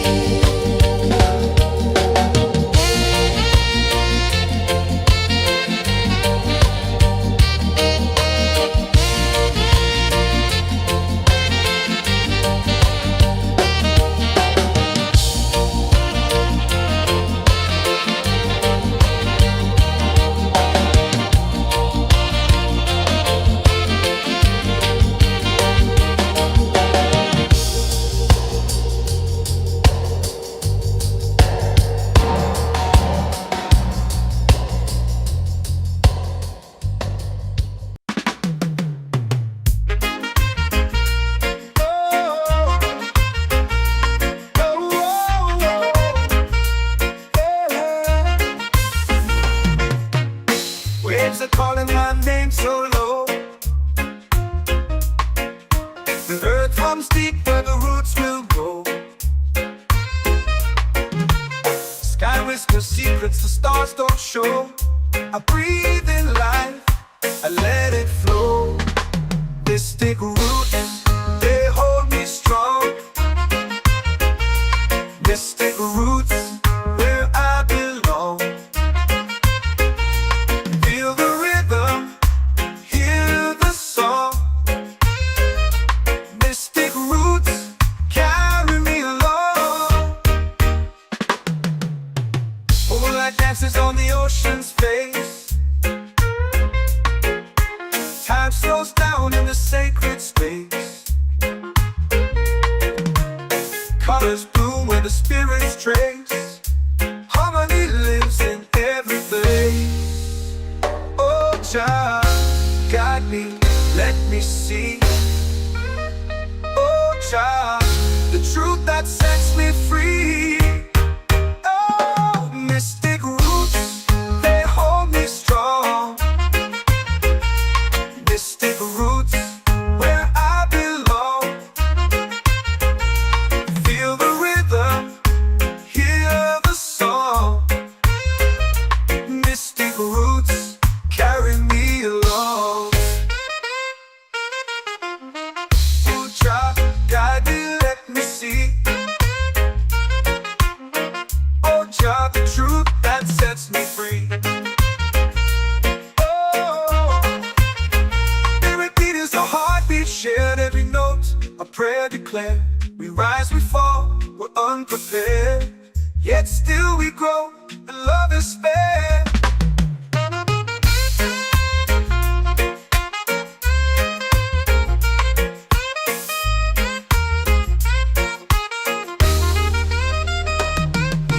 Waves are calling my name so low. The earth runs deep where the roots will grow. Sky whispers secrets the stars don't show. I breathe in life, I let it flow. Mystic roots, they hold me strong. Mystic roots, where I belong. Feel the rhythm, hear the song. Mystic roots, carry me along. Moonlight dances on the ocean's face. Time slows down in the sacred space. Colors bloom where the spirits trace. Harmony lives in every place. Oh, child, guide me, let me see. Oh, child, the truth that sets me free. Oh, mystic roots, they hold me strong. Mystic roots, where I belong. Feel the rhythm, hear the song. Mystic roots, carry me along. Oh, child, guide me, let me see. Oh, child, the truth that sets me free. Oh, every beat is a heartbeat shared, every note a prayer declared. We rise, we fall, we're unprepared, yet still we grow, and love is fair.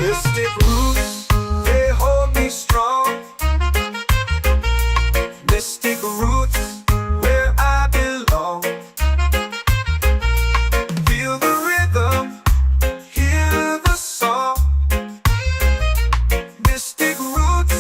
Mystic roots, they hold me strong. Mystic roots, where I belong. Feel the rhythm, hear the song. Mystic roots,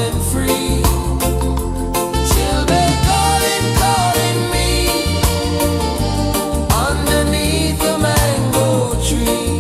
and free. Children calling, calling me underneath the mango tree.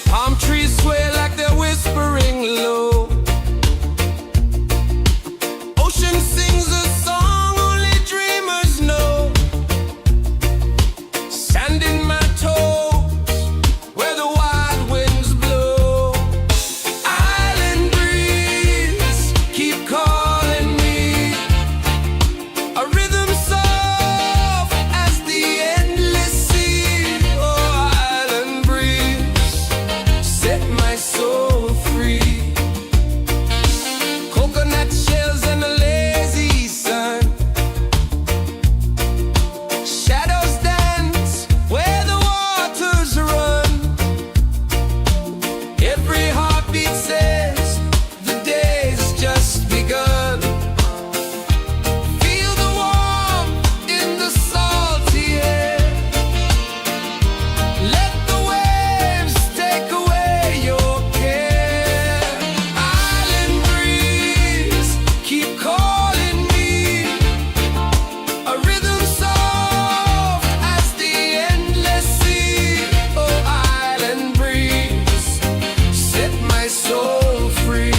Palm trees sway like they're whispering low. Ocean sings a song only dreamers know. Sand in my toes where the wild winds blow. Island breeze keep calling me. A rhythm soft as the endless sea. Oh, island breeze, set my soul free. Coconut shells and a lazy sun. Shadows dance where the waters run. Every heartbeat says the day's just begun. Feel the warmth in the salty air. Let the waves take away your care. Island breeze keep calling me. A rhythm soft as the endless sea. Oh, island breeze, set my soul free.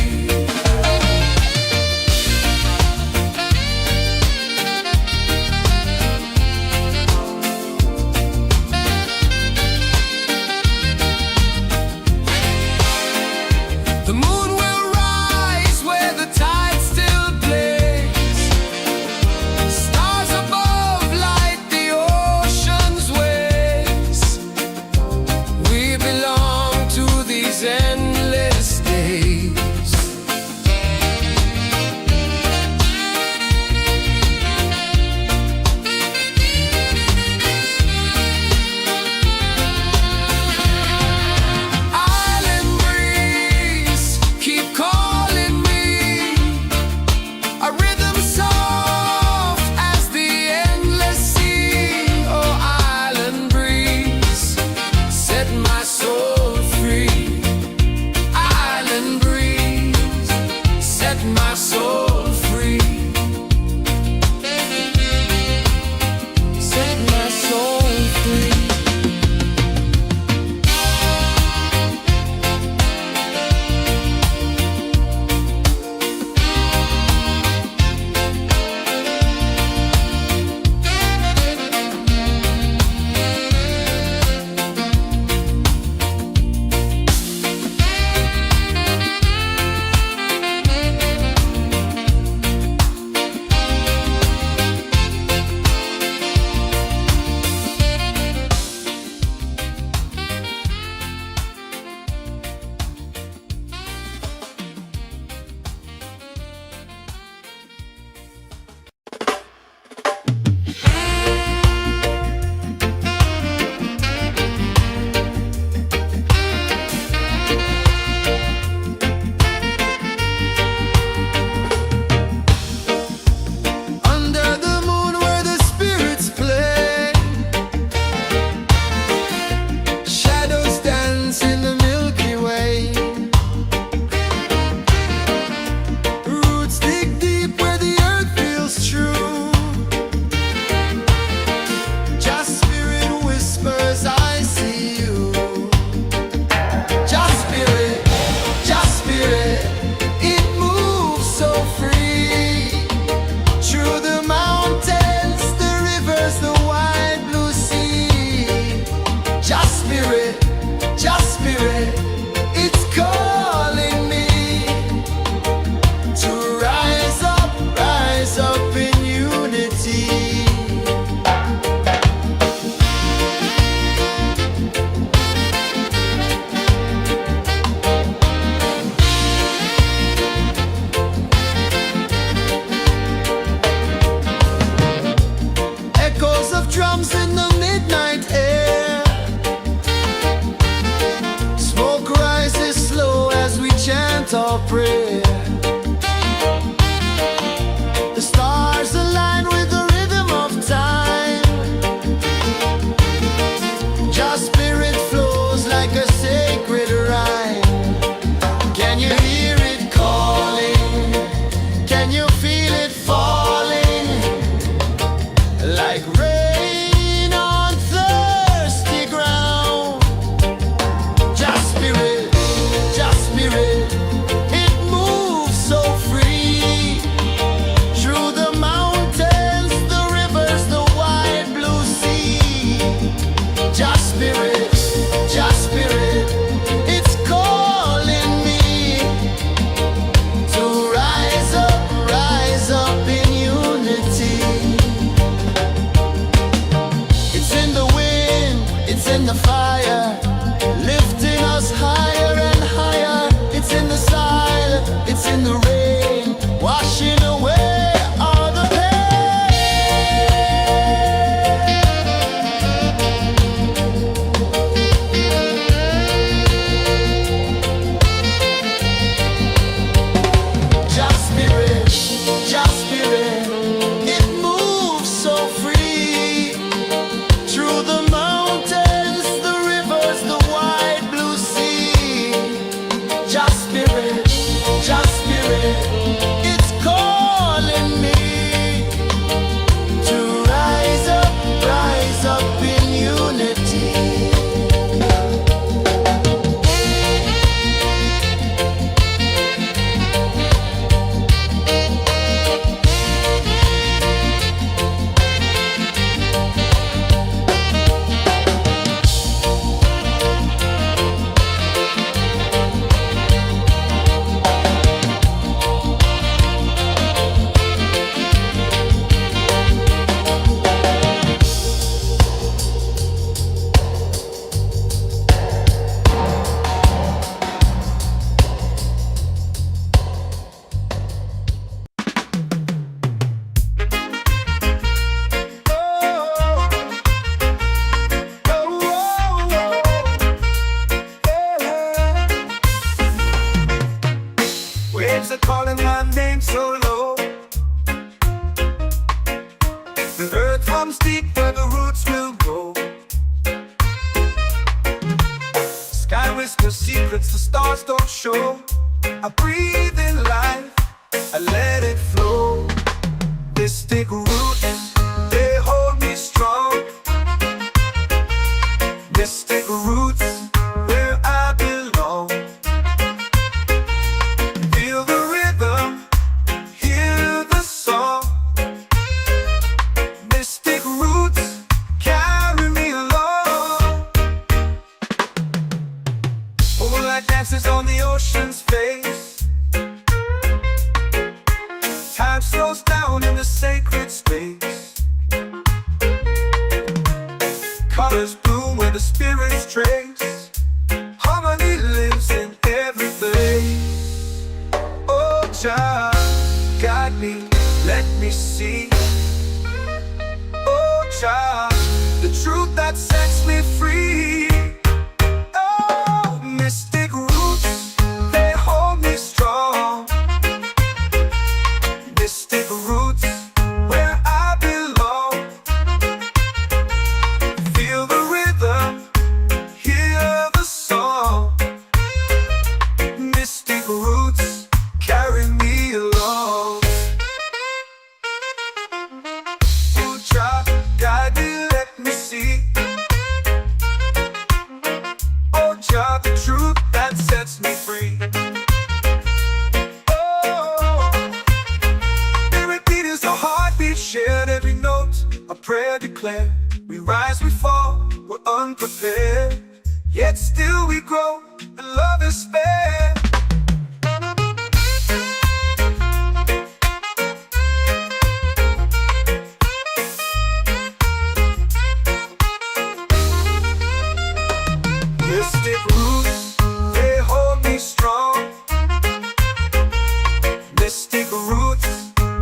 The moon will rise where the tide still plays. Stars above light the ocean's waves. We belong to these endless days. Island breeze keep calling me. A rhythm soft as the endless sea. Oh, island breeze, set my soul free. Island breeze, set my soul free. Set my soul free. lips are calling my name so low. The earth comes deep where the roots will grow. Sky whispers secrets the stars don't show. I breathe in life, I let it flow. Mystic roots, they hold me strong. Mystic roots, where I belong. Feel the rhythm, hear the song. Mystic roots, carry me along. Moonlight dances on the ocean's face. Time slows down in the sacred space. Colors bloom where the spirits trace. Harmony lives in every place. Oh, Jah, guide me, let me see. Oh, Jah, the truth that sets me free. Oh, mystic roots, they hold me strong. Mystic roots, where I belong. Feel the rhythm, hear the song. Mystic roots, carry me along. Oh, Jah, guide me, let me see. Oh, Jah, the truth that sets me free. Shared every note, a prayer declared. We rise, we fall, we're unprepared. Yet still we grow, and love is spared. Mystic roots, they hold me strong. Mystic roots,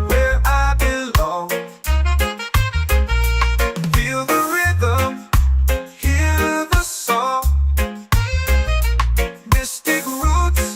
where I belong. Feel the rhythm, hear the song. Mystic roots,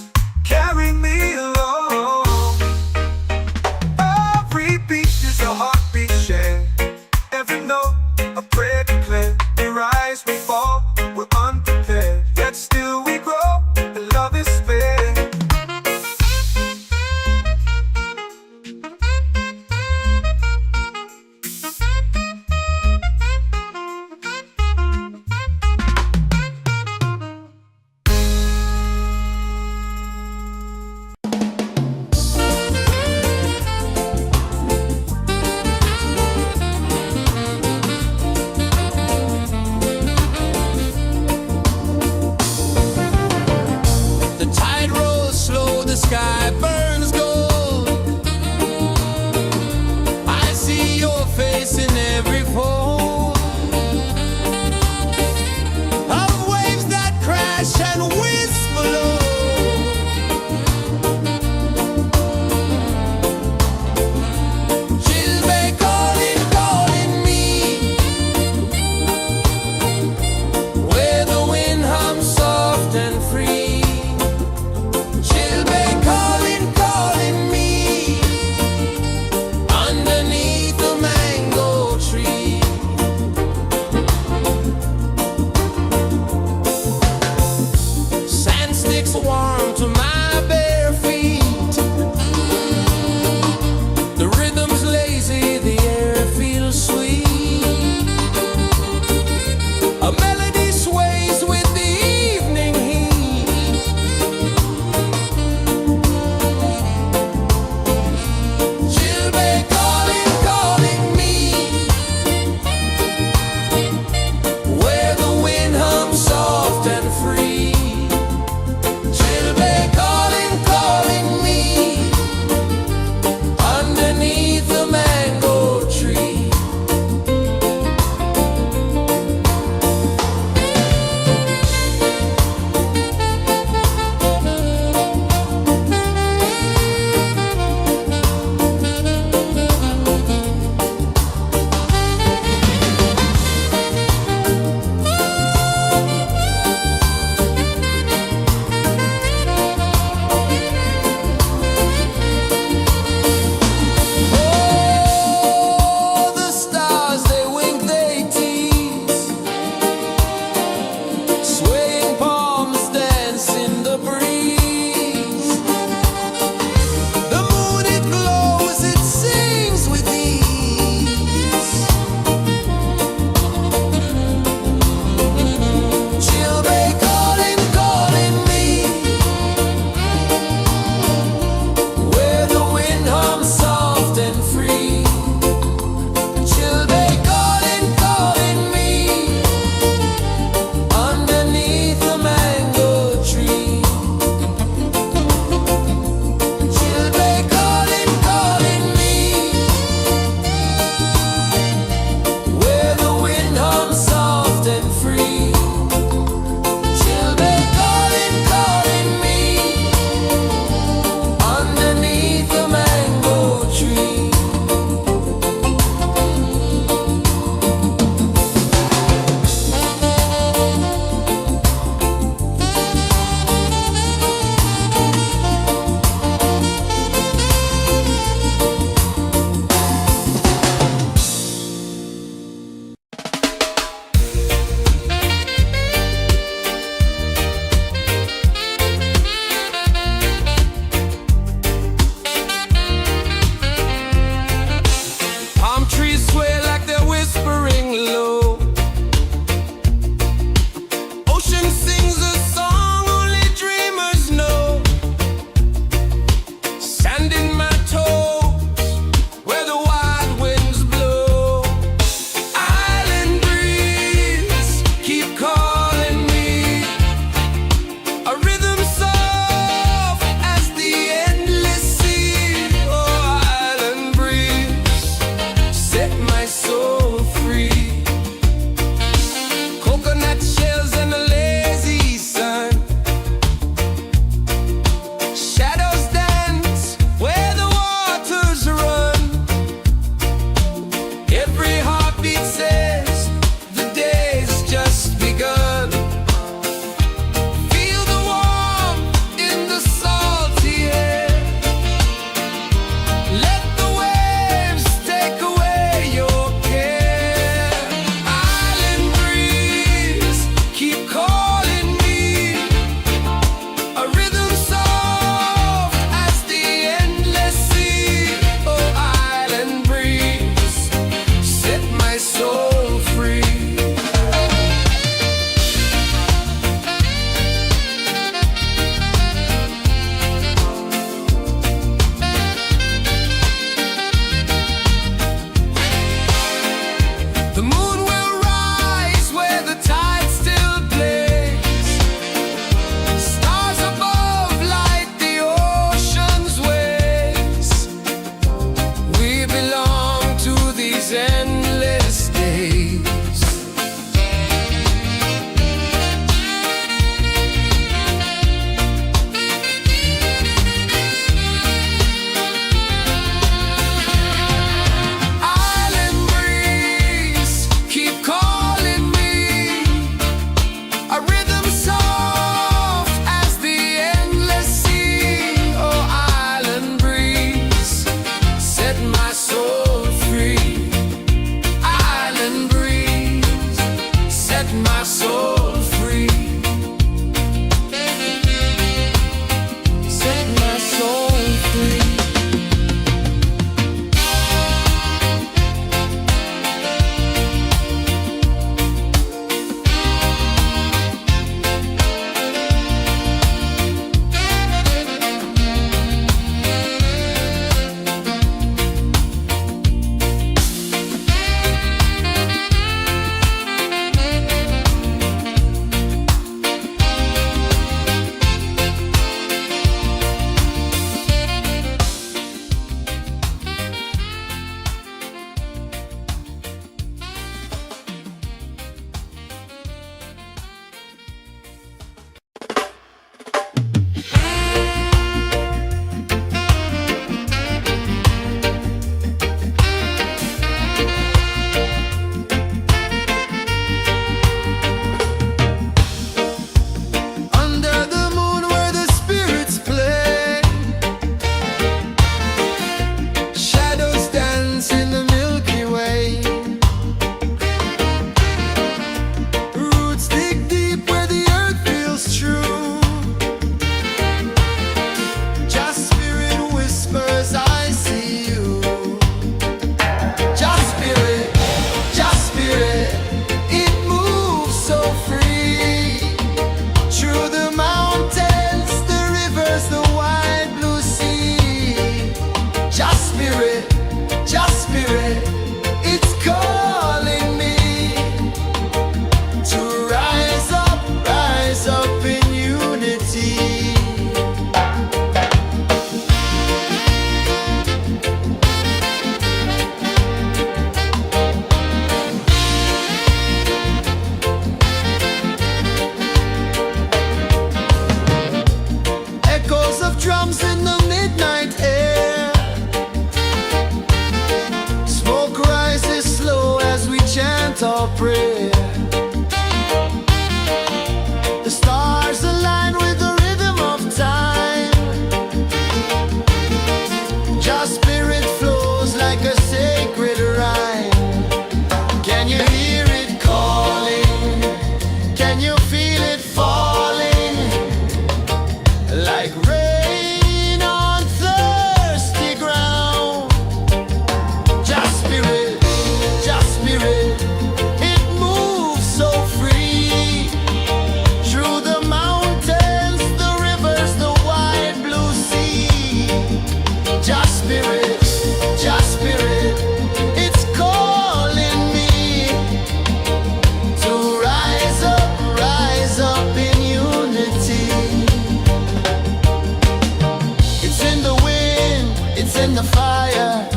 in the fire,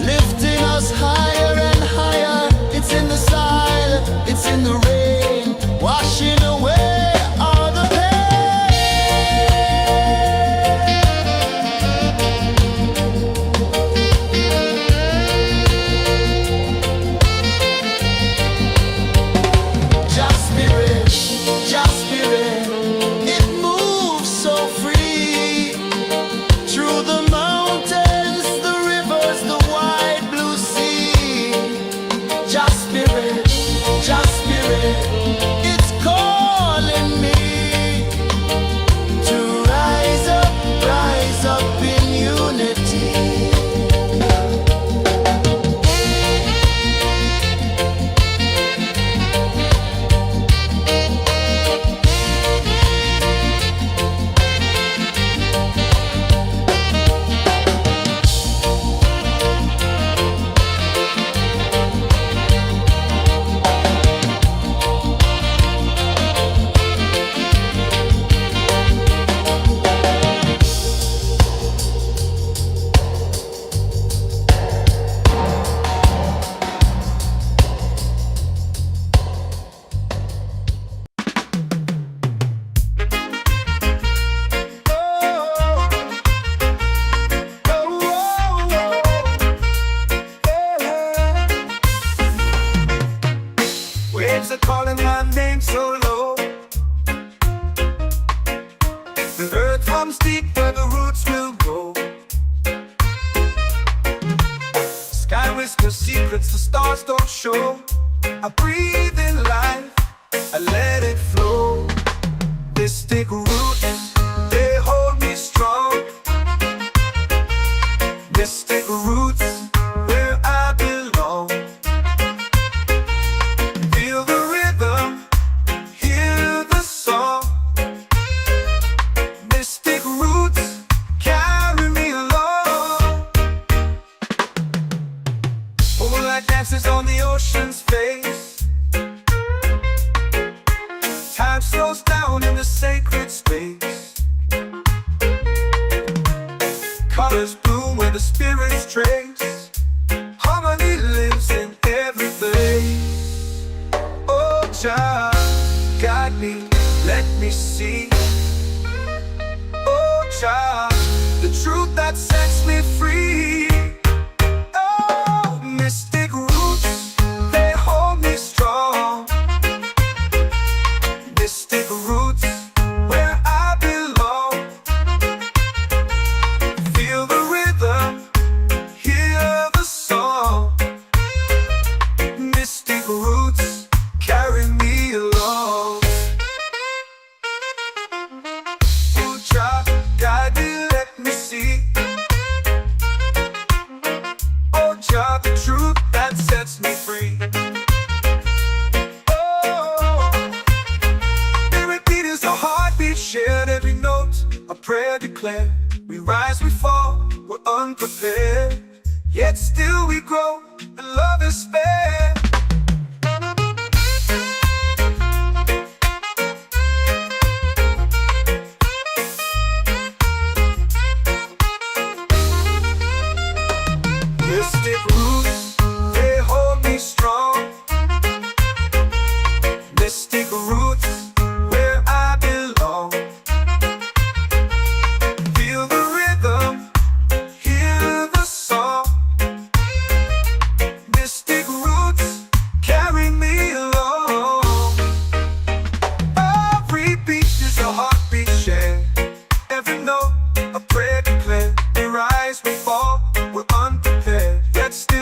lifting us higher and higher. It's in the silence, it's in the rain, washing away all the pain. Just spirit, just spirit, it moves so free through the mountains, the rivers, the wide blue sea. Just spirit, it's calling me to rise up in unity. Waves are calling my name so low. The earth hums deep where the roots will go. Sky whispers secrets the stars don't show. I breathe in life, I let it flow. Mystic roots, they hold me strong. Mystic roots, where I belong. Feel the rhythm, hear the song. Mystic roots, carry me along. Moonlight dances on the ocean's face. Time slows down in the sacred space. Colors bloom where the spirits trace. Harmony lives in every place. Oh, child, guide me, let me see. Oh, child, the truth that sets me free. Oh, mystic roots, they hold me strong. Mystic roots, where I belong. Feel the rhythm, hear the song. Mystic roots, carry me along. Oh, child, guide me, let me see. Oh, child, the truth that sets me free. Oh, every beat is a heartbeat shared, every note a prayer declared. We rise, we fall, we're unprepared, yet still we grow, and love is spared. Mystic roots, they hold me strong. Mystic roots, where I belong. Feel the rhythm, hear the song. Mystic roots, carry me along. Every beat is a heartbeat shared, every note a prayer declared. We rise, we fall, we're unprepared, yet still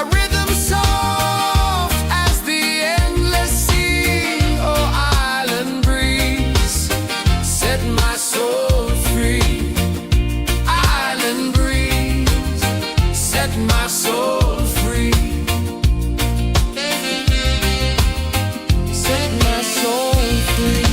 A rhythm soft as the endless sea. Oh, island breeze, set my soul free. Island breeze, set my soul free. Set my soul free.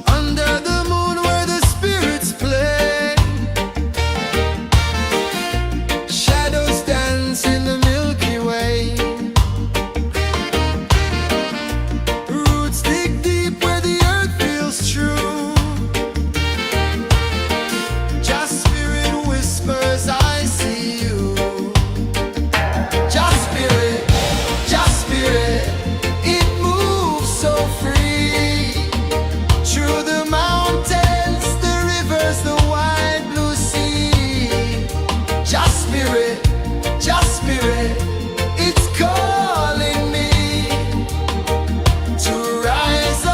Under the moon where the spirits play, shadows dance in the Milky Way. Roots dig deep where the earth feels true. Just spirit whispers, I see you. Just spirit, it moves so free. Through the mountains, the rivers, the wide blue sea. Just spirit, it's calling me to rise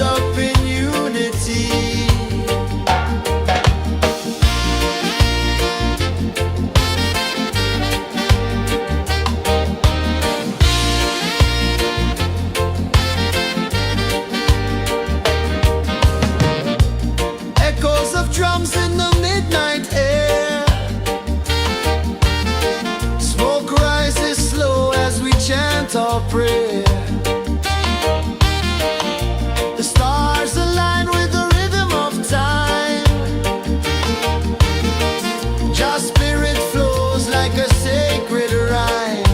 up in unity. Echoes of drums in the midnight air. Smoke rises slow as we chant our prayer. The stars align with the rhythm of time. Just spirit flows like a sacred rhyme.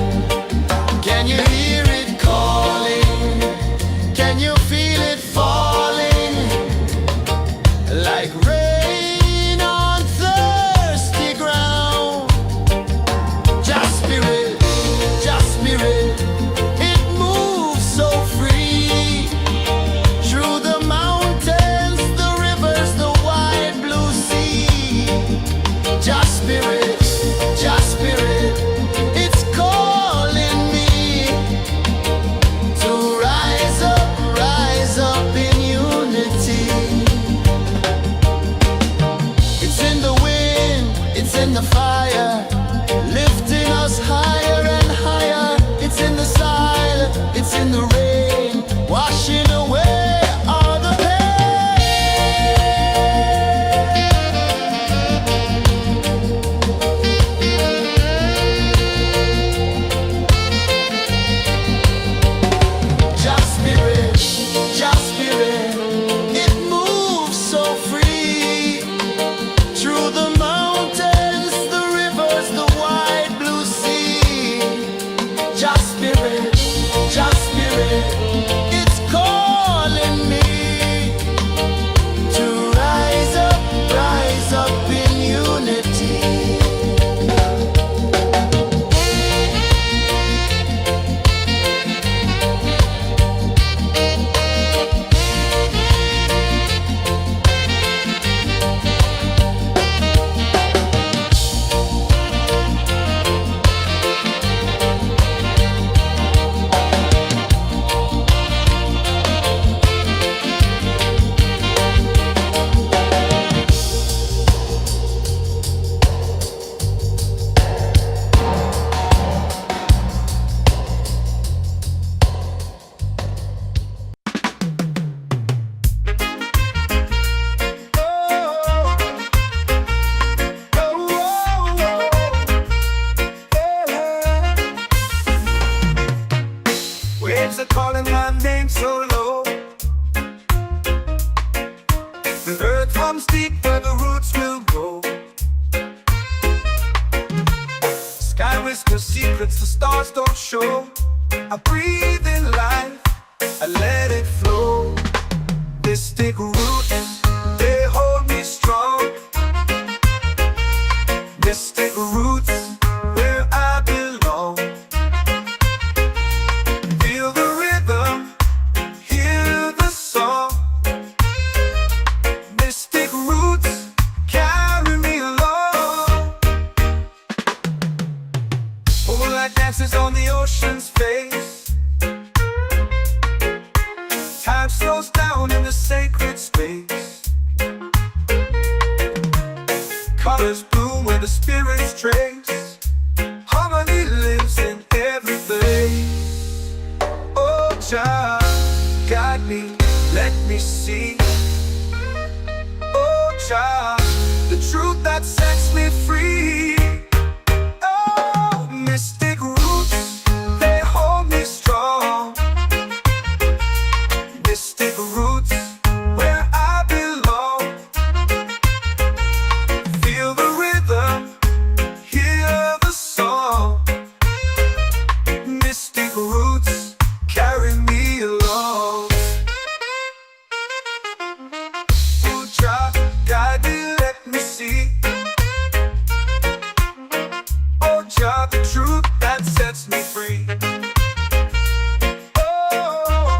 Can you hear it calling? Can you feel it falling? Like rain on thirsty ground. Just spirit, it moves so free. Through the mountains, the rivers, the wide blue sea. Just spirit, it's calling me to rise up in comes deep where the roots will grow. Sky whispers secrets the stars don't show. I breathe in life, I let it flow. Mystic roots, they hold me strong. Mystic roots, where I belong. Feel the rhythm, hear the song. Mystic roots, carry me along. Moonlight dances on the ocean's face. Time slows down in the sacred space. Colors bloom where the spirits trace. Harmony lives in every place. Oh, Jah, guide me, let me see. Oh, Jah, the truth that sets me free. Oh, mystic roots, they hold me strong. Mystic roots, where I belong. Feel the rhythm, hear the song. Mystic roots, carry me along. Oh, Jah, guide me, let me see. Oh, Jah, the truth that sets me free. Oh,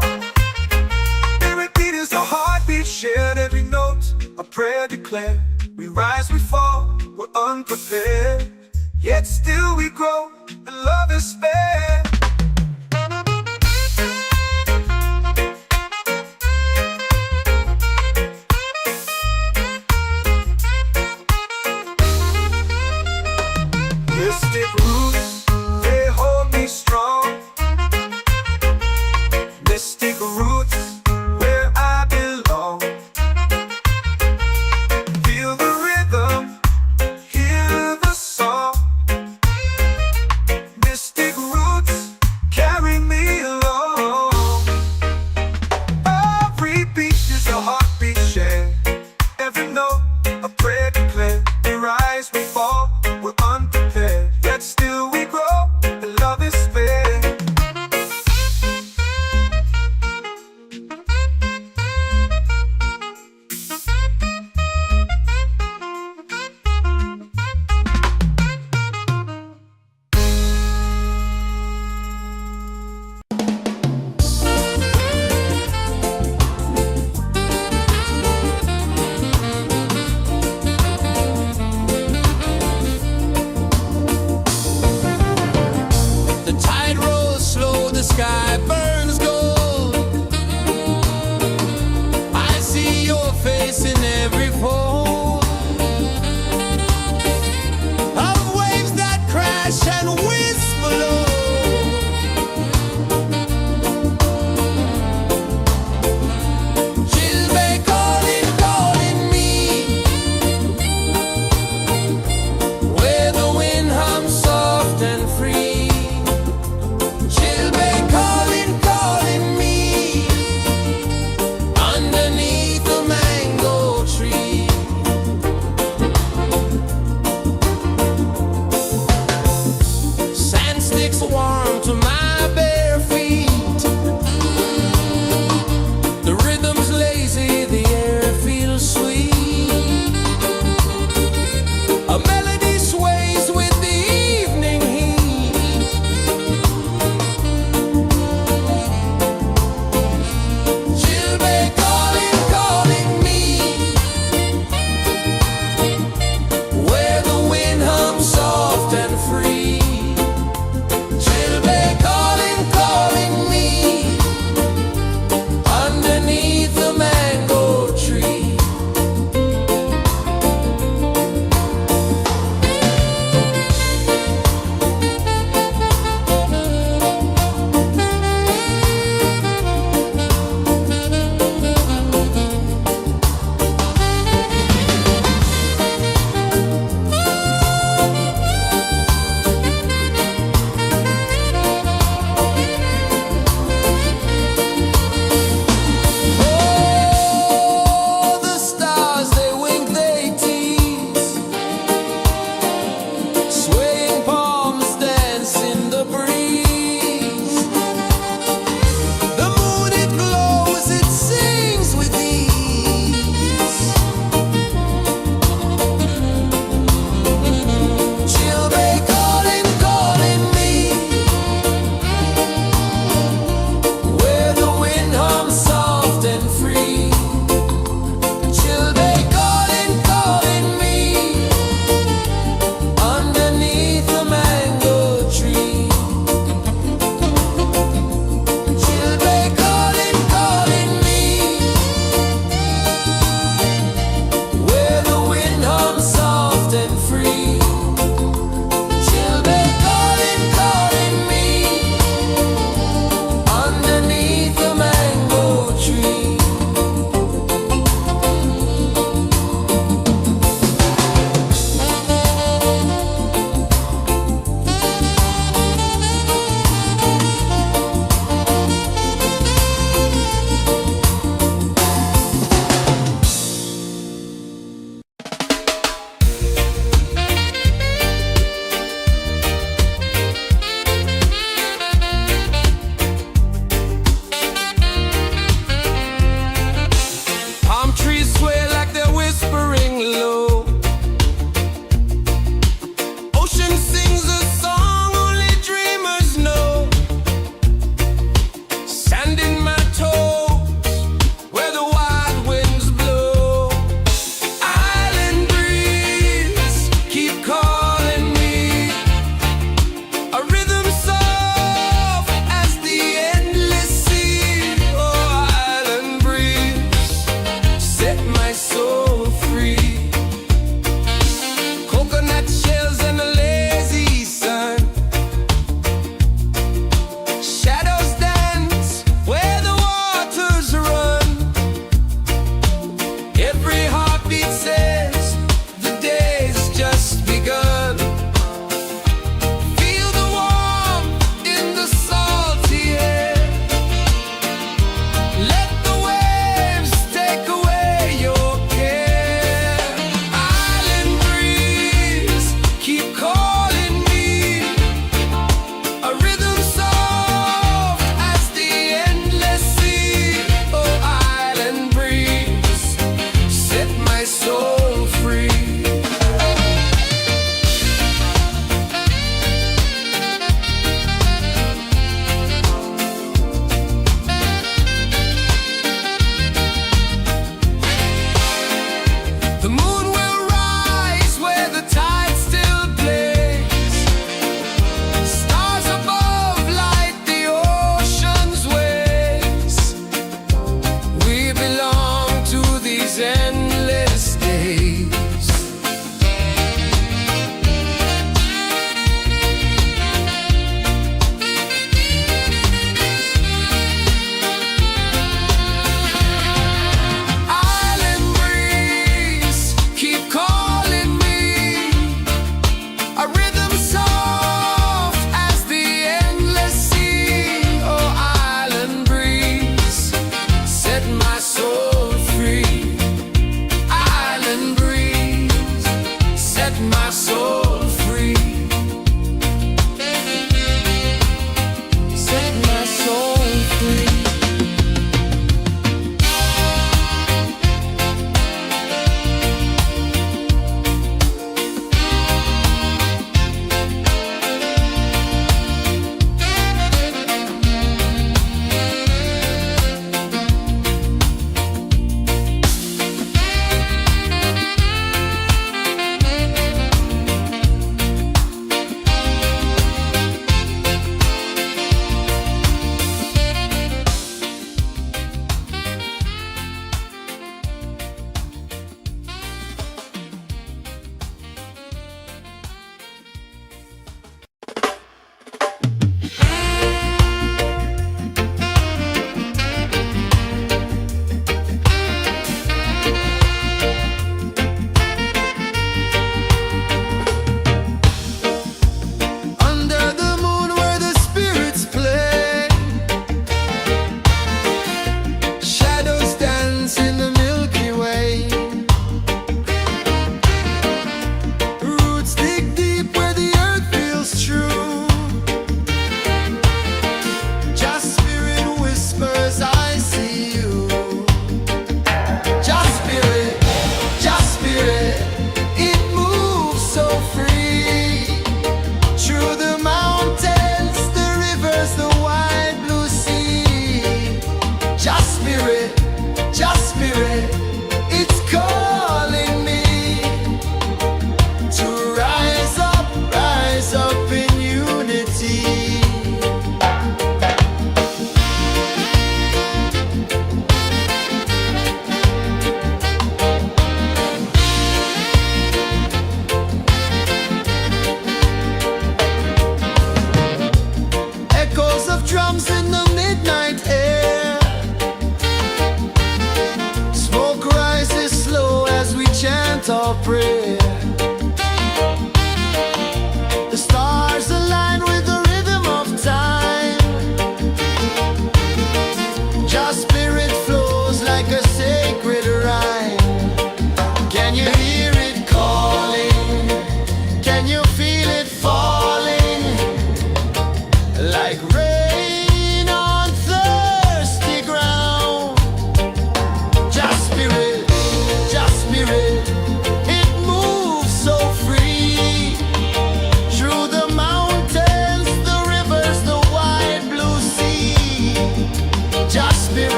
every beat is a heartbeat shared, every note a prayer declared. We rise, we fall, we're unprepared, yet still we grow, and love is fair. Mystic roots, they hold me strong. Mystic roots, where I belong. Feel the rhythm, hear the song. Mystic roots, carry me along. Every beat is a heartbeat shared, every note a prayer declared. We rise, we fall, we're unprepared, yet still we grow, and love is fair. The tide rolls slow, the sky burns gold. I see your face in every fold of waves that crash and whisper low. She'll be calling, calling me, where the wind hums soft and free. She'll be calling, calling me, underneath the mango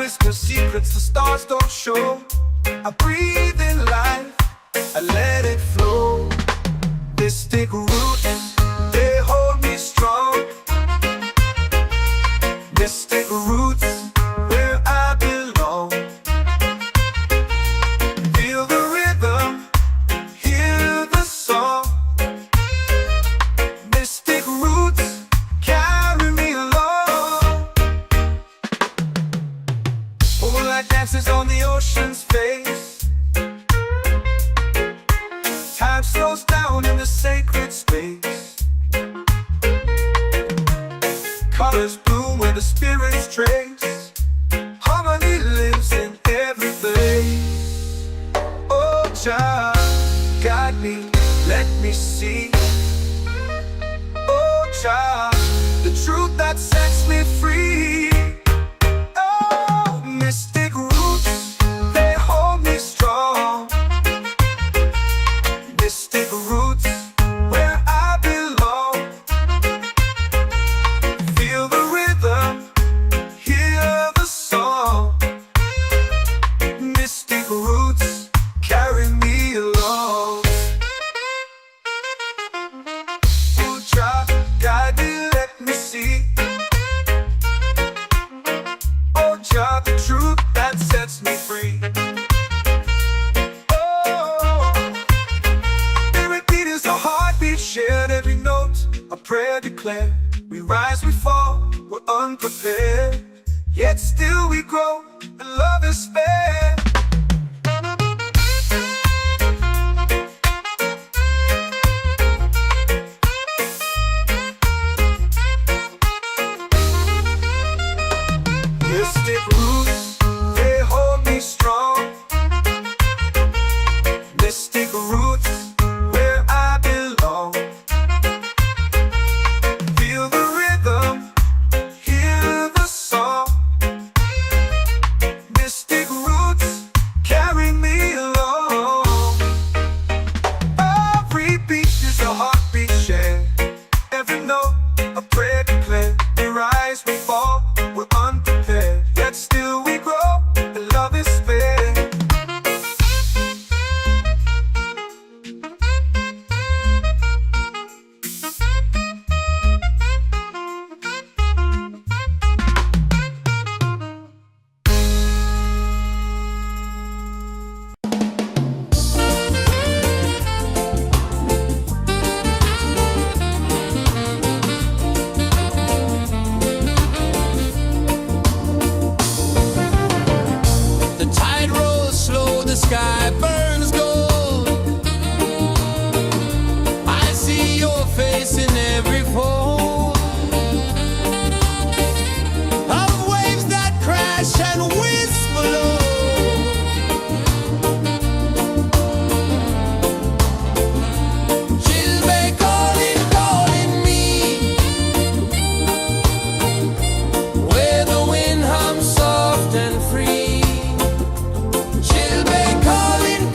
whisper secrets the stars don't show. I breathe in life, I let it flow. Mystic roots, they hold me strong. Mystic roots, where I belong. Feel the rhythm, hear the song. Mystic roots, carry me along. Moonlight dances on the ocean's face. Time slows down in the sacred space. Colors bloom where the spirits trace. Harmony lives in every face. Oh, Jah, guide me, let me see. Oh, Jah, the truth that sets me free. Oh, mystic roots, they hold me strong. Mystic roots, where I belong. Feel the rhythm, hear the song. Mystic roots, carry me along. Oh, Jah, guide me, let me see. Oh, Jah, the truth that sets me free. Shared every note, a prayer declared. We rise, we fall, we're unprepared. Yet still we grow, and love is spared. Mystic roots, they hold me strong. Mystic roots, where I belong. Feel the rhythm, hear the song. Mystic roots, carry me along. Every beat is a heartbeat shared. Every note, a prayer declared. We rise, we fall, we're unprepared. Yet still we grow, and love is spared. The tide rolls slow, the sky burns gold. I see your face in every fold of waves that crash and whisper low. She'll be calling, calling me, where the wind hums soft and free. She'll be calling,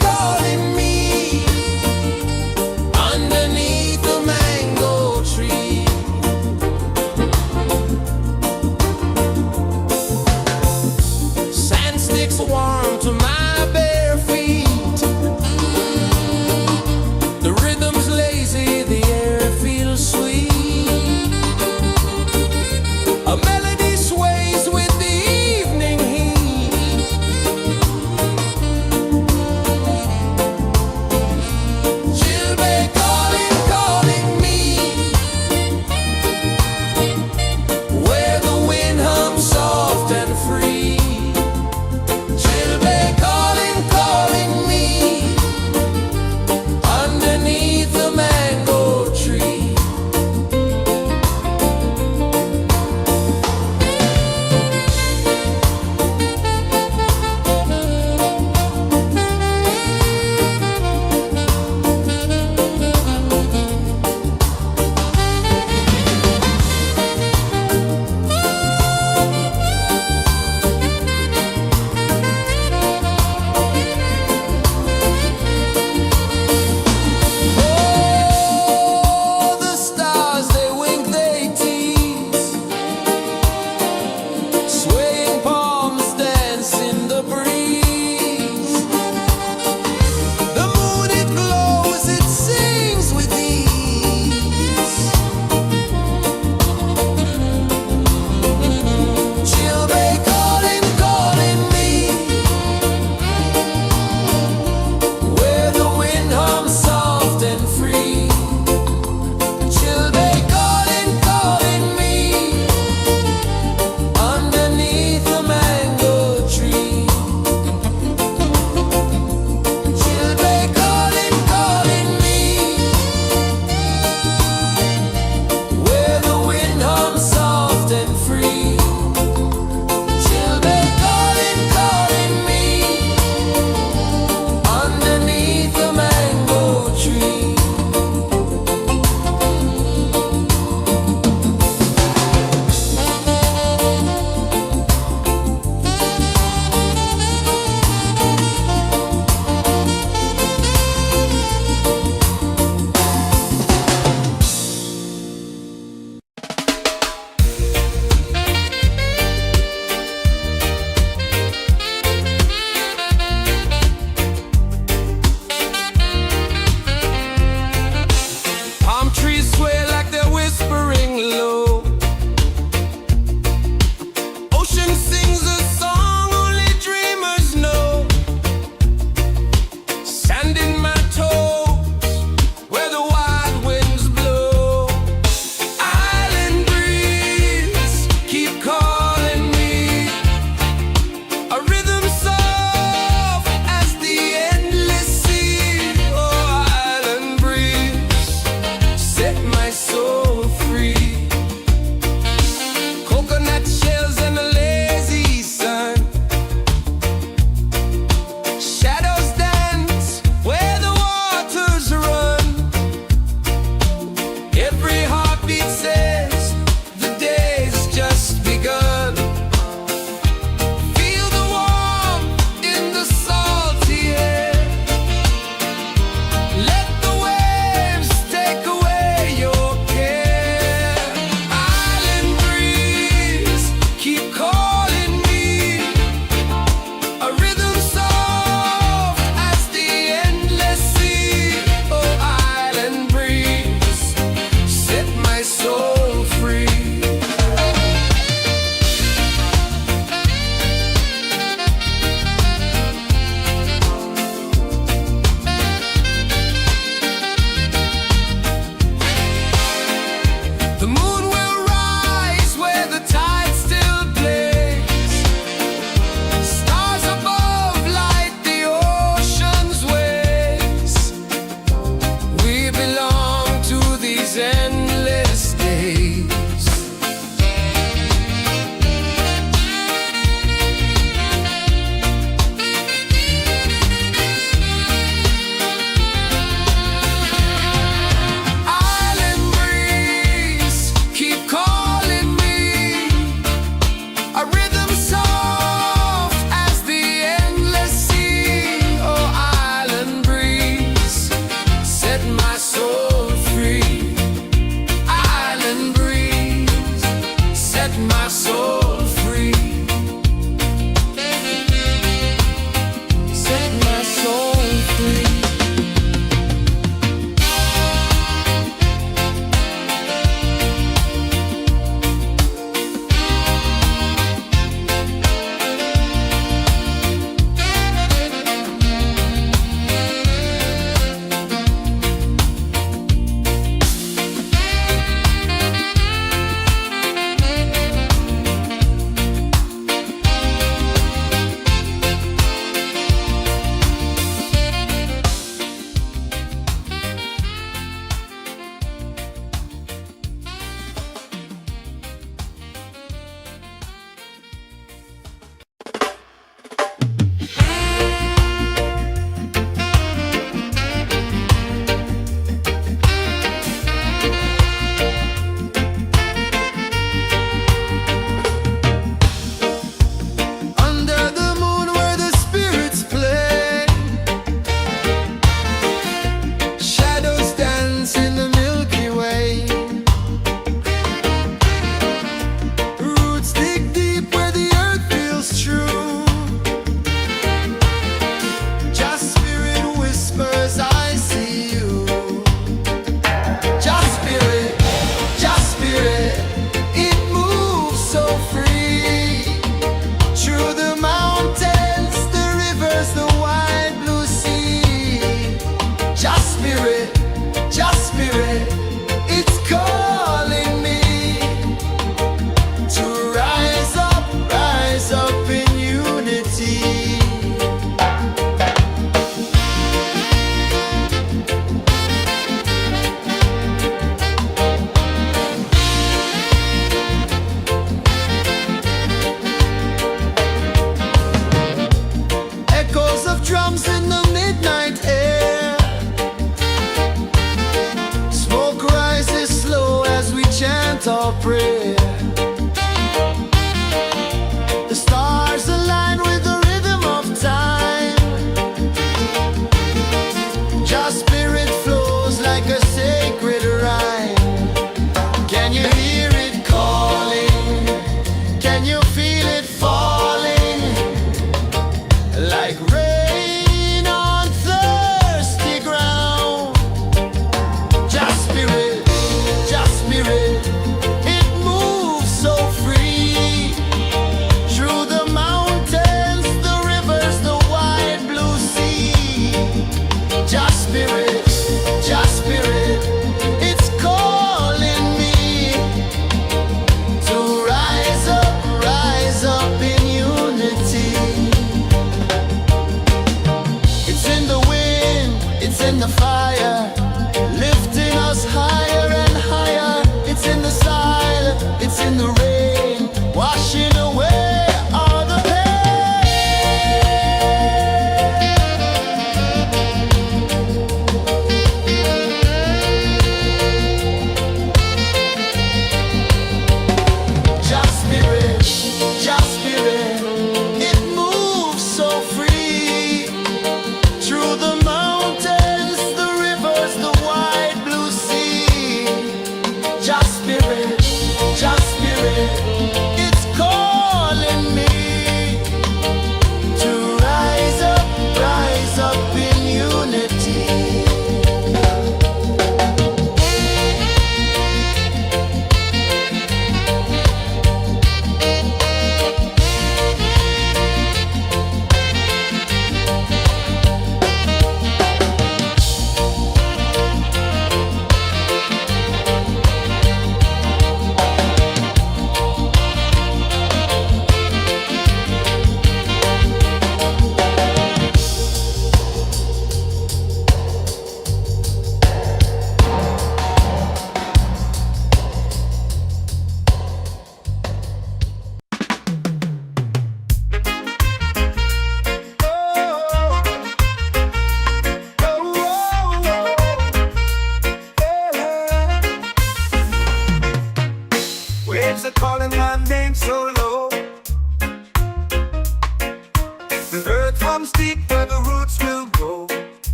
comes deep where the roots will grow.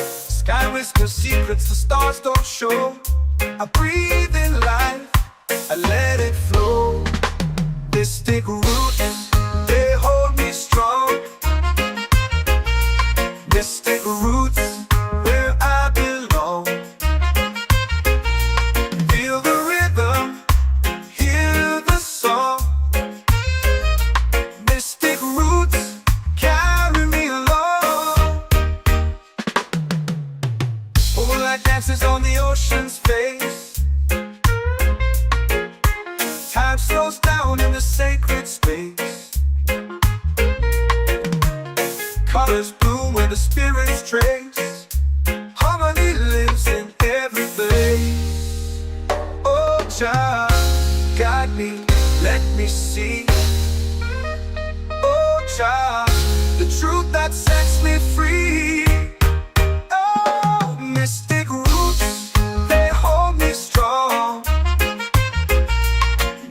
Sky whispers secrets the stars don't show. I breathe in life, I let it flow. Mystic roots, they hold me strong. Mystic roots, where I belong. Feel the rhythm, hear the song. Mystic roots, carry me along. Moonlight dances on the ocean's face. Time slows down in the sacred space. Colors bloom where the spirits trace. Harmony lives in every place. Oh, child, guide me, let me see. Oh, child, the truth that sets me free. Oh, mystic roots, they hold me strong.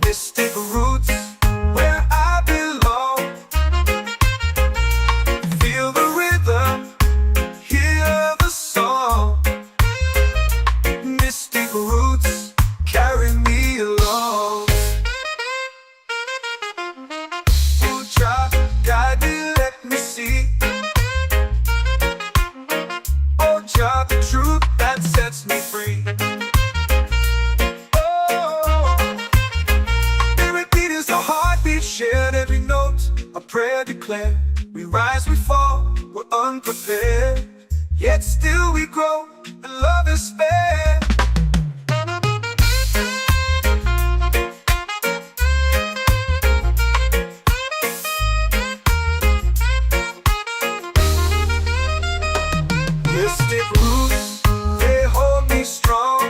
Mystic roots, where I belong. Feel the rhythm, hear the song. Mystic roots, carry me along. Oh, child, guide me, let me see. Oh, child, the truth that sets me free. Shared every note, a prayer declared. We rise, we fall, we're unprepared. Yet still we grow, and love is spared. Mystic roots, they hold me strong.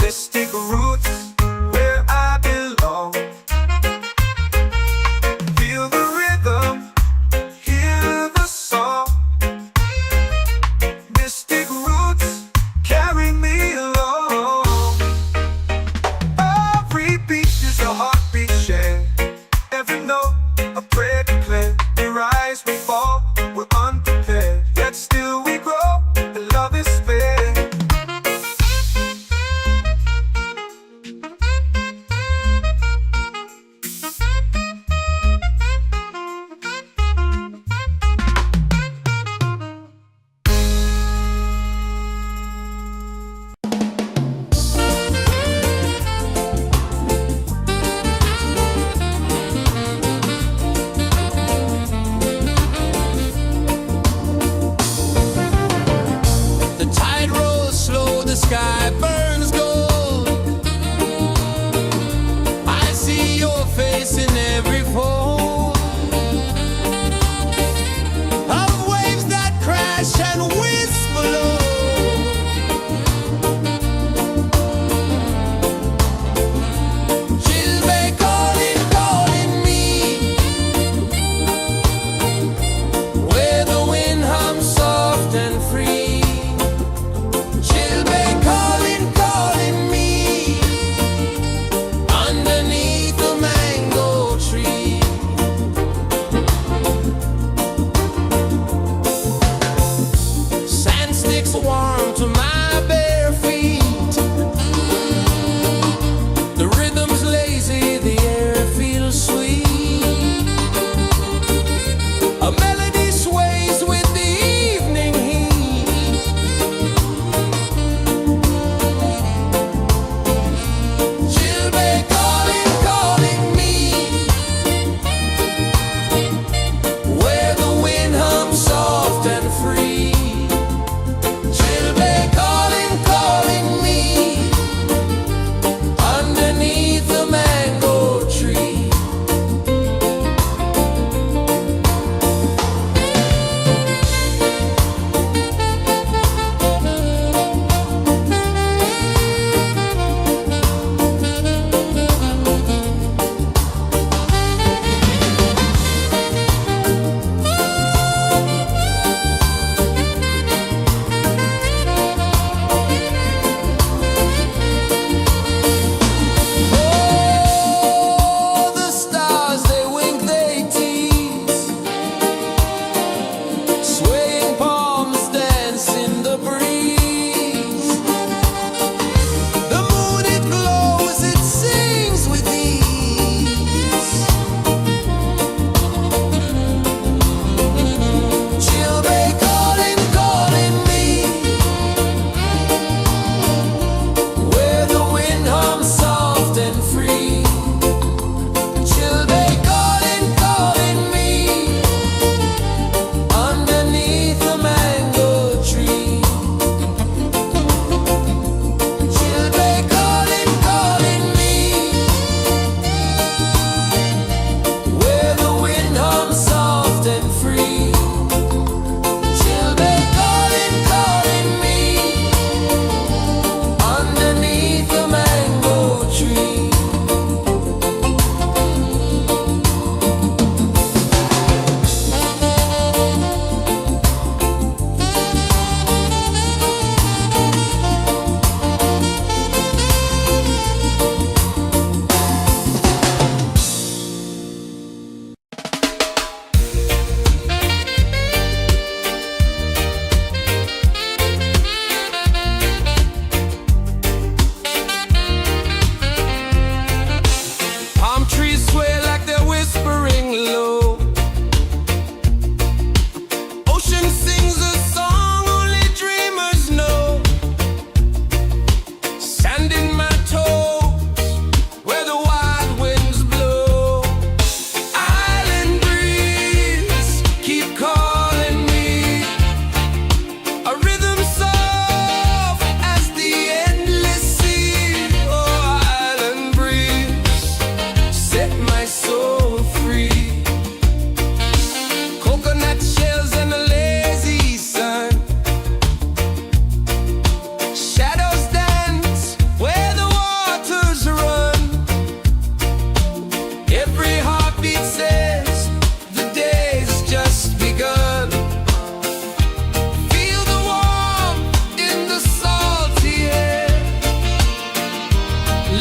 Mystic roots, where I belong. Feel the rhythm, hear the song. Mystic roots, carry me along. Every beat is a heartbeat shared. Every note, a prayer declared. We rise, we fall, we're unprepared. Yet still we grow, and love is spared. The tide rolls slow, the sky burns gold. I see your face in every fold of waves that crash and whisper low. She'll be calling, calling me, where the wind hums soft and free. She'll be calling, calling me, underneath the mango set my soul free. Coconut shells and a lazy sun, shadows dance where the waters run. Every heartbeat says the day's just begun. Feel the warmth in the salty air.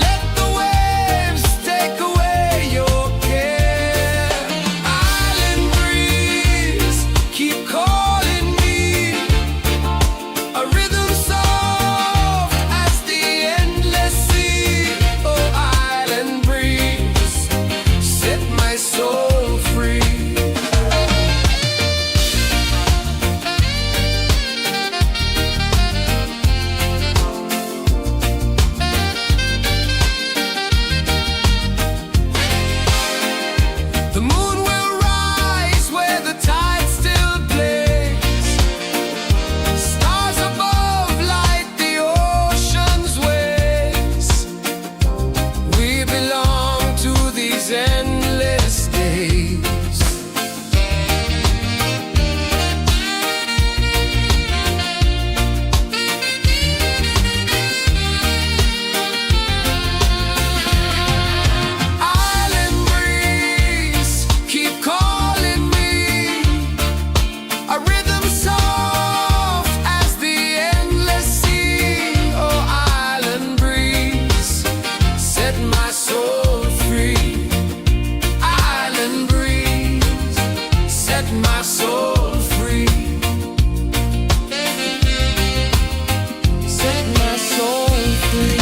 Let the waves take away your care. Island breeze, keep calling me. A rhythm soft as the endless sea. Oh, island breeze, set my soul free. The moon will rise where the tide still plays. Stars above light the ocean's waves. We belong to these endless days. Island breeze, keep calling me. A rhythm soft as the endless sea. Oh, island breeze, set my soul free. Island breeze, set my soul free. Set my soul free.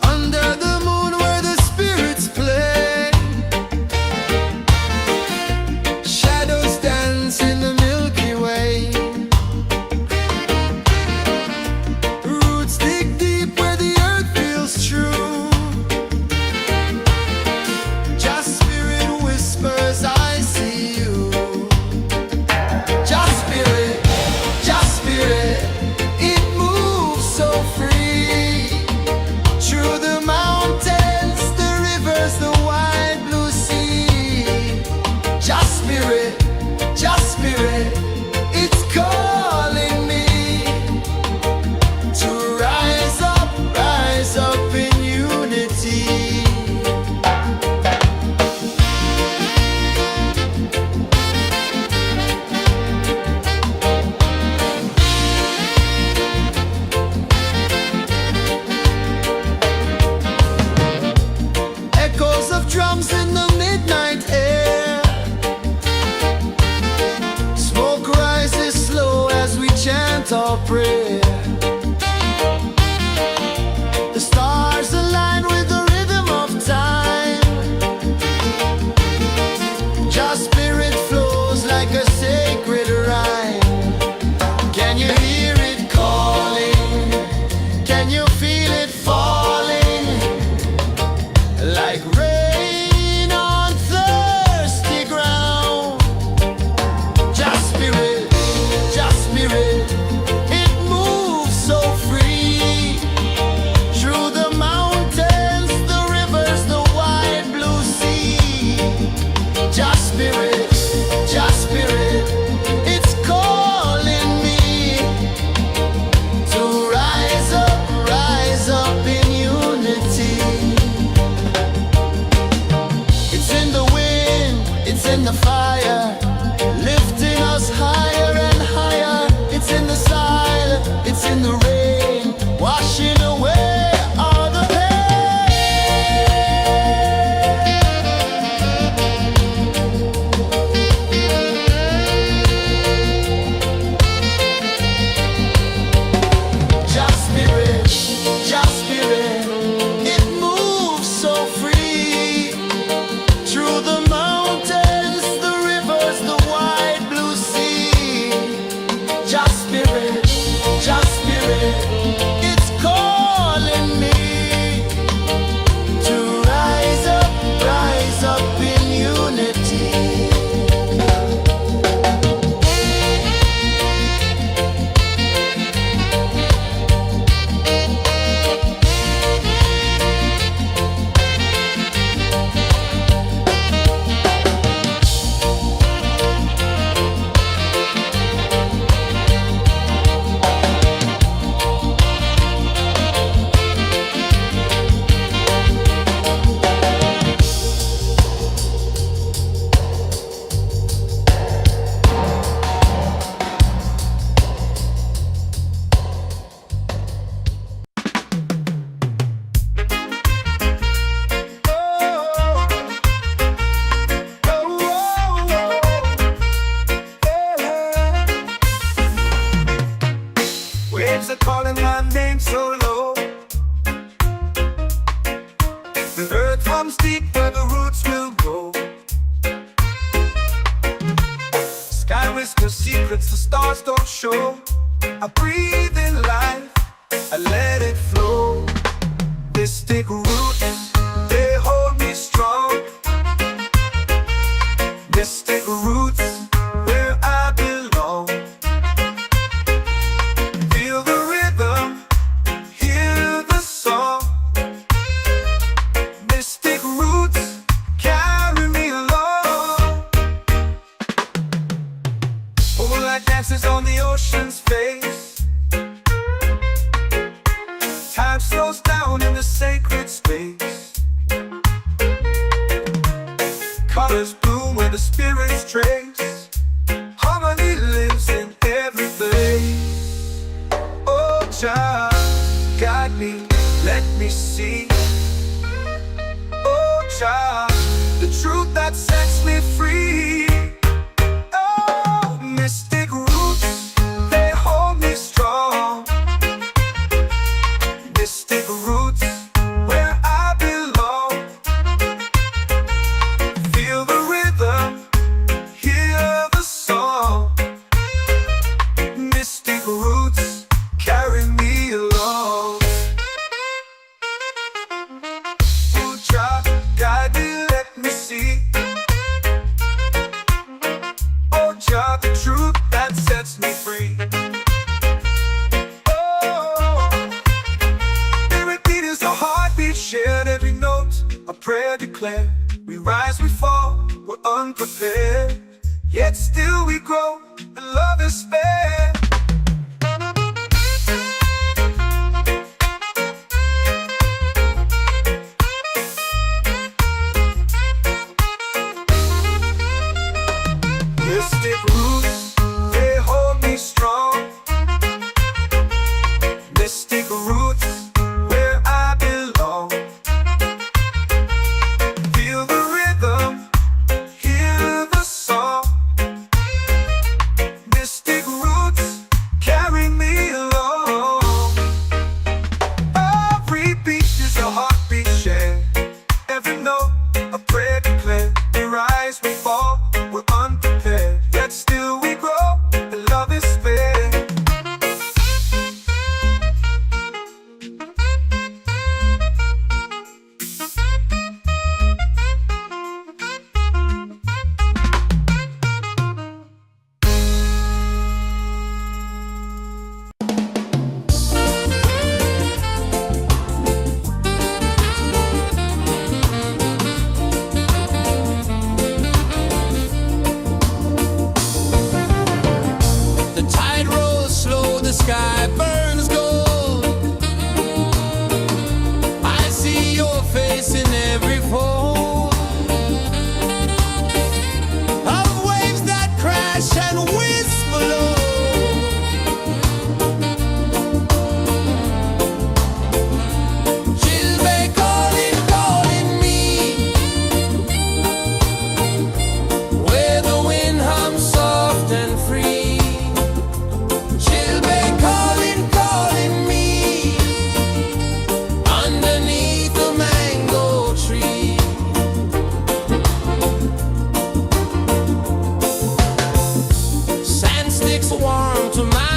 Under the moon where the spirits play, shadows dance in the Milky Way. Roots dig deep where the earth feels true. Just spirit whispers, I see you. Just spirit, it moves so free. Through the mountains, the rivers, the wide blue sea. Just spirit, it's calling me to rise up in unity. Echoes of drums in the midnight air. Smoke rises slow as we chant our prayer. The stars align with the rhythm of time. Just spirit flows like a sacred rhyme. Can you hear it calling? Can you feel it falling? Like rain on thirsty ground. Just spirit, it moves Spirit, just Spirit, it's calling me to rise up in unity. Waves are calling my name so low. The earth comes deep where the roots will grow. Sky whispers secrets the stars don't show. I breathe in life, I let it flow. Mystic roots, they hold me strong. Mystic roots, where I belong. Feel the rhythm, hear the song. Mystic roots, carry me along. Moonlight dances on the ocean's face. Time slows down in the sacred space. Colors bloom where the spirits trace. Harmony lives in every place. Oh, child, guide me, let me see. Oh, child, the truth that sets me free. Oh, mystic roots, they hold me strong. Mystic roots, where I belong. Feel the rhythm, hear the song. Mystic roots, carry me along. Oh, child, guide me, let me see. Oh, child, the truth that sets me free. Oh, every beat is a heartbeat shared, every note a prayer declared. We rise, we fall, we're unprepared, yet still we grow, and love is spared. Mystic roots, they hold me strong. Mystic roots, where I belong. Feel the rhythm, hear the song. Mystic roots, carry me along. Every beat is a heartbeat shared, every note a prayer declared. We rise, we fall, we're unprepared, yet still we grow, and love is spared. The tide rolls slow, the sky burns gold. I see your face in every fold of waves that crash and whisper low. She'll be calling me, where the wind hums soft and free. She'll be calling me, underneath the mango tree. Sand sticks warm to my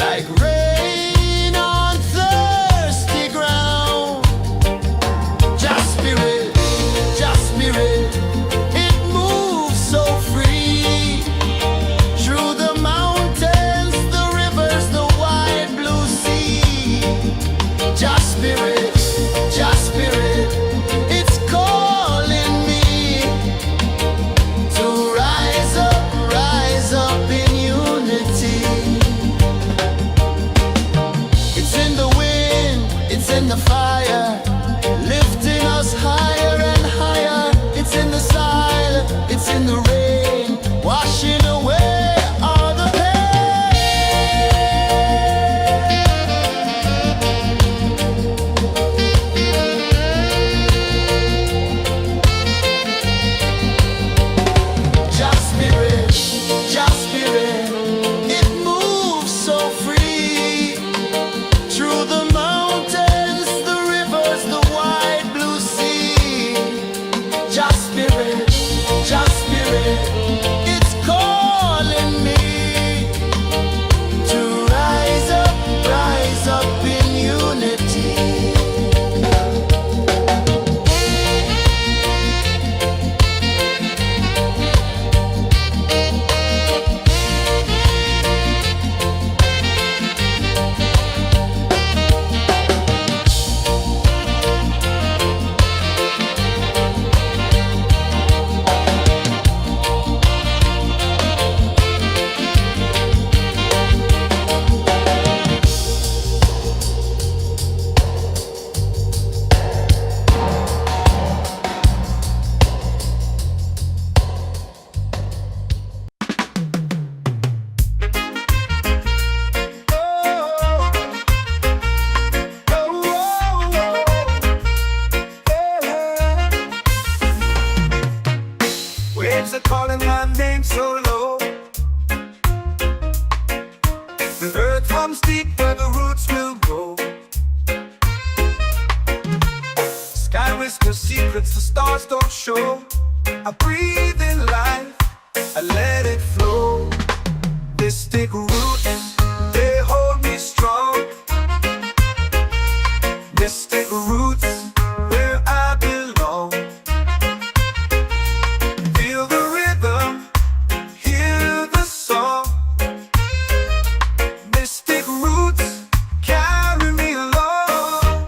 like rain on thirsty ground. Just spirit, it moves so free through the mountains, the rivers, the wide blue sea. Just spirit, it's calling me to rise up in unity. It's in the wind, it's in the fire, lifting us higher and higher. It's in the silence, it's in the rain, washing away all the Just spirit, it moves so free through the mountains, the rivers, the wide blue sea. Just spirit, it's calling me to rise up in unity. Waves are calling my name so low. The earth runs deep where the roots will grow. Sky whispers secrets the stars don't show. I breathe in life, I let it flow. Mystic roots, they hold me strong. Mystic roots, where I belong. Feel the rhythm, hear the song. Mystic roots, carry me along.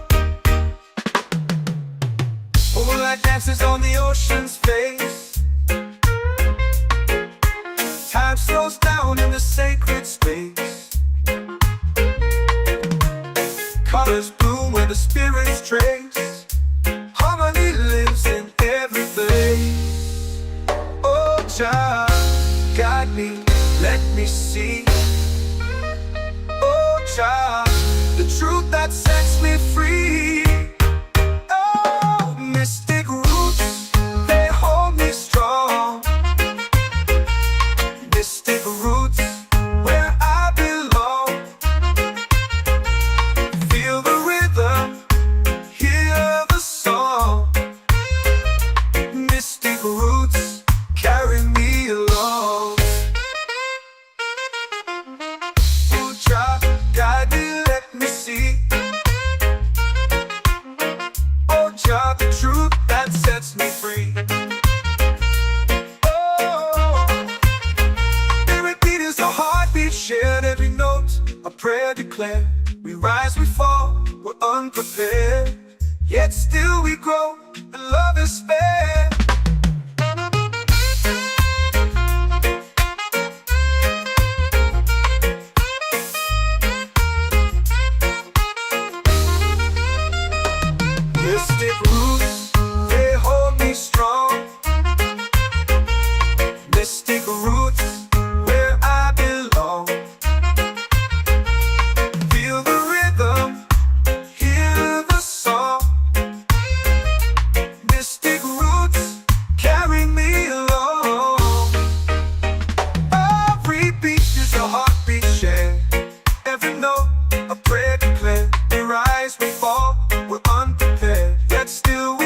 Moonlight dances on the ocean's face. Time slows down in the sacred space. Colors bloom where the spirits trace. Harmony lives in every face. Oh, Jah, guide me, let me see. Oh, Jah, the truth that sets me free. Oh, mystic roots, they hold me strong. Mystic roots, where I belong. Feel the rhythm, hear the song. Mystic roots, carry me along. Oh, Jah, guide me, let me see. Oh, Jah, the truth that sets me free. Oh, spirit beat is a heartbeat, shared every note. A prayer declared. We rise, we fall, we're unprepared. Yet still we grow, and love is spared. Mystic roots, they hold me strong. Mystic roots, where I belong. Feel the rhythm, hear the song. Mystic roots, carry me along. Every beat is a heartbeat shared. Every note, a prayer declared. We rise, we fall, we're unprepared. Yet still we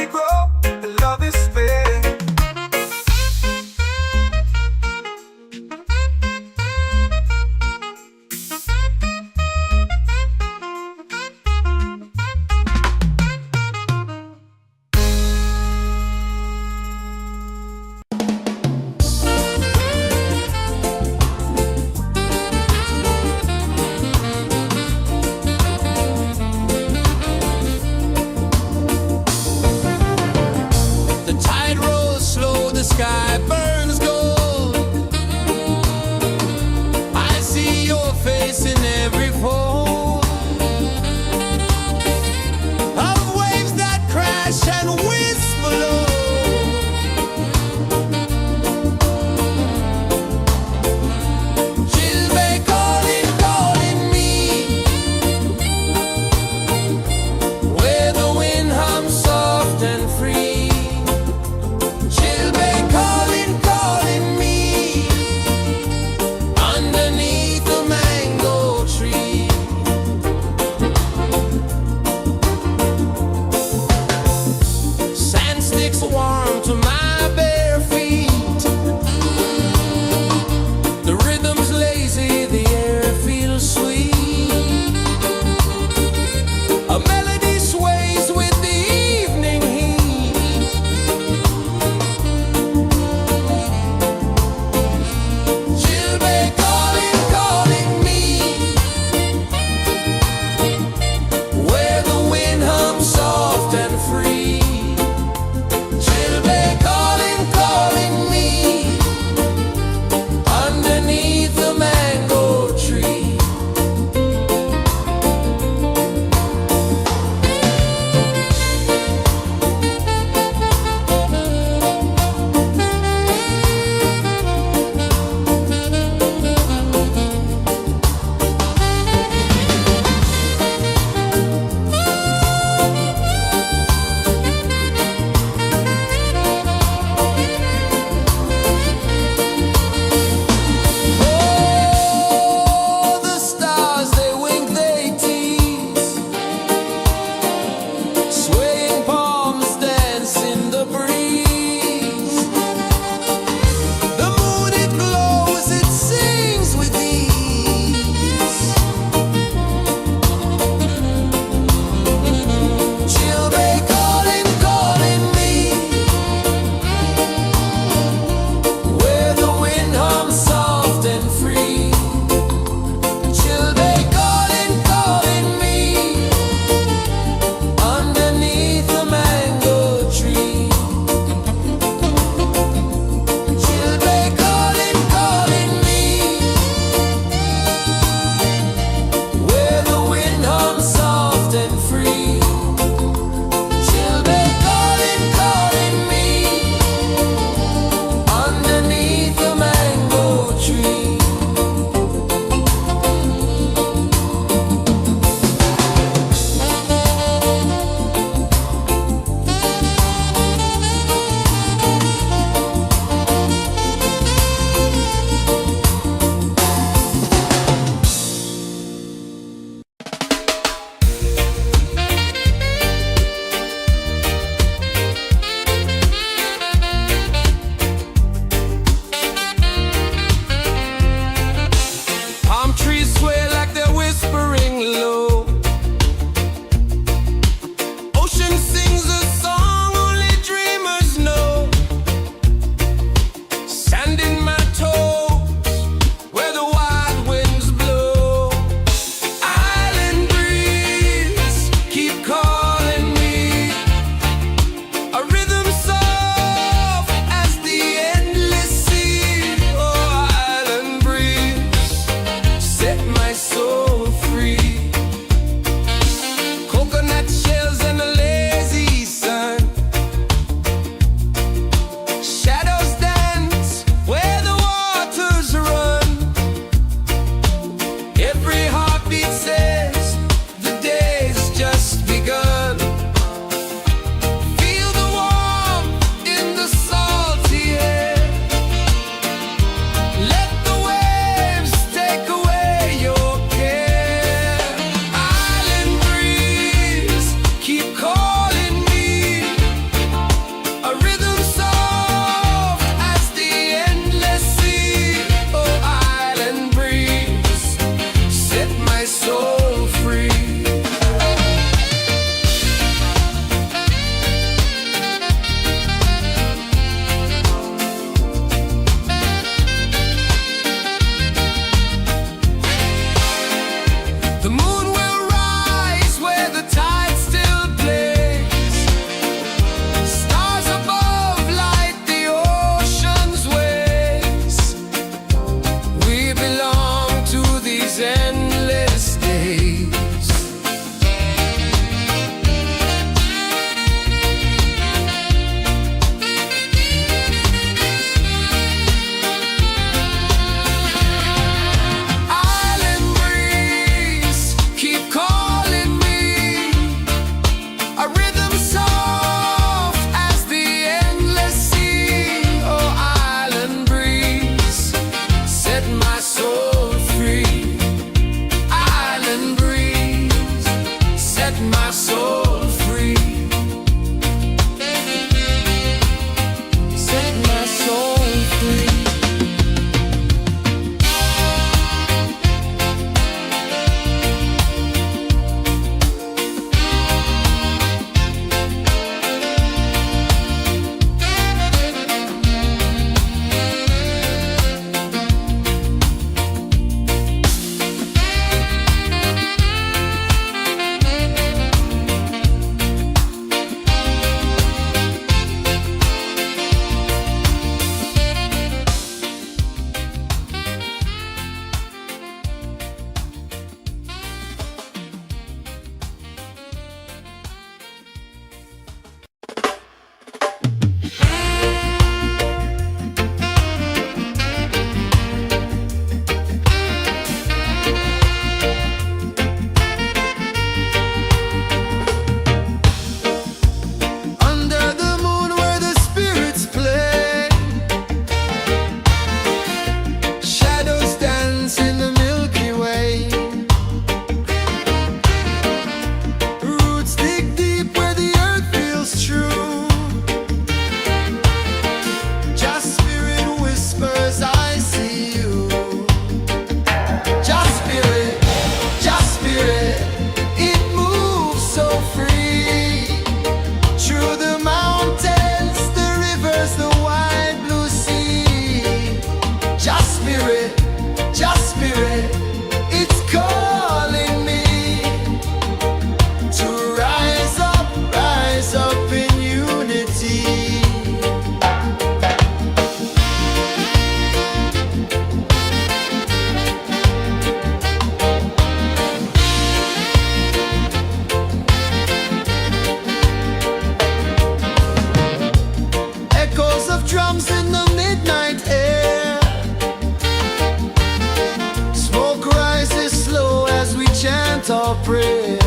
our prayer.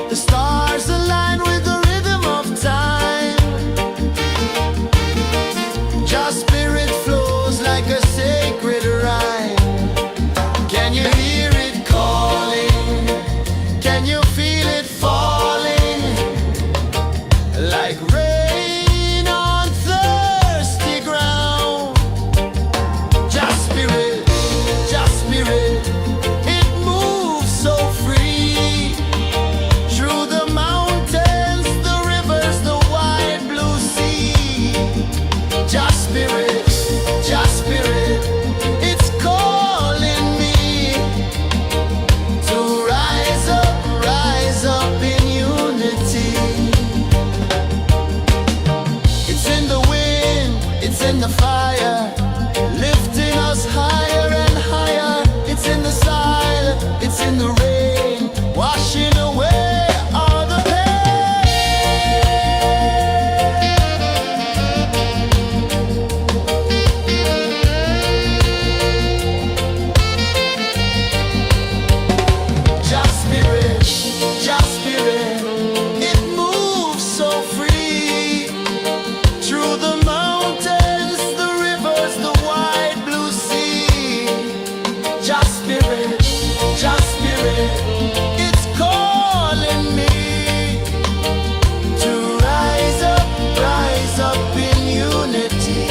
The stars align with the rhythm of time. Your spirit flows like a sacred rhyme. Can you hear it calling? Can you feel it falling? Like rain on thirsty ground. Just spirit, it moves so free. Through the mountains, the rivers, the wide blue sea. Just spirit, it's calling me to rise up in unity. It's in the wind, it's in the fire, lifting us higher and higher. It's in the silence, it's in the rain, washing away all the Just spirit, it moves so free. Through the mountains, the rivers, the wide blue sea. Just spirit, it's calling me to rise up in unity.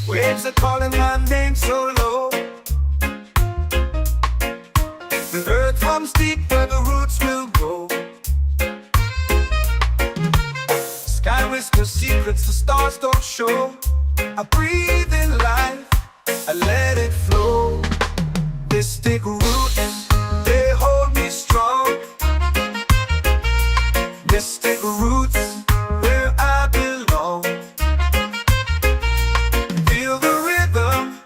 Waves are calling my name so low. The earth hums deep where the roots will grow. Sky whispers secrets the stars don't show. I breathe in life, I let it flow. Mystic roots, they hold me strong. Mystic roots, where I belong. Feel the rhythm,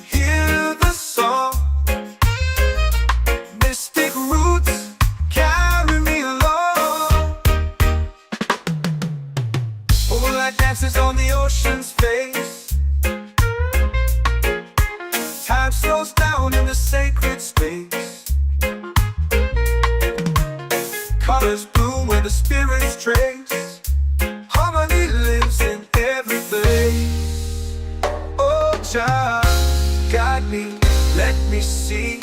hear the song. Mystic roots, carry me along. Moonlight dances on the ocean's face. Time slows down in the sacred space. Colors bloom where the spirits trace. Harmony lives in every place. Oh, child, guide me, let me see.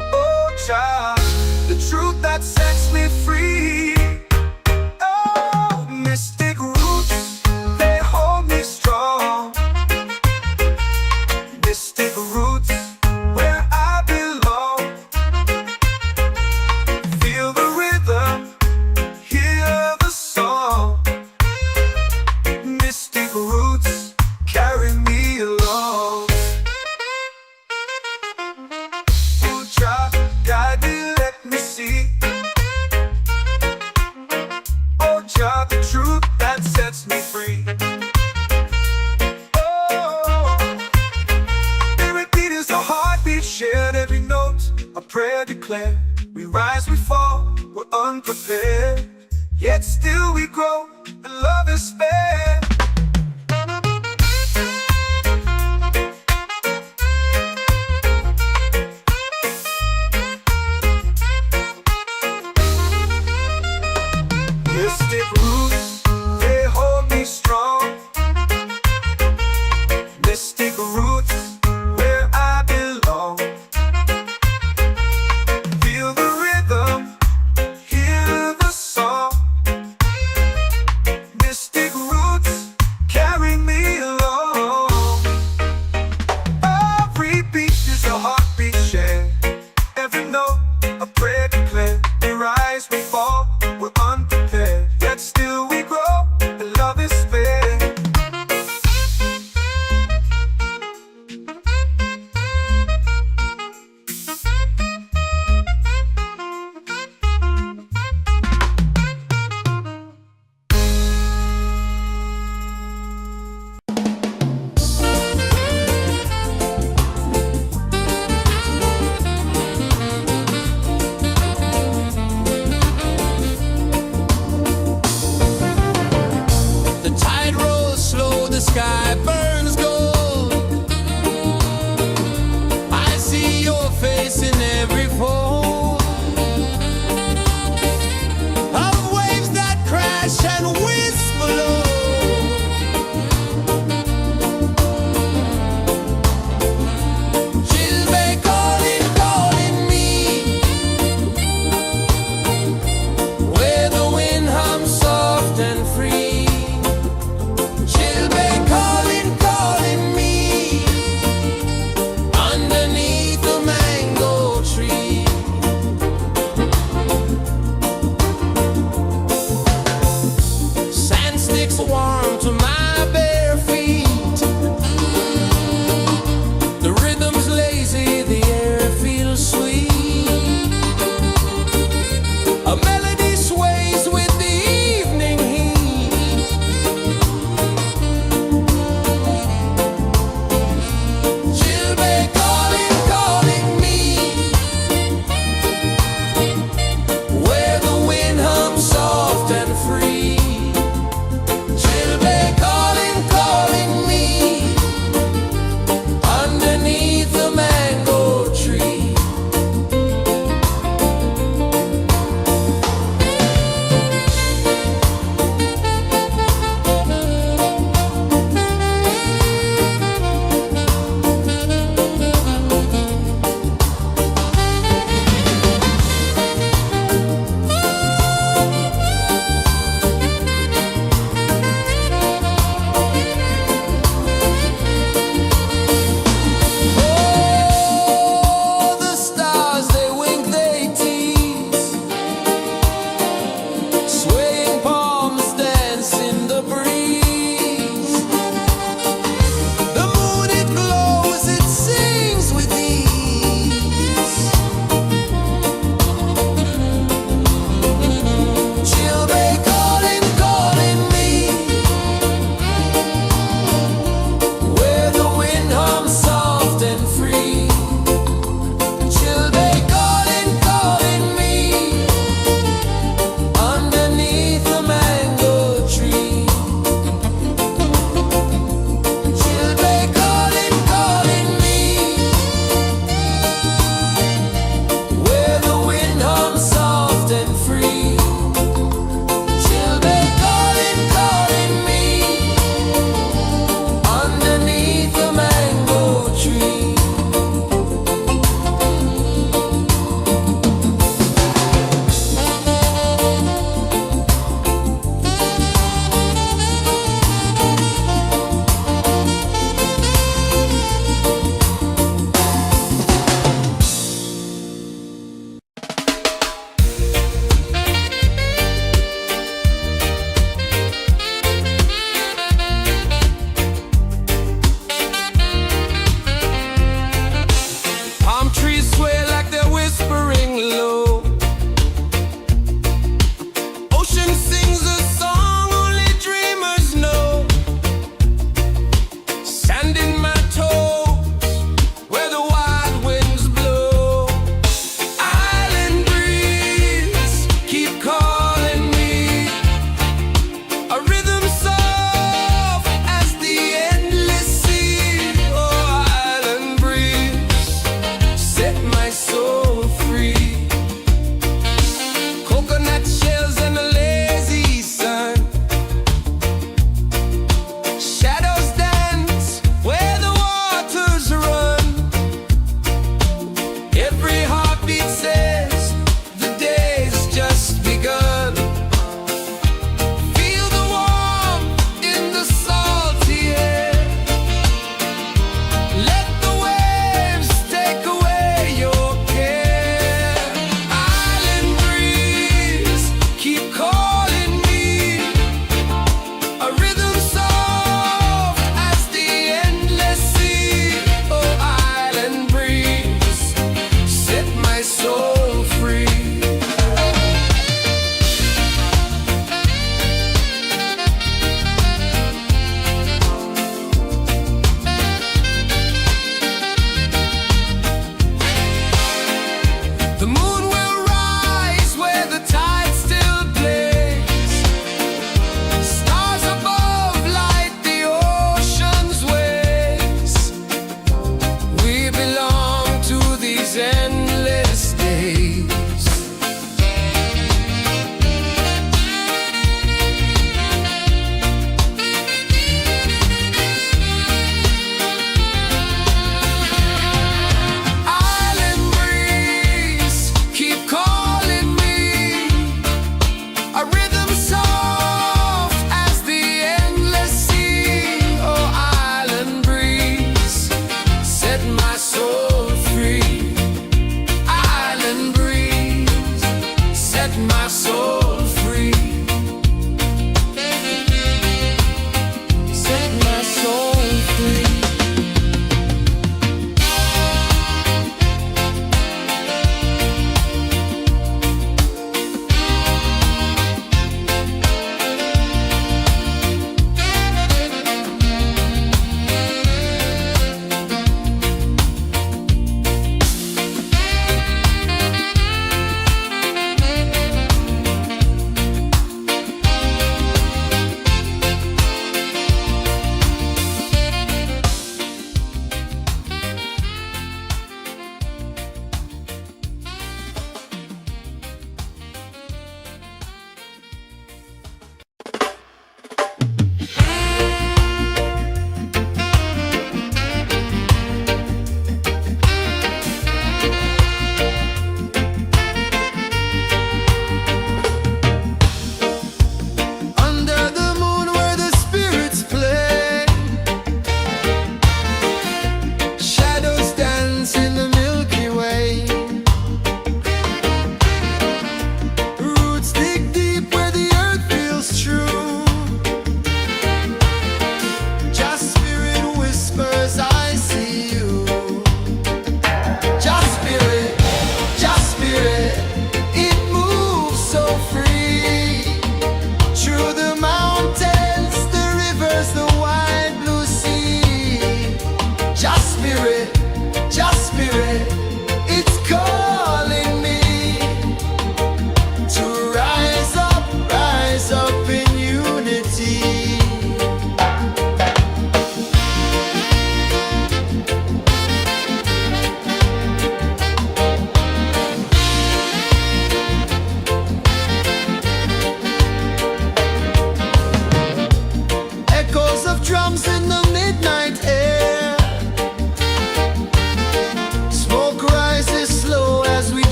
Oh, child, the truth that sets me free. Oh, mystic roots, they hold me strong. Mystic roots, where I belong. Feel the rhythm, hear the song. Mystic roots, carry me along. Oh, child, guide me, let me see. Oh, child, the truth that sets me free. Oh, every beat is a heartbeat shared, every note a prayer declared. We rise, we fall, we're unprepared, yet still we grow, and love is spared. Mystic roots, they hold me strong. Mystic roots, where I belong. Feel the rhythm, hear the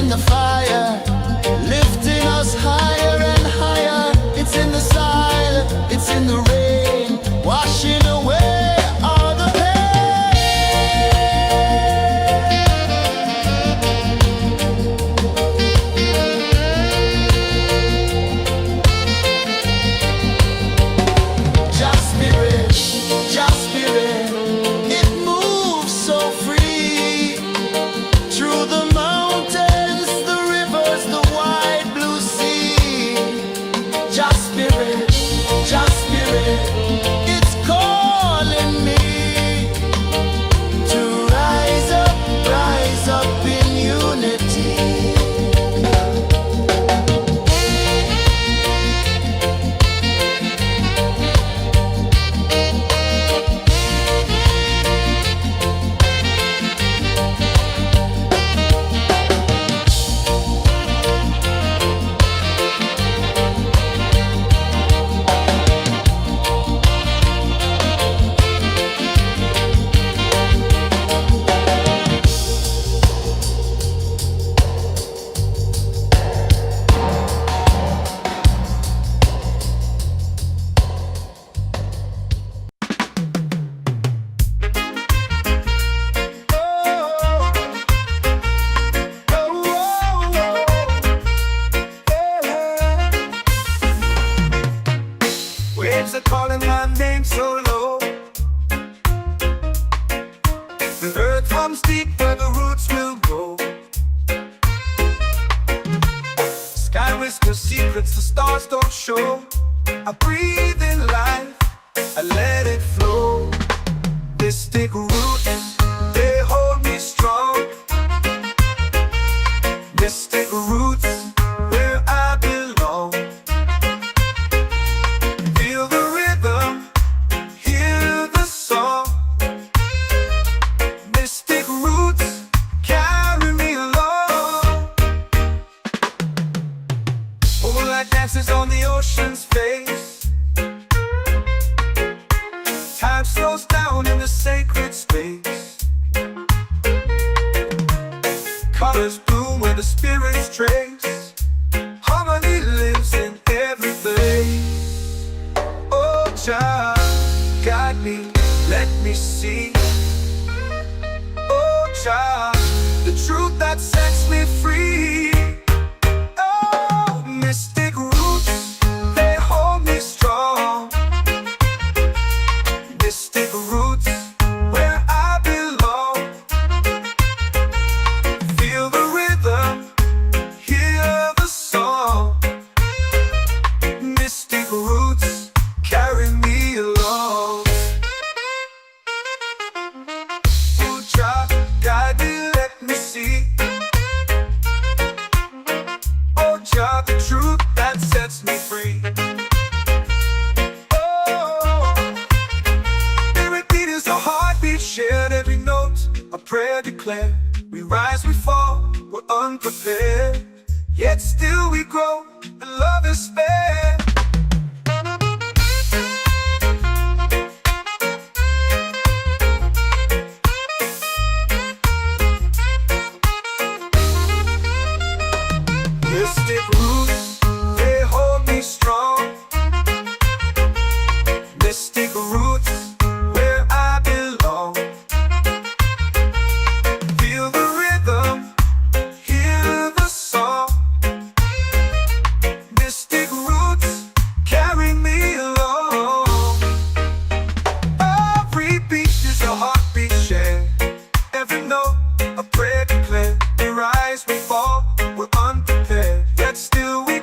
in the fire, lifting us higher and higher. It's in the silence, it's in the rain, washing away all the Just spirit, it moves so free through the mountains, the rivers, the wide blue sea. Just spirit, it's calling me to rise up in unity. Waves are calling my name so low. The earth hums deep where the roots will go. Sky whispers secrets the stars don't show. I breathe in life, I let it flow. Mystic roots, they hold me strong. Mystic roots, where I belong. Feel the rhythm, hear the song. Mystic roots, carry me along. Moonlight dances on the ocean's face. Time slows down in the sacred space. Colors bloom where the spirits trace. Harmony lives in every place. Oh, child, guide me, let me see. Oh, child, the truth that sets me free. Oh, mystic roots, they hold me strong. Mystic roots, where I belong. Feel the rhythm, hear the song. Mystic roots, carry me along. Oh, child, guide me, let me see. Oh, child, the truth that sets me free. Oh, every beat is a heartbeat shared, every note a prayer declared. We rise, we fall, we're unprepared, yet still we grow, and love is spared. Mystic roots, they hold me strong. Mystic roots, where I belong. Feel the rhythm, hear the song. Mystic roots, carry me along. Every beat is a heartbeat shared, every note a prayer declared. We rise, we fall, we're unprepared, yet still we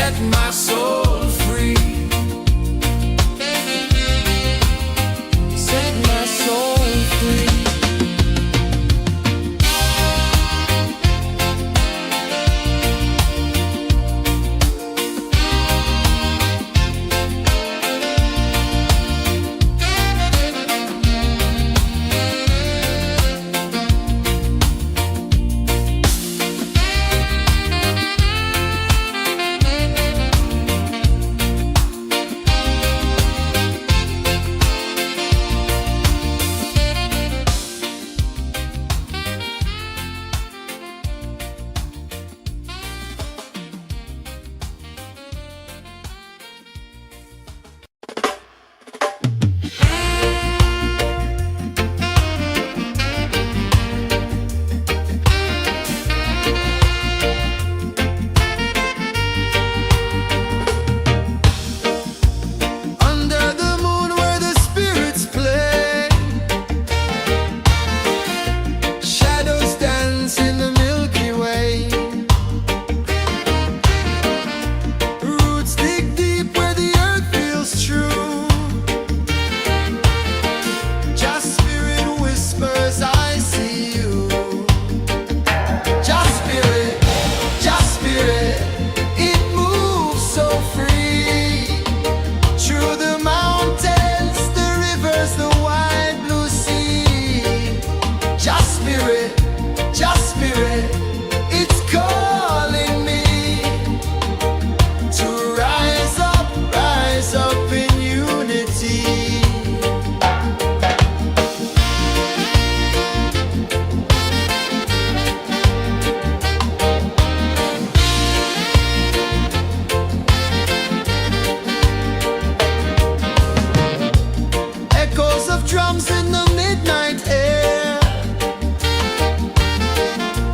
set my soul free. Set my soul free. Drums in the midnight air.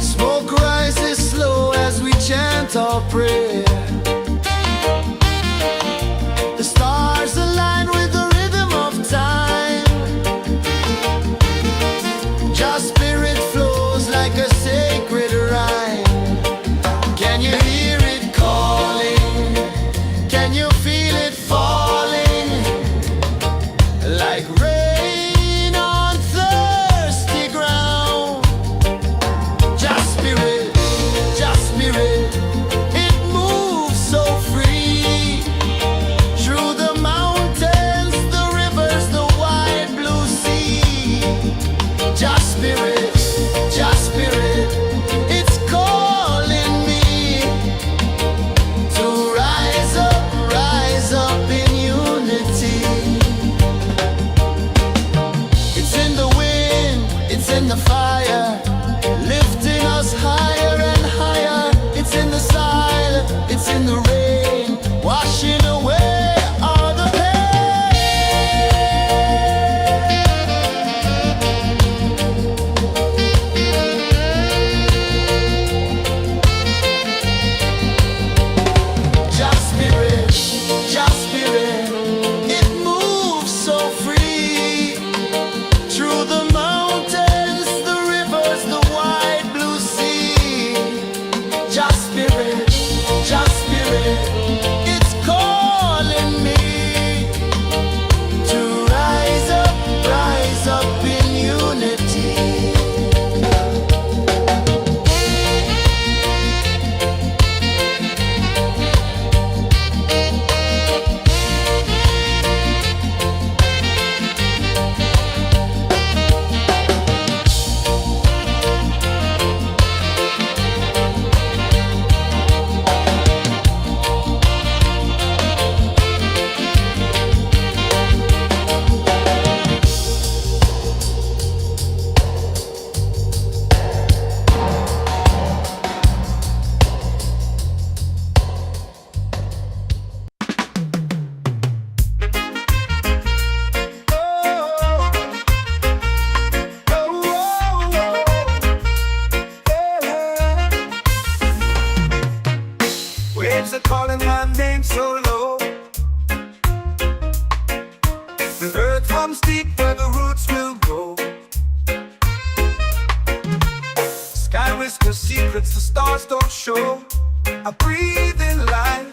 Smoke rises slow as we chant our prayer. The stars align with the rhythm of time. Just spirit flows like a sacred rhyme. Can you hear it calling? Can you feel it falling? Like rain in the fire, lifting us higher and higher. It's in the silence, it's in the rain, washing away all the just spirit, it moves so free through the mountains, the rivers, the wide blue sea. Just spirit, it's calling me to rise up in unity. Waves are calling my name so low. The earth runs deep where the roots will go. Sky whispers secrets the stars don't show. I breathe in life,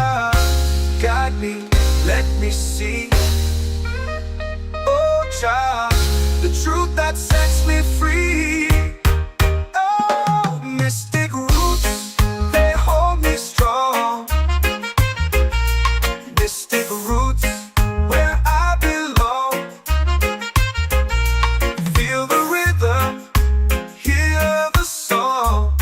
Jah, guide me, let me see. Oh Jah, the truth that sets me free. Oh, mystic roots, they hold me strong. Mystic roots, where I belong. Feel the rhythm, hear the song.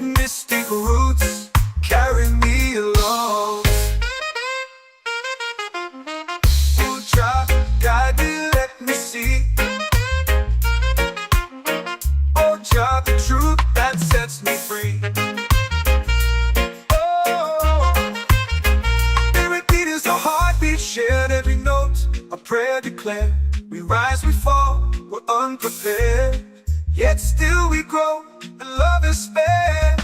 Mystic roots carry me along. Oh Jah, guide me, let me see. Oh Jah, the truth that sets me free. Oh, every beat is a heartbeat shared, every note a prayer declared. We rise, we fall, we're unprepared, yet still we grow, and love is spared.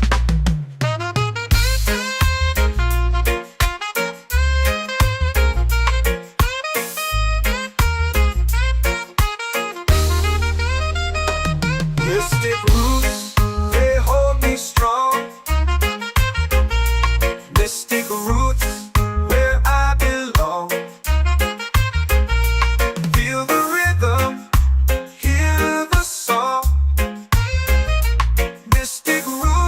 Mystic roots, they hold me strong. Mystic roots, where I belong. Feel the rhythm, hear the song. Mystic roots.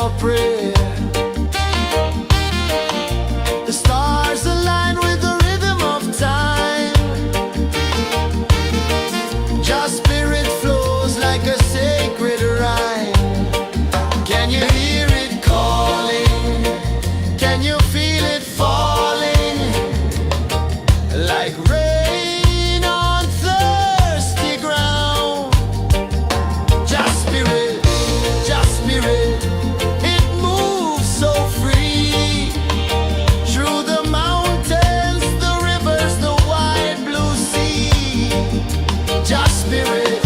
our prayer. The stars align with the rhythm of time. Your spirit flows like a sacred rhyme. Can you hear it calling? Can you feel it falling? Like rain on thirsty ground. Just spirit, it moves so free. Through the mountains, the rivers, the wide blue sea. Just spirit,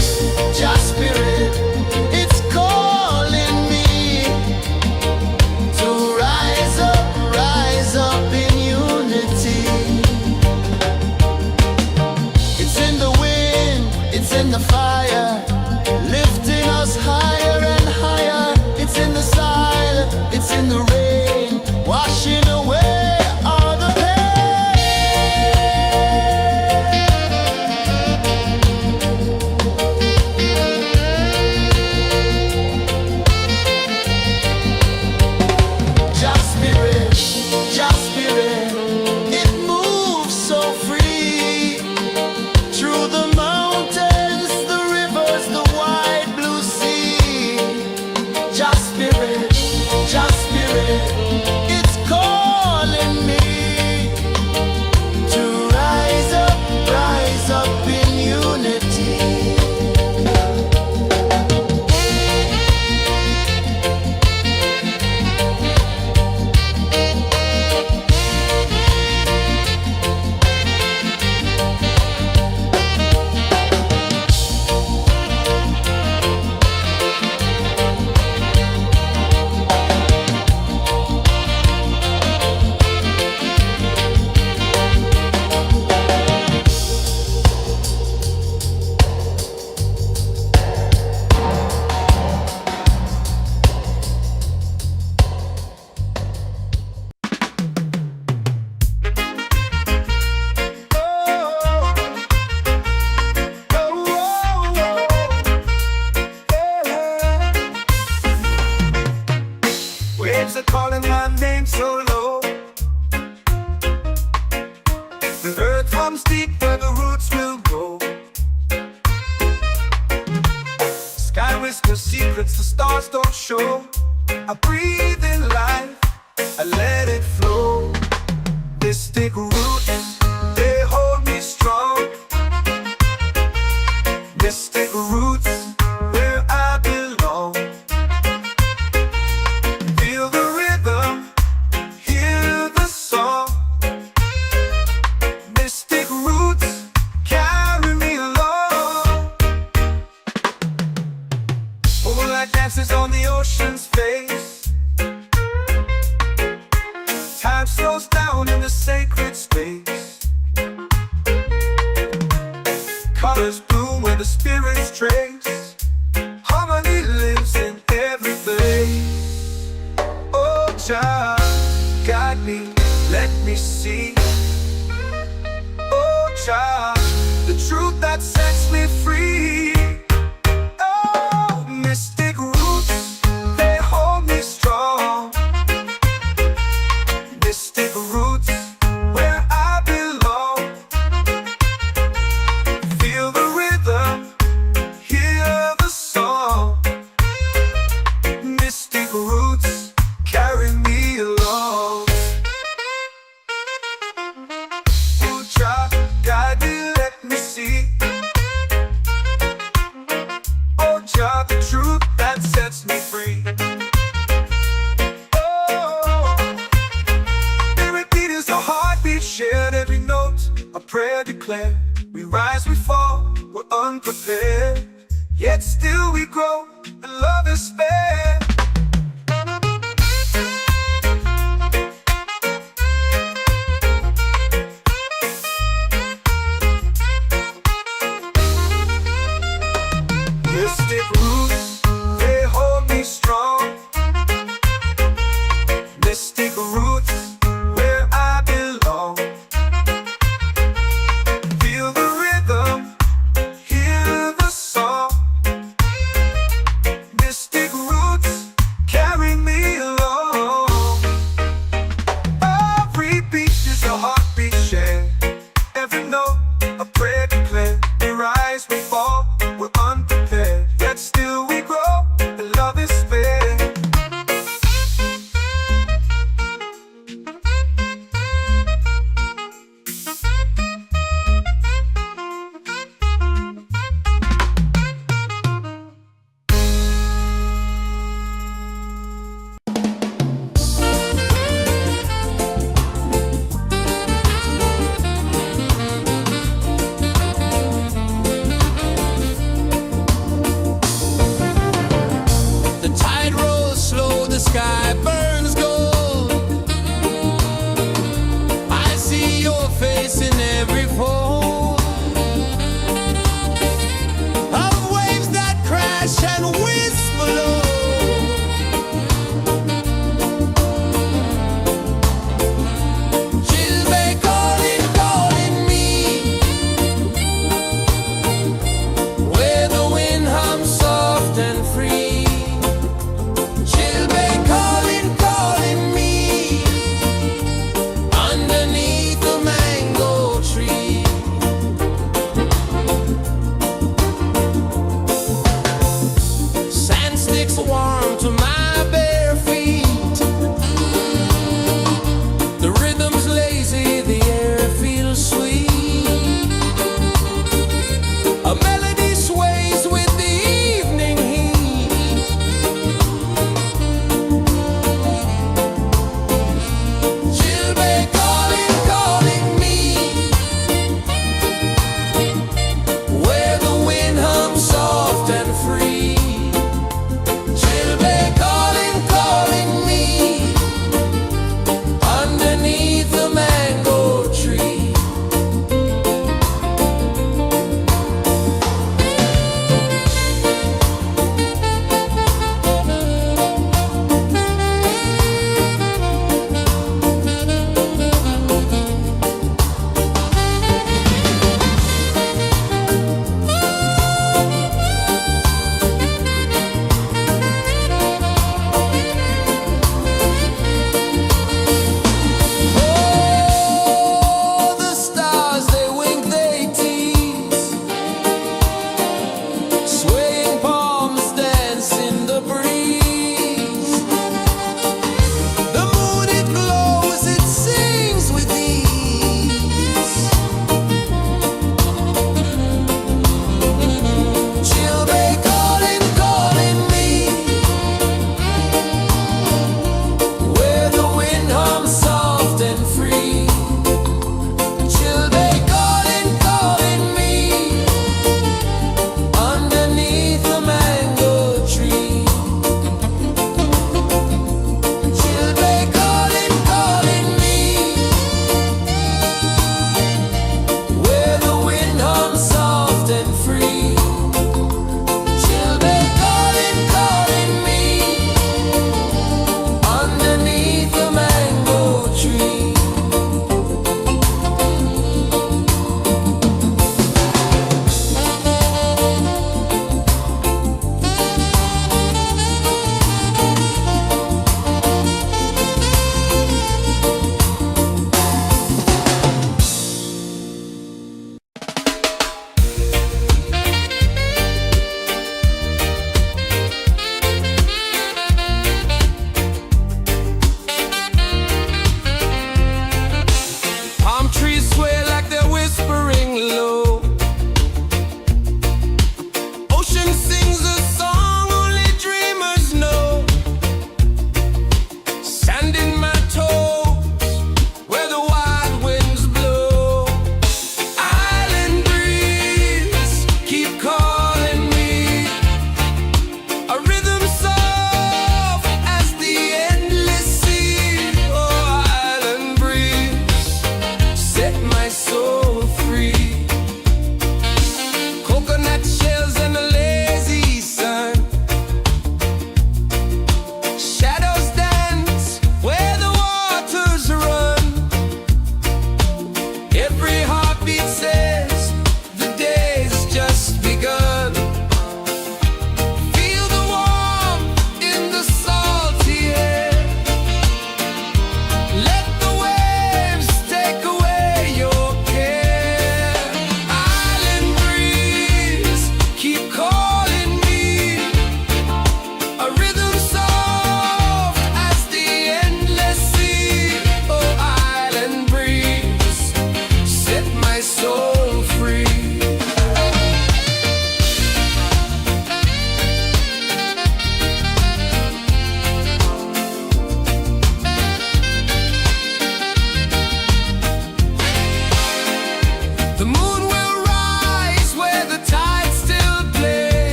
it's calling me to rise up in unity. It's in the wind, it's in the fire, lifting us higher and higher. It's in the silence, it's in the rain, washing away all the Just spirit, it moves so free. Through the mountains, the rivers, the wide blue sea. Just spirit, it's calling me to rise up in unity. Waves are calling my name so low. The earth comes deep where the roots will grow. Sky whispers secrets the stars don't show. I breathe in life, I let it flow. Mystic roots, they hold me strong. Mystic roots, where I belong. Feel the rhythm, hear the song. Mystic roots, carry me along. Moonlight dances on the ocean's face. Time slows down in the sacred space. Colors bloom where the spirits trace. Harmony lives in every place. Oh, child, guide me, let me see. Oh, child, the truth that sets me free. Oh, mystic roots, they hold me strong. Mystic roots, where I belong. Feel the rhythm, hear the song. Mystic roots, carry me along. Oh, child, guide me, let me see. Oh, child, the truth that sets me free. Oh, spirit beat is a heartbeat, shared every note. A prayer declared. We rise, we fall, we're unprepared. Yet still we grow, and love is spared. Mystic roots, they hold me strong. Mystic roots, where I belong. Feel the rhythm, hear the song. Mystic roots, carry me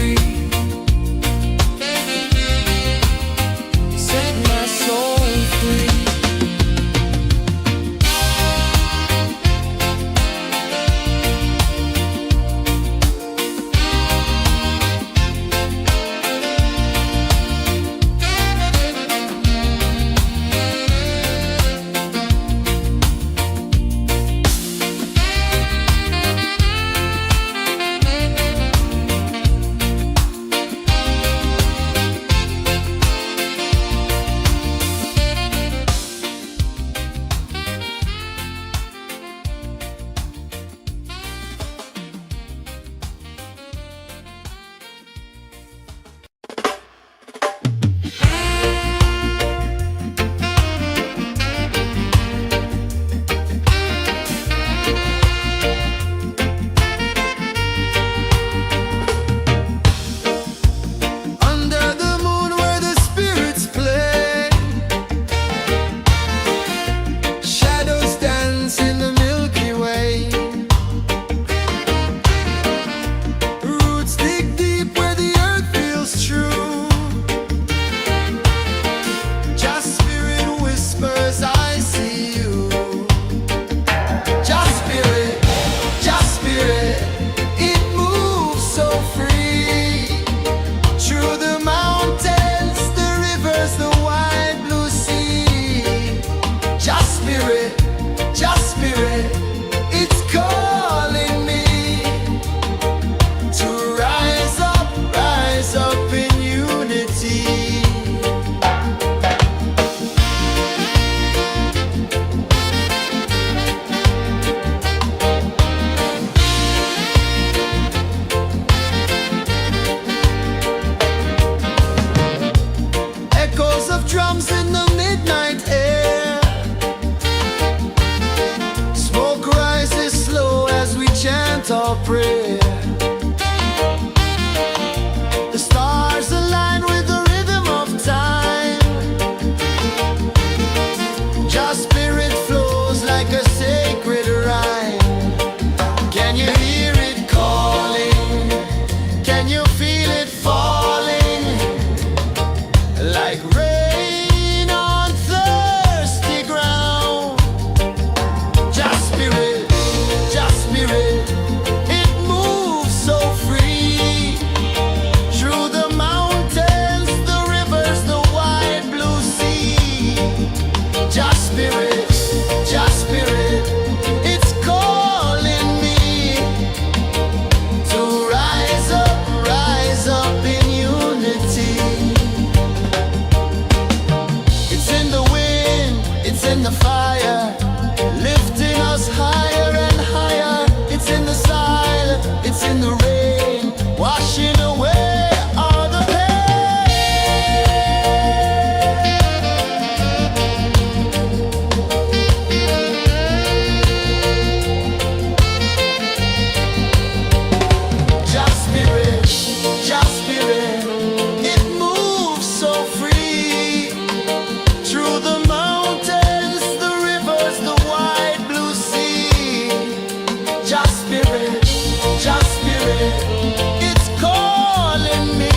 free. Set my soul free. Drums in the midnight air. Smoke rises slow as we chant our prayer. The stars align with the rhythm of time. Your spirit flows like a sacred rhyme. Can you hear it calling? Can you feel it falling? Like rain on thirsty ground. Just spirit, it moves so free. Through the mountains, the rivers, the wide blue sea. Just spirit, it's calling me to rise up in unity. It's in the wind, it's in the fire, lifting us higher and higher. It's in the silence, it's in the rain, washing away all the Just spirit, it moves so free. Through the mountains, the rivers, the wide blue sea. Just spirit, it's calling me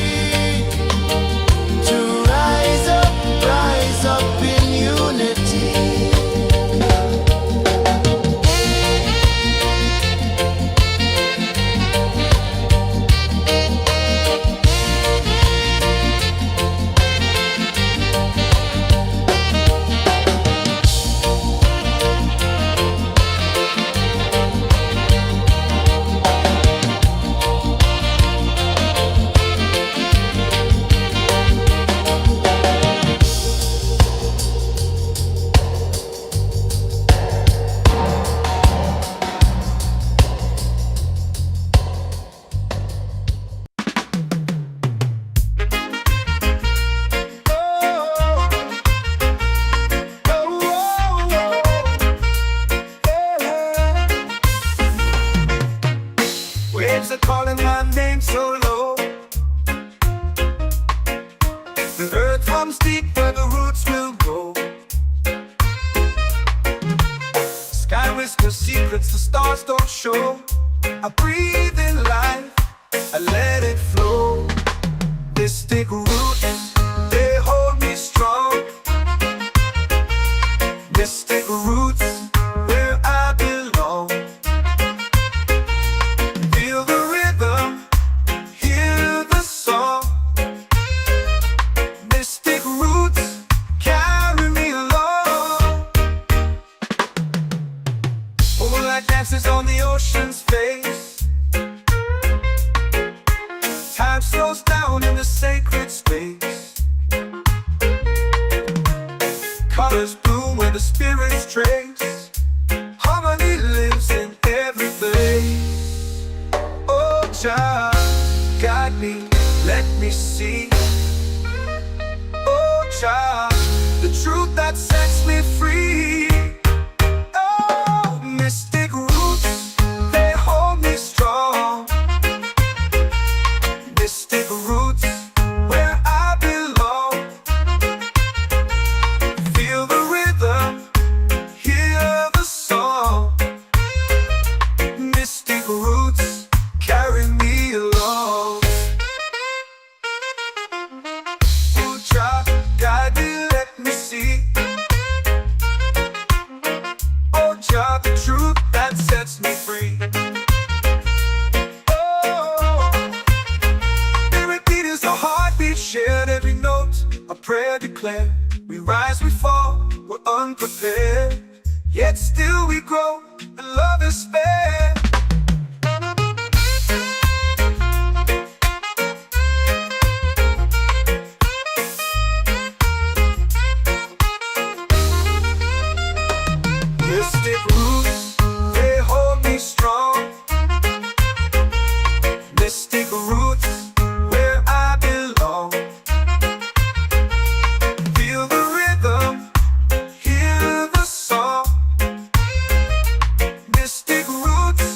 to rise up in unity. Waves are calling my name so low. The earth hums deep where the roots will go. Sky whispers secrets the stars don't show. I breathe in life, I let it flow. Mystic roots, they hold me strong. Mystic roots, where I belong. Feel the rhythm, hear the song. Mystic roots, carry me along. Moonlight dances on the ocean's face. Time slows down in the sacred space. Colors bloom where the spirits trace. Harmony lives in every place. Oh, Jah, guide me, let me see. Oh, Jah, the truth that sets me free. Oh, mystic roots, they hold me strong. Mystic roots, where I belong. Feel the rhythm, hear the song. Mystic roots, carry me along. Oh, Jah, guide me, let me see. Oh, Jah, the truth that sets me free. Shared every note, a prayer declared. We rise, we fall, we're unprepared. Yet still we grow, and love is spared. Mystic roots, they hold me strong. Mystic roots, where I belong. Feel the rhythm, hear the song. Mystic roots,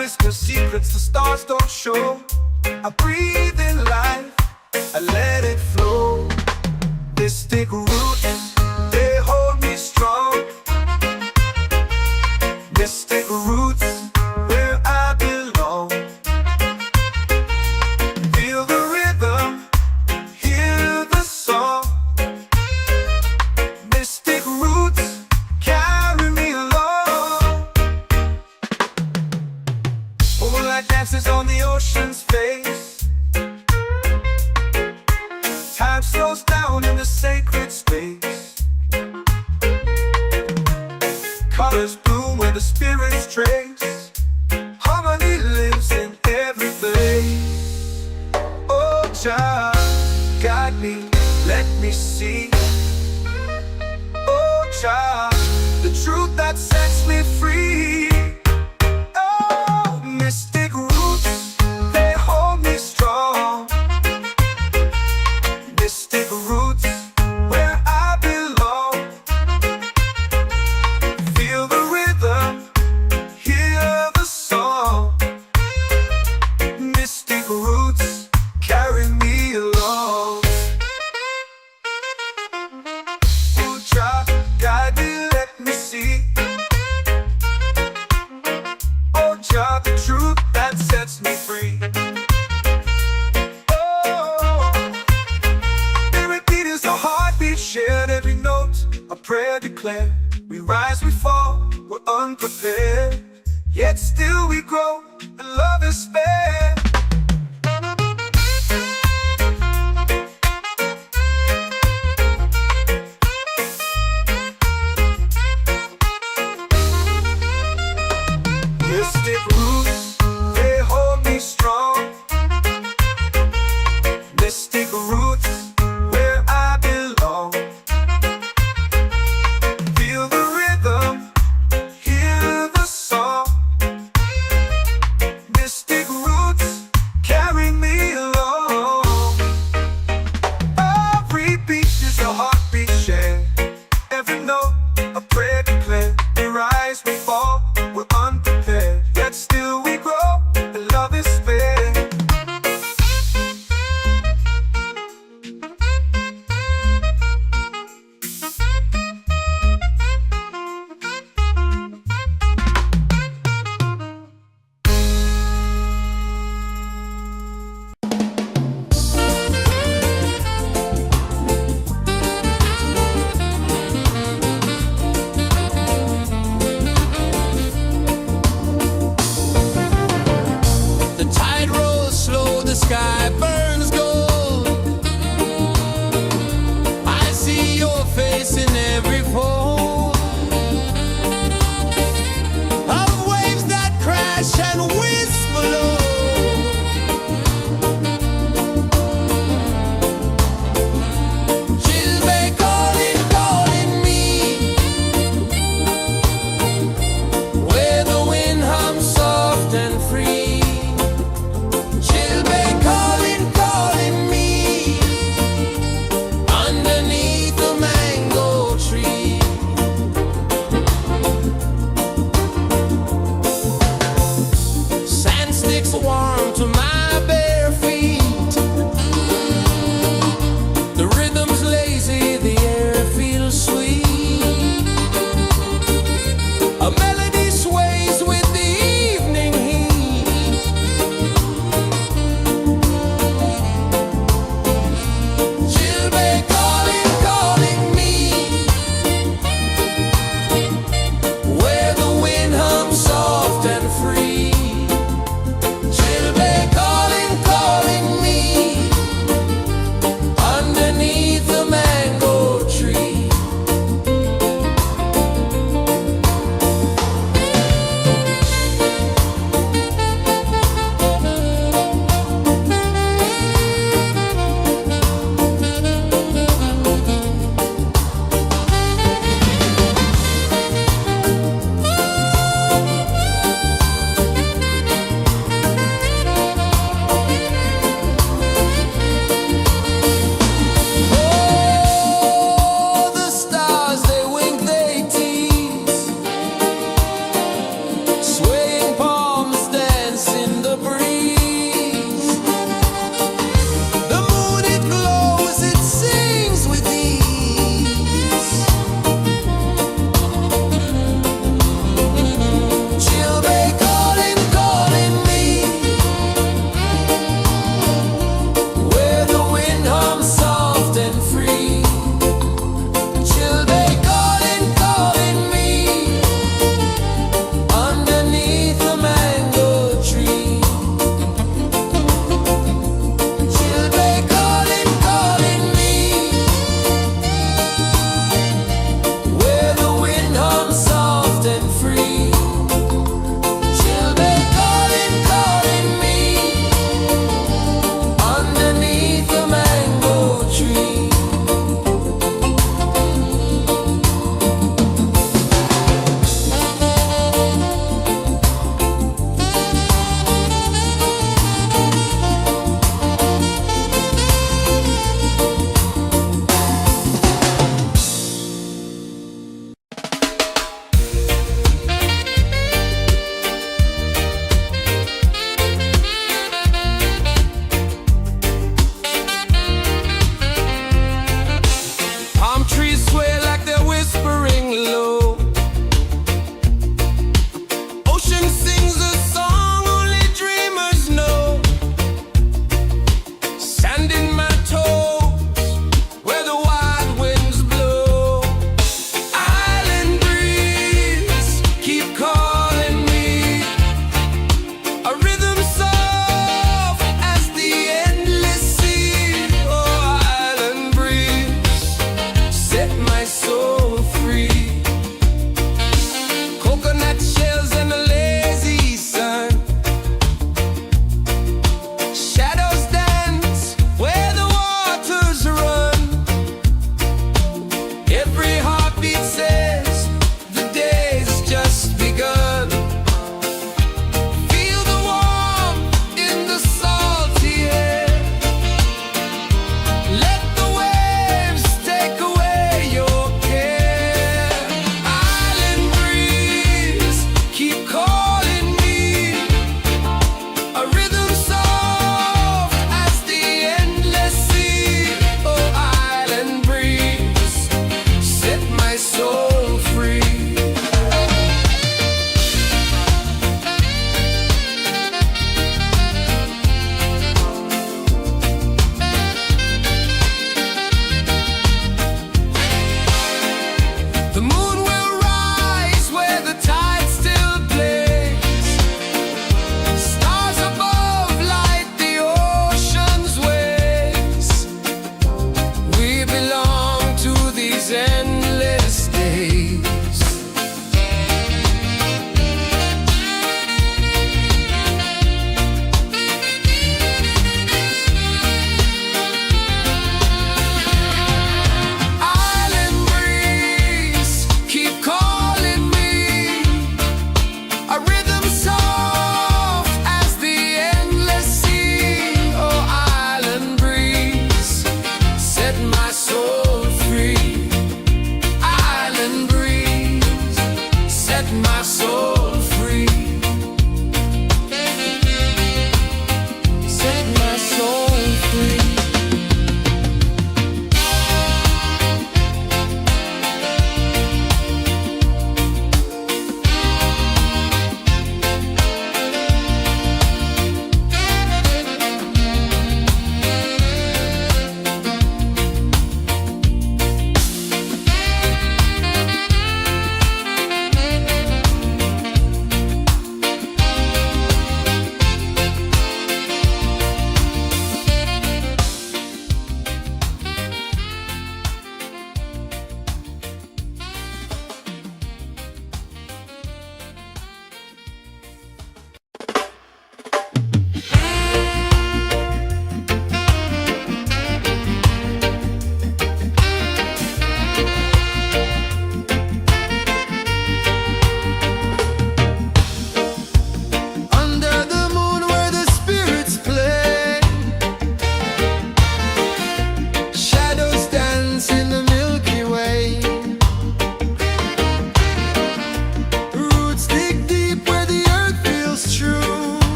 whisper secrets the stars don't show. I breathe in life, I let it flow. Mystic roots, they hold me strong. Mystic roots, where I belong. Feel the rhythm, hear the song. Mystic roots, carry me along. Moonlight dances on the ocean's face. Time slows down in the sacred space. Colors bloom where the spirits trace. Harmony lives in every place. Oh, child, guide me, let me see. Oh, child, the truth that sets me free. Oh, mystic roots, they hold me strong. Mystic roots, where I belong. Feel the rhythm, hear the song. Mystic roots, carry me along. Oh, child, guide me, let me see. Oh, child, the truth that sets me free. Oh, every beat is a heartbeat shared, every note a prayer declared. We rise, we fall, we're unprepared, yet still we grow, and love is spared. Mystic roots, they hold me strong. Mystic roots, where I belong. Feel the rhythm, hear the song. Mystic roots, carry me along. Every beat is a heartbeat shared, every note a prayer declared. We rise, we fall, we're unprepared, yet still we grow, and love is spared. The tide rolls slow, the sky burns gold. I see your face in every fold of waves that crash and whisper low. She'll be calling, calling me, where the wind hums soft and free. She'll be calling, calling me, underneath the mango tree.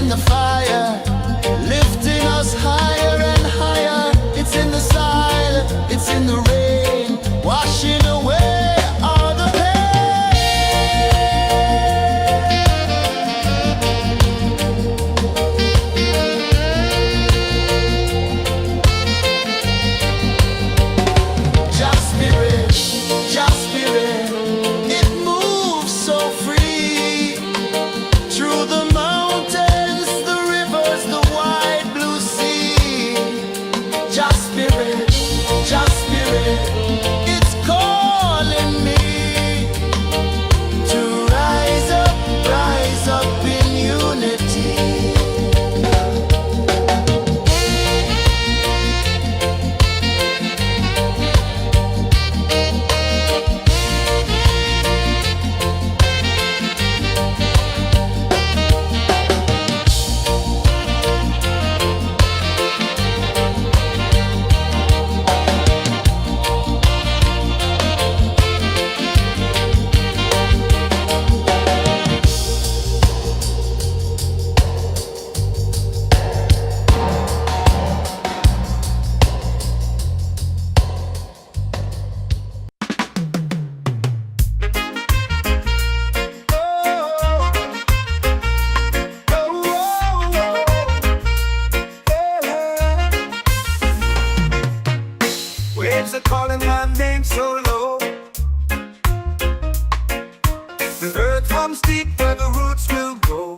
in the fire, lifting us higher and higher. It's in the silence, it's in the rain, washing away all the Just spirit, just spirit, it moves so free through the mountains, the rivers, the wide blue sea. Just spirit, it's calling me to rise up in unity. Waves are calling my name so low. The earth hums deep where the roots will go.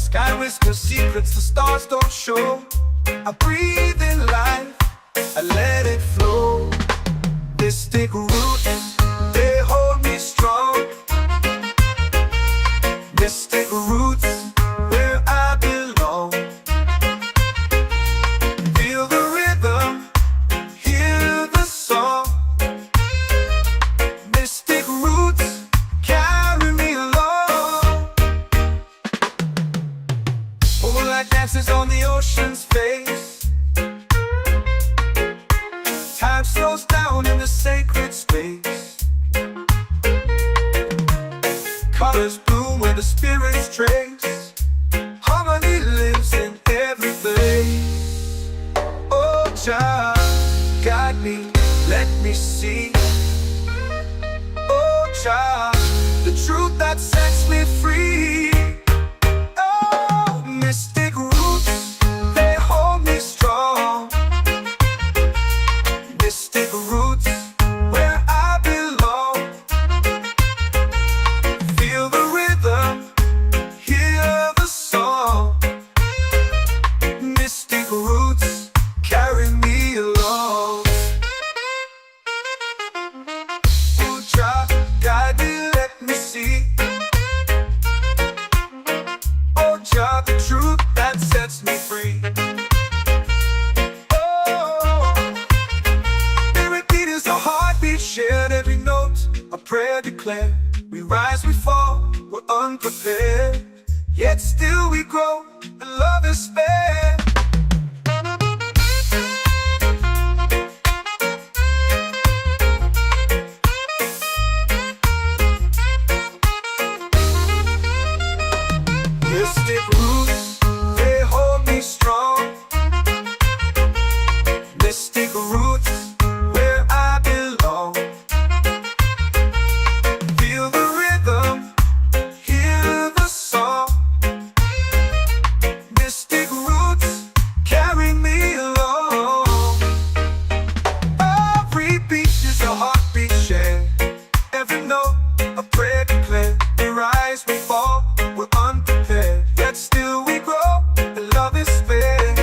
Sky whispers secrets the stars don't show. I breathe in life, I let it flow. Mystic roots, they hold me strong. Mystic roots, where I belong. Feel the rhythm, hear the song. Mystic roots, carry me along. Moonlight dances on the ocean's face. Time slows down in the sacred space. Colors bloom where the spirits trace. Harmony lives in every place. Oh, Jah, guide me, let me see. Oh, Jah, the truth that sets me free. Oh, mystic roots, they hold me strong. Mystic roots, where I belong. Feel the rhythm, hear the song. Mystic roots, carry me along. Oh, Jah, guide me, let me see. Oh, Jah, the truth that sets me free. Oh, spirit beat is a heartbeat shared, every note a prayer declared. We rise, we fall, we're unprepared, yet still we grow, and love is spared. Mystic roots, they hold me strong. Mystic roots, where I belong. Feel the rhythm, hear the song. Mystic roots, carry me along. Every beat is a heartbeat shared, every note a prayer declared. We rise, we fall, we're unprepared, yet still we grow, and love is spared.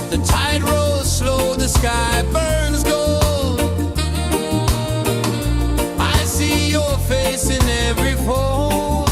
The tide rolls slow, the sky burns gold. I see your face in every fold.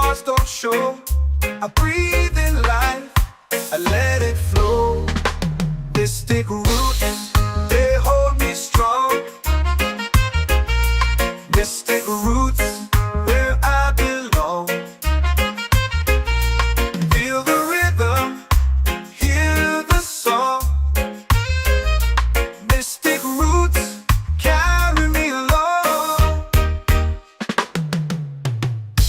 scars don't show. I breathe in life, I let it flow. Mystic roots, they hold me strong. Mystic roots, where I belong. Feel the rhythm, hear the song. Mystic roots, carry me along.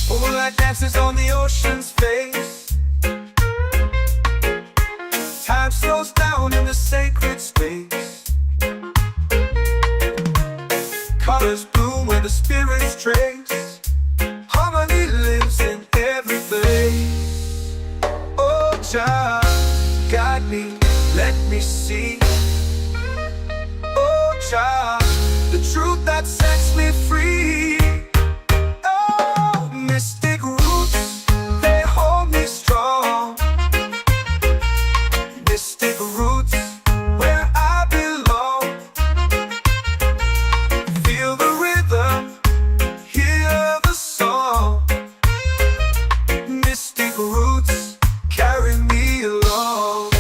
Moonlight dances on the ocean's face. Time slows down in the sacred space. Colors bloom where the spirits trace. Harmony lives in every place. Oh, child, guide me, let me see. Oh, child, the truth that sets me free. Oh, mystic roots, they hold me strong. Mystic roots, where I belong. Feel the rhythm, hear the song. Mystic roots, carry me along.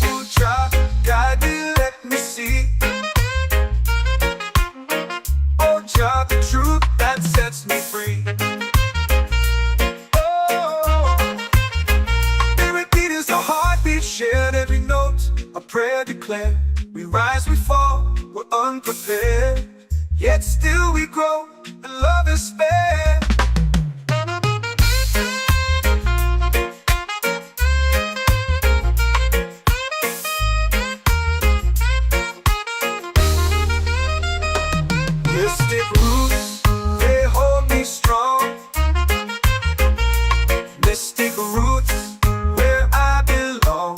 Oh, child, guide me, let me see. Oh, child, the truth that sets me free. Shared every note, a prayer declared. We rise, we fall, we're unprepared. Yet still we grow, and love is spared. Mystic roots, they hold me strong. Mystic roots, where I belong.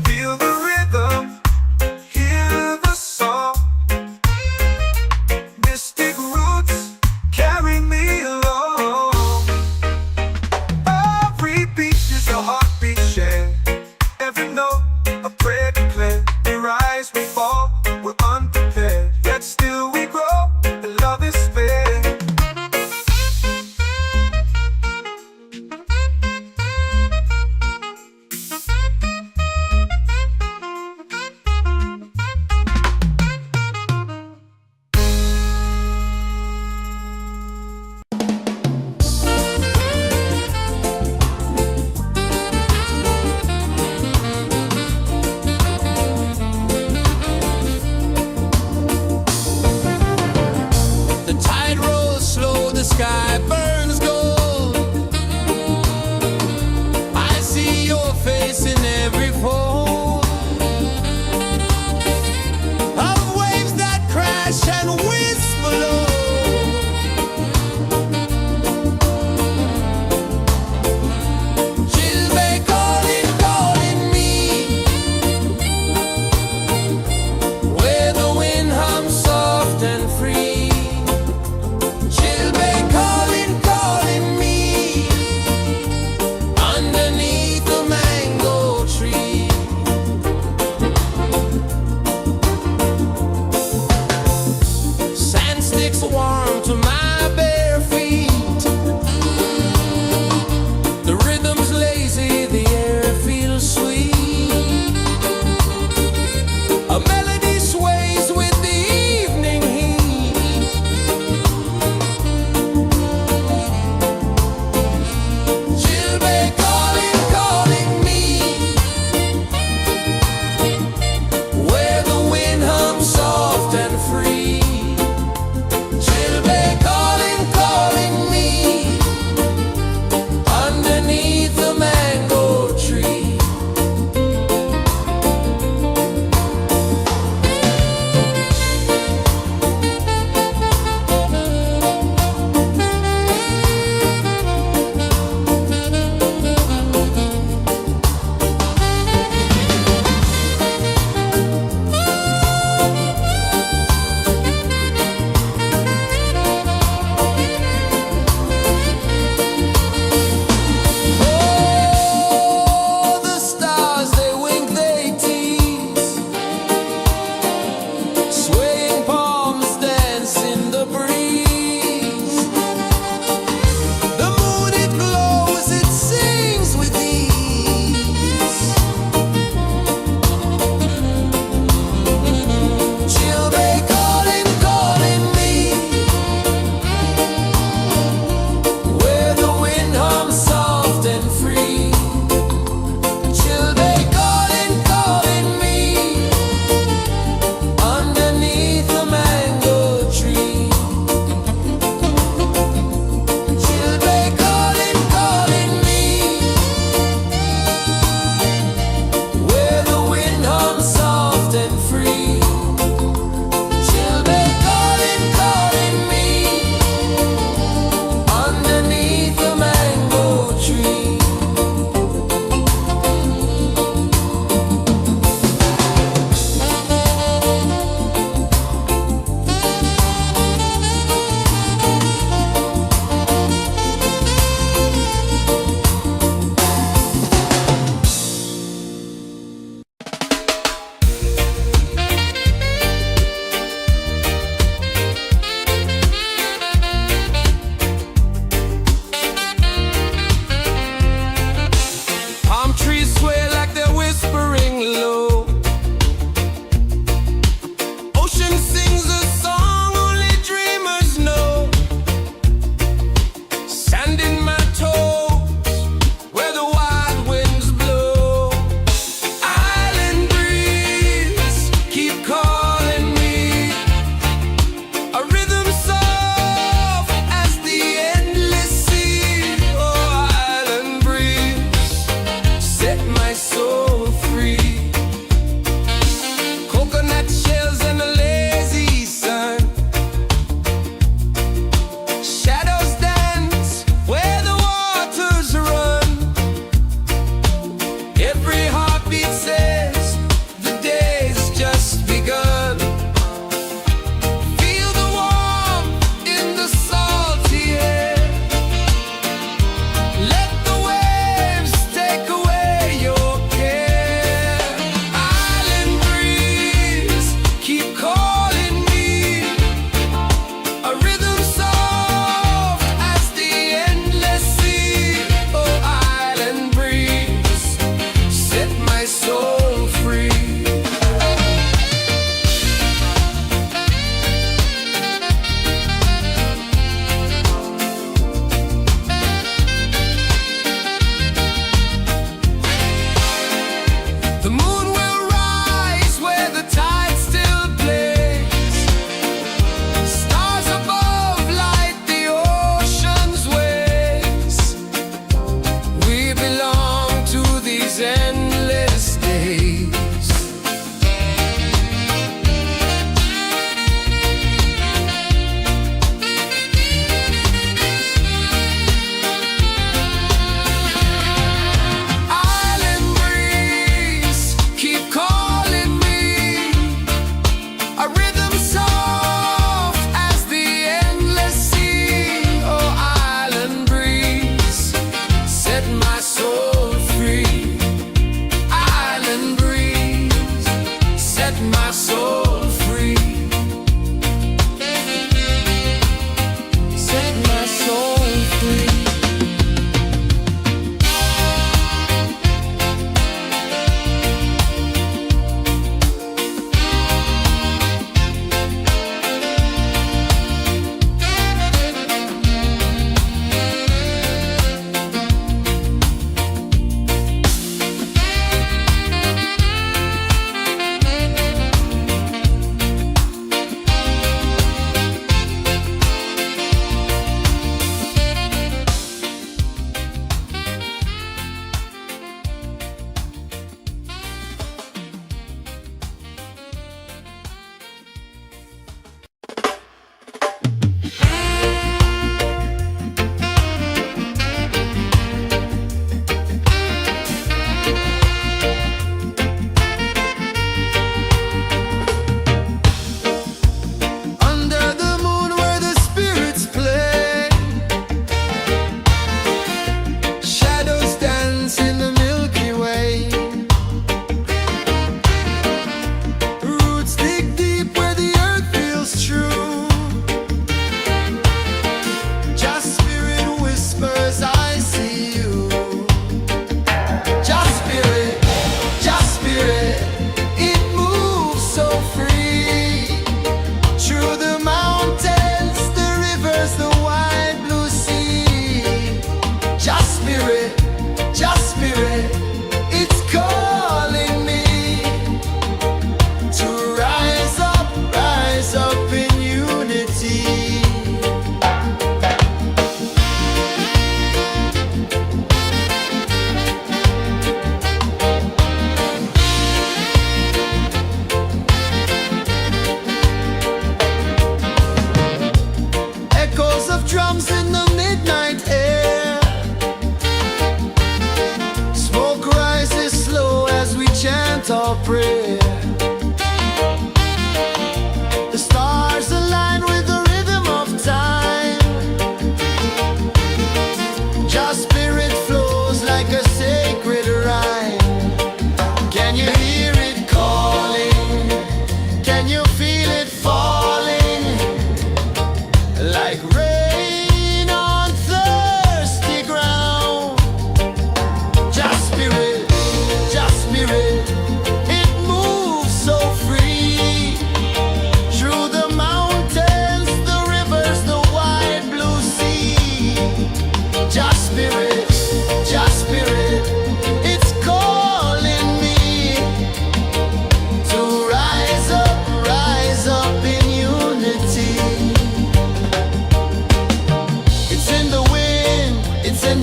Feel the rhythm, hear the song. Mystic roots, carry me along. Every beat is a heartbeat shared. Every note, a prayer declared. We rise, we fall, we're unprepared. Yet still we grow, and love is fair. The tide rolls slow, the sky burns gold. I see your face in every fold of waves that crash and whisper low. She'll be calling, calling me, where the wind hums soft and free. She'll be calling, calling me, underneath the mango tree. Sand sticks warm to my bare feet. The rhythm's lazy, the air feels sweet. A melody sways with the evening heat. She'll be calling, calling me, where the wind hums soft and free. She'll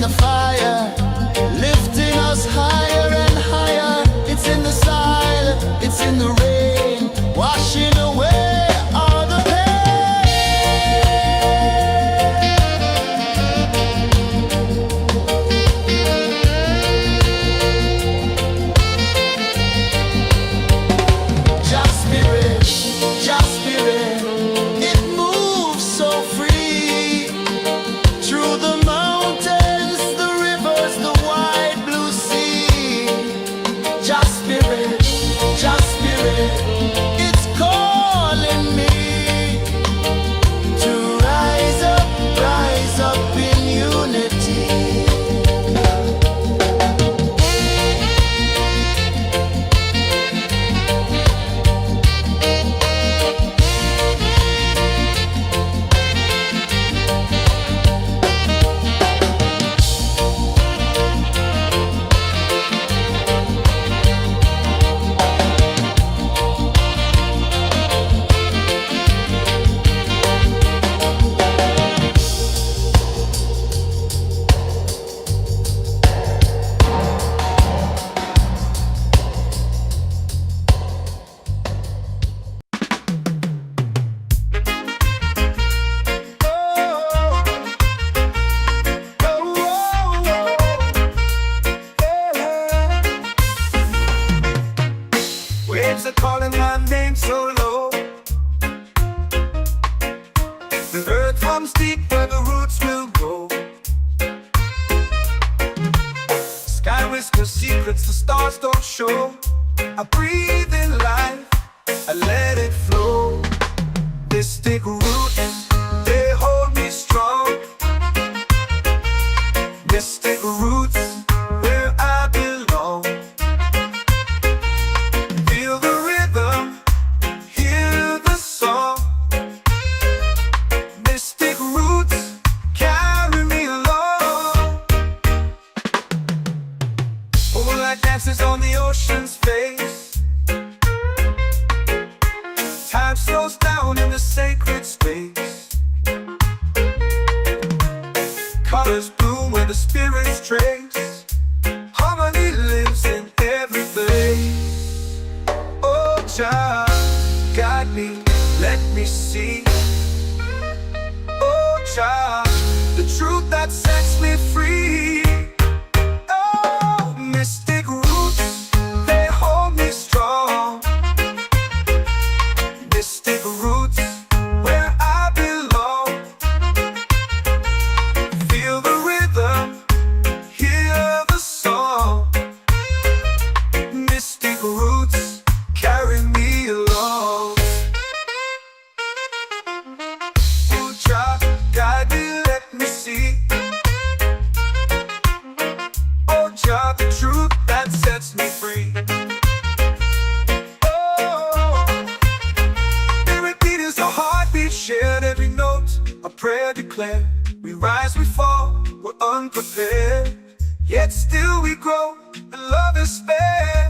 the fire, lifting us higher and higher. It's in the silence, it's in the rain, washing away all the Just spirit, just spirit, it moves so free through the mountains, the rivers, the wide blue sea. Just spirit, it's calling me to rise up in unity. Waves are calling my name so low. The earth runs deep where the roots will grow. Sky whispers secrets the stars don't show. I breathe in life, I let it flow. Mystic roots, they hold me strong. Mystic roots, where I belong. Feel the rhythm, hear the song. Mystic roots, carry me along. Moonlight dances on the ocean's face. Time slows down in the sacred space. Colors bloom where the spirits trace. Harmony lives in every place. Oh, Jah, guide me, let me see. Oh, Jah, the truth that sets me free. Oh, mystic roots, they hold me strong. Mystic roots, where I belong. Feel the rhythm, hear the song. Mystic roots, carry me along. Oh, Jah, guide me, let me see. Oh, Jah, the truth that sets me free. Oh, spirit beat is a heartbeat, shared every note. A prayer declared. We rise, we fall, we're unprepared. Yet still we grow, and love is spared.